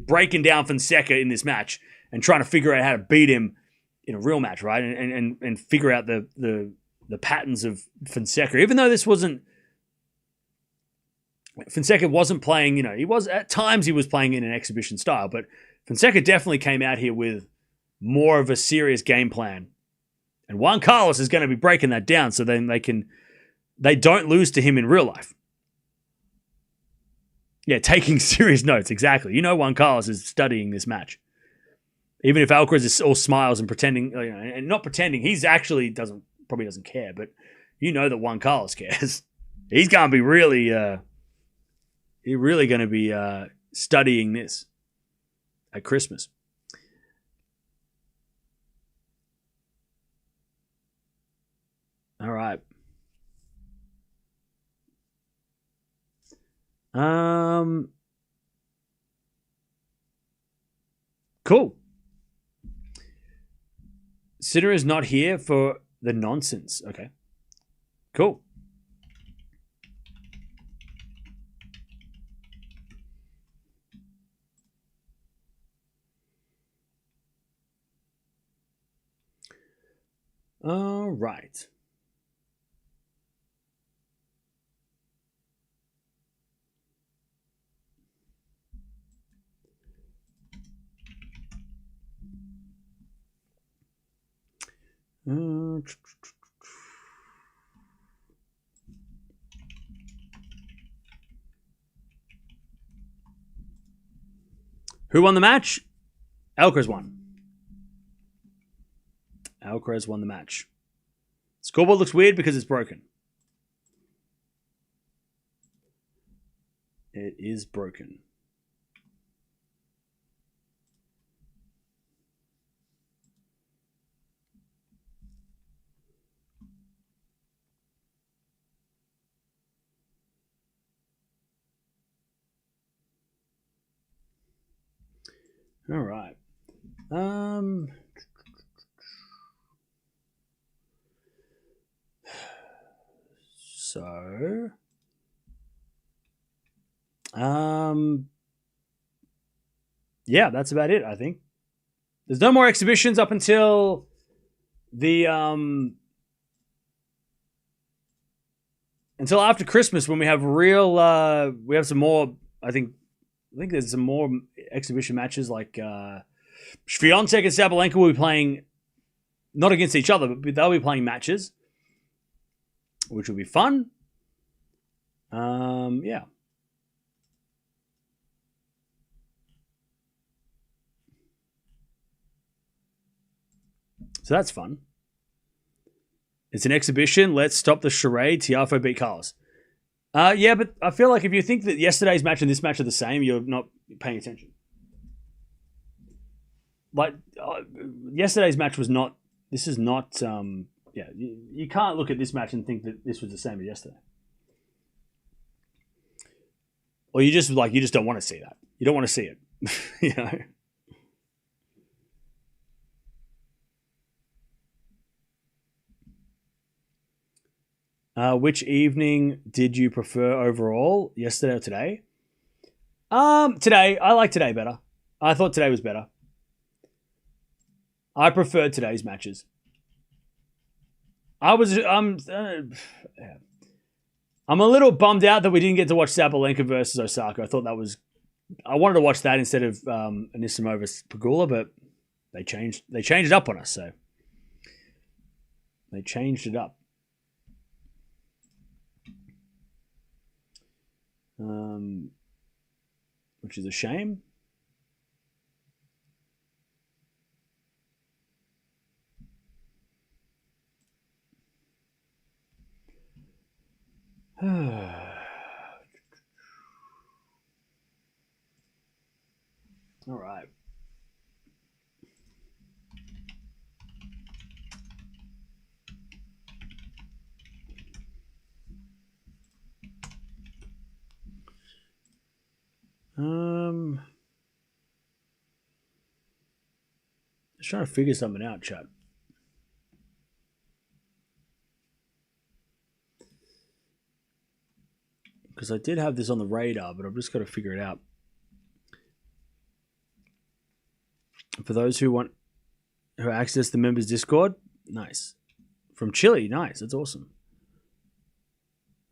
breaking down Fonseca in this match and trying to figure out how to beat him in a real match, right? And figure out the patterns of Fonseca. Even though Fonseca wasn't playing, at times he was playing in an exhibition style, but Fonseca definitely came out here with more of a serious game plan. And Juan Carlos is going to be breaking that down so then they don't lose to him in real life. Yeah, taking serious notes, exactly. Juan Carlos is studying this match. Even if Alcaraz is all smiles and pretending, and not pretending, he's actually probably doesn't care, but that Juan Carlos cares. He's going to be really going to be studying this at Christmas. All right. Cool. Sinner is not here for the nonsense. Okay. Cool. All right. Who won the match? Alcaraz won. Alcaraz won the match. Scoreboard looks weird because it's broken. It is broken. All right. Um. So. Yeah, that's about it, I think. There's no more exhibitions up until the until after Christmas when we have real we have some more. I think there's some more exhibition matches like Swiatek and Sabalenka will be playing not against each other, but they'll be playing matches, which will be fun. Yeah. So that's fun. It's an exhibition. Let's stop the charade. Tiafoe beat Carlos. Yeah, but I feel like if you think that yesterday's match and this match are the same, you're not paying attention. Like yesterday's match was not. This is not. Yeah, you can't look at this match and think that this was the same as yesterday. Or you just don't want to see that. You don't want to see it. You know. Which evening did you prefer overall? Yesterday or today? Today. I like today better. I thought today was better. I preferred today's matches. I'm a little bummed out that we didn't get to watch Sabalenka versus Osaka. I thought that was. I wanted to watch that instead of Anisimova Pegula, but they changed it up on us. So they changed it up. Which is a shame. All right. Just trying to figure something out, chat. Because I did have this on the radar, but I've just got to figure it out. For those who access the members Discord, nice. From Chile, nice. That's awesome.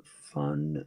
Fun.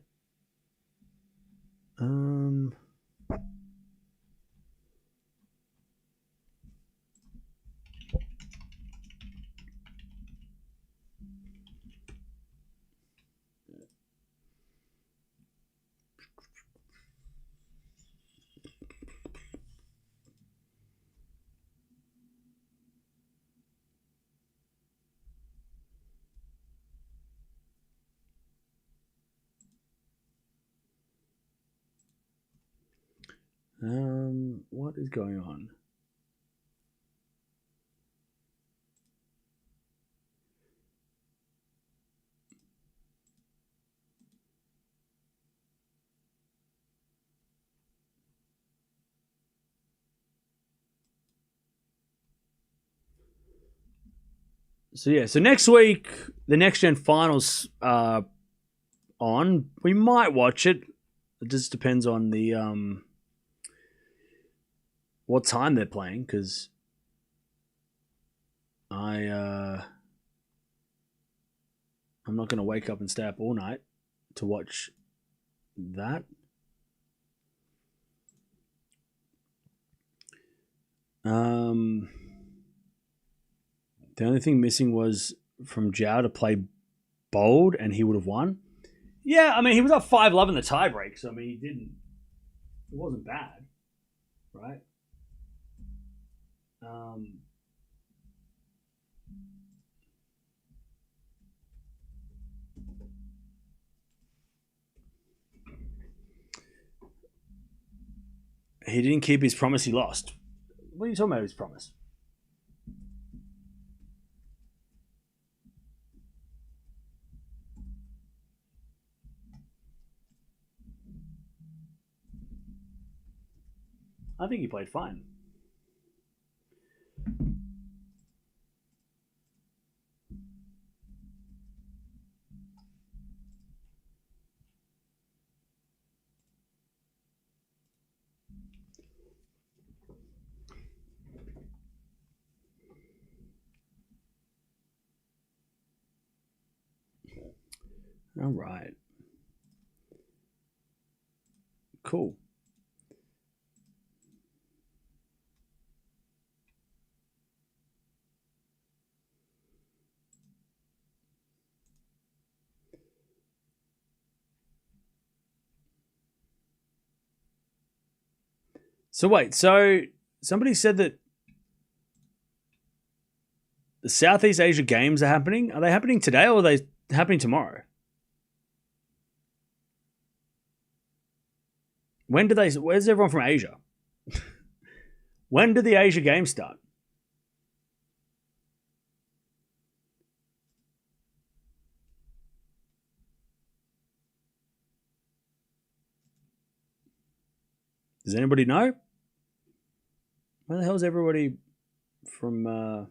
What is going on? So next week, the Next Gen Finals on. We might watch it. It just depends on the what time they're playing, because I'm not going to wake up and stay up all night to watch that. The only thing missing was from Joao to play bold, and he would have won. Yeah, I mean, he was up 5-love in the tiebreak, so I mean, it wasn't bad, right? He didn't keep his promise, he lost. What are you talking about, his promise? I think he played fine. All right. Cool. So wait, so somebody said that the Southeast Asia Games are happening. Are they happening today or are they happening tomorrow? When do they? Where's everyone from Asia? When do the Asia Games start? Does anybody know? Where the hell is everybody from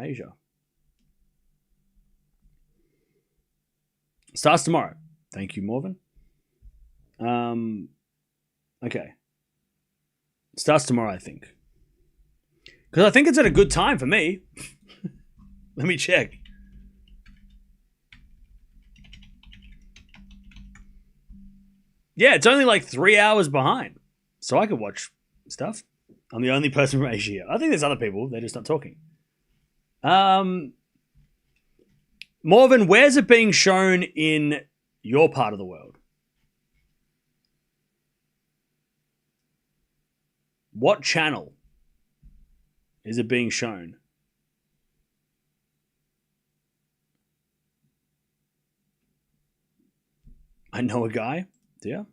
Asia? Starts tomorrow. Thank you, Morven. Okay. Starts tomorrow, I think. Because I think it's at a good time for me. Let me check. Yeah, it's only like 3 hours behind. So I could watch stuff. I'm the only person from Asia here. I think there's other people. They're just not talking. Morven, where's it being shown in your part of the world? What channel is it being shown? I know a guy. Do you?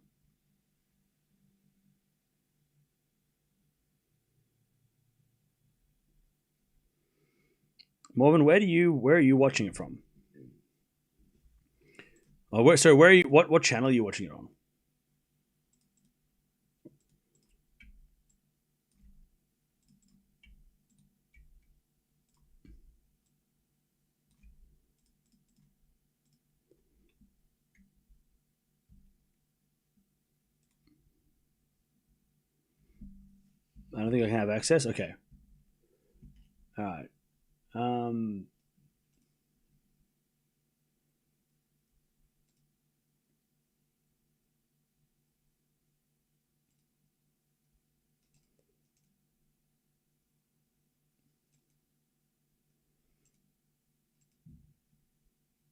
Morven, where are you watching it from? Oh, where are you? What channel are you watching it on? I don't think I can have access. Okay. All right.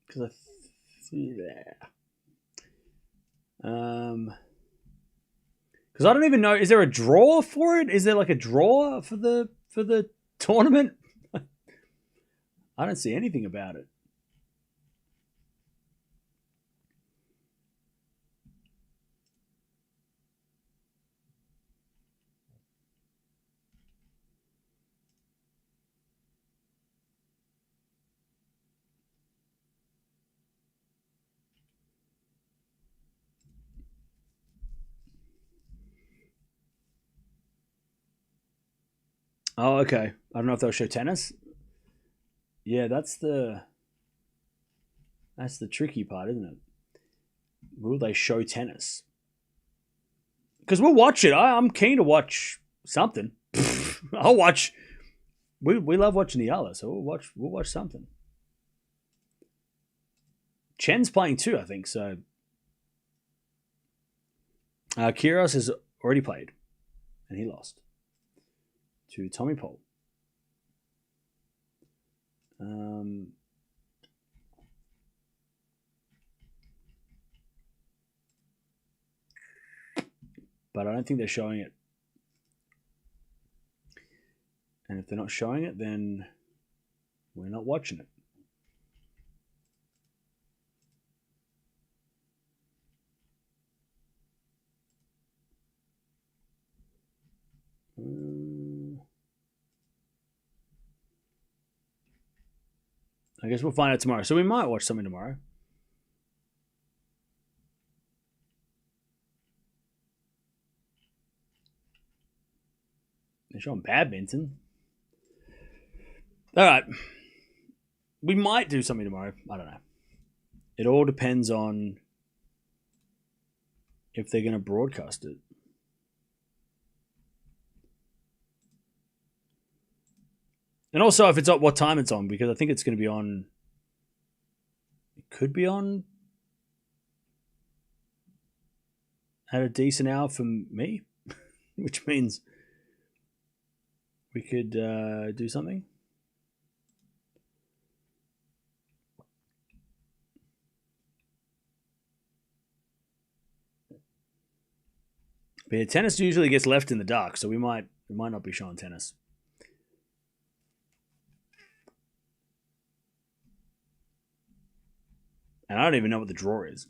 Because because I don't even know. Is there a draw for it? Is there like a draw for the tournament? I don't see anything about it. Oh, okay. I don't know if they'll show tennis. Yeah, that's the tricky part, isn't it? Will they show tennis? Because we'll watch it. I'm keen to watch something. I'll watch. We love watching Eala, so we'll watch something. Chen's playing too, I think. So Kyrgios has already played, and he lost to Tommy Paul. But I don't think they're showing it. And if they're not showing it, then we're not watching it. I guess we'll find out tomorrow. So we might watch something tomorrow. They're showing badminton. All right. We might do something tomorrow. I don't know. It all depends on if they're going to broadcast it. And also if it's at what time it's on, because I think it's going to be on could be on at a decent hour for me, which means we could do something. But yeah, tennis usually gets left in the dark, so we might not be showing tennis. And I don't even know what the draw is.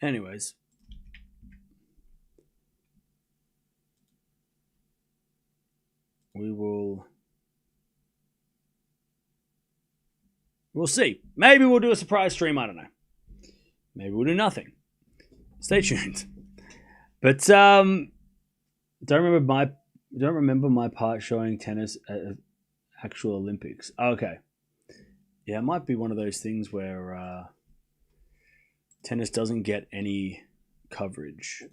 Anyways. We'll see. Maybe we'll do a surprise stream. I don't know. Maybe we'll do nothing. Stay tuned. But don't remember my part showing tennis at actual Olympics. Okay. Yeah, it might be one of those things where tennis doesn't get any coverage.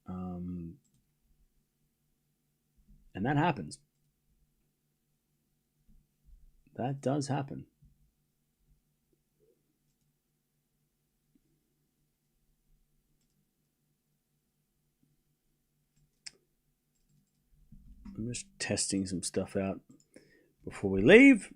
And that happens. That does happen. I'm just testing some stuff out before we leave.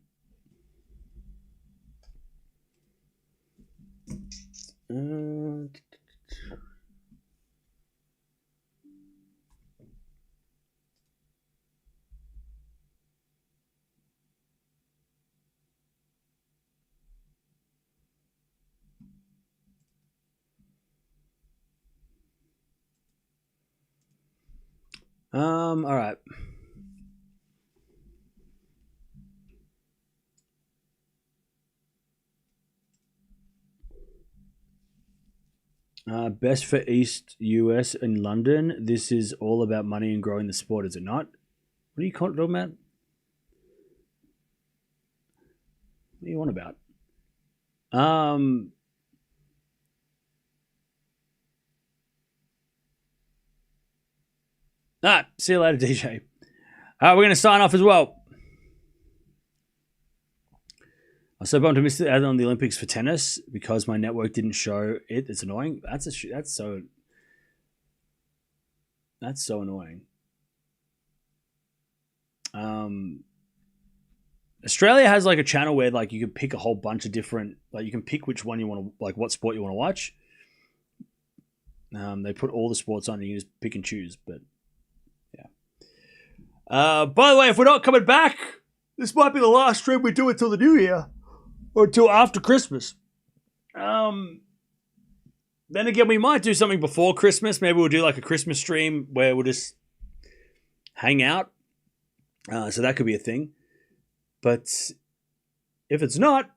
All right. Best for East US in London. This is all about money and growing the sport, is it not? What are you talking about? What do you want about? See you later, DJ. We're going to sign off as well. I was so bummed to miss it on the Olympics for tennis because my network didn't show it. It's annoying. That's so annoying. Australia has like a channel where like you can pick a whole bunch of different, like you can pick which one you want to, like what sport you want to watch. They put all the sports on and you just pick and choose. But yeah. By the way, if we're not coming back, this might be the last stream we do until the new year. Or until after Christmas. Then again, we might do something before Christmas. Maybe we'll do like a Christmas stream where we'll just hang out. So that could be a thing. But if it's not,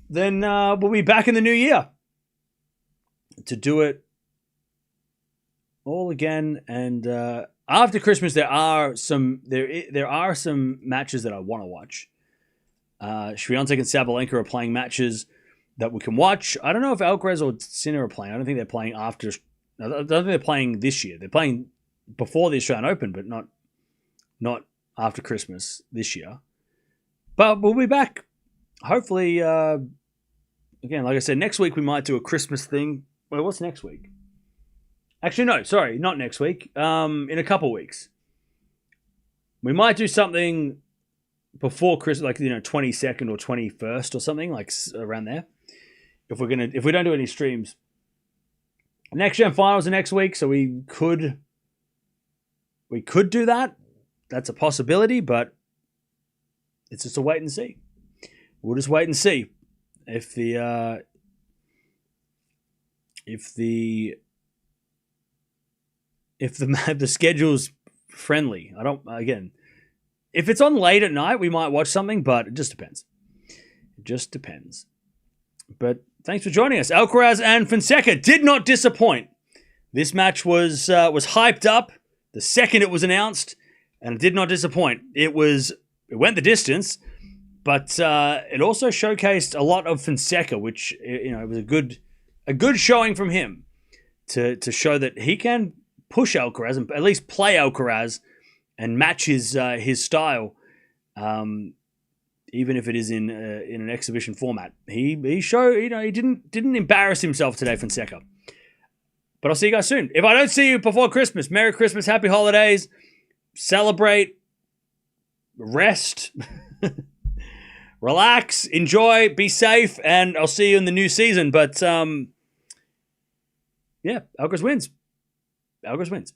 then we'll be back in the new year to do it all again. And after Christmas, there are some matches that I want to watch. Swiatek and Sabalenka are playing matches that we can watch. I don't know if Alcaraz or Sinner are playing. I don't think they're playing after. I don't think they're playing this year. They're playing before the Australian Open, but not after Christmas this year. But we'll be back. Hopefully, again, like I said, next week we might do a Christmas thing. Wait, what's next week? Actually, no, sorry, not next week. In a couple weeks. We might do something before Christmas, like 22nd or 21st or something, like around there. If we don't do any streams, next gen finals are next week, so we could do that. That's a possibility, but it's just a wait and see. we'll just wait and see if the schedule's friendly. If it's on late at night, we might watch something, but it just depends. It just depends. But thanks for joining us. Alcaraz and Fonseca did not disappoint. This match was hyped up the second it was announced, and it did not disappoint. It went the distance, but it also showcased a lot of Fonseca, which, it was a good showing from him to show that he can push Alcaraz and at least play Alcaraz and match his style, even if it is in an exhibition format. He showed, he didn't embarrass himself today, Fonseca. But I'll see you guys soon. If I don't see you before Christmas, Merry Christmas, Happy Holidays, celebrate, rest, relax, enjoy, be safe, and I'll see you in the new season. But Alcaraz wins. Alcaraz wins.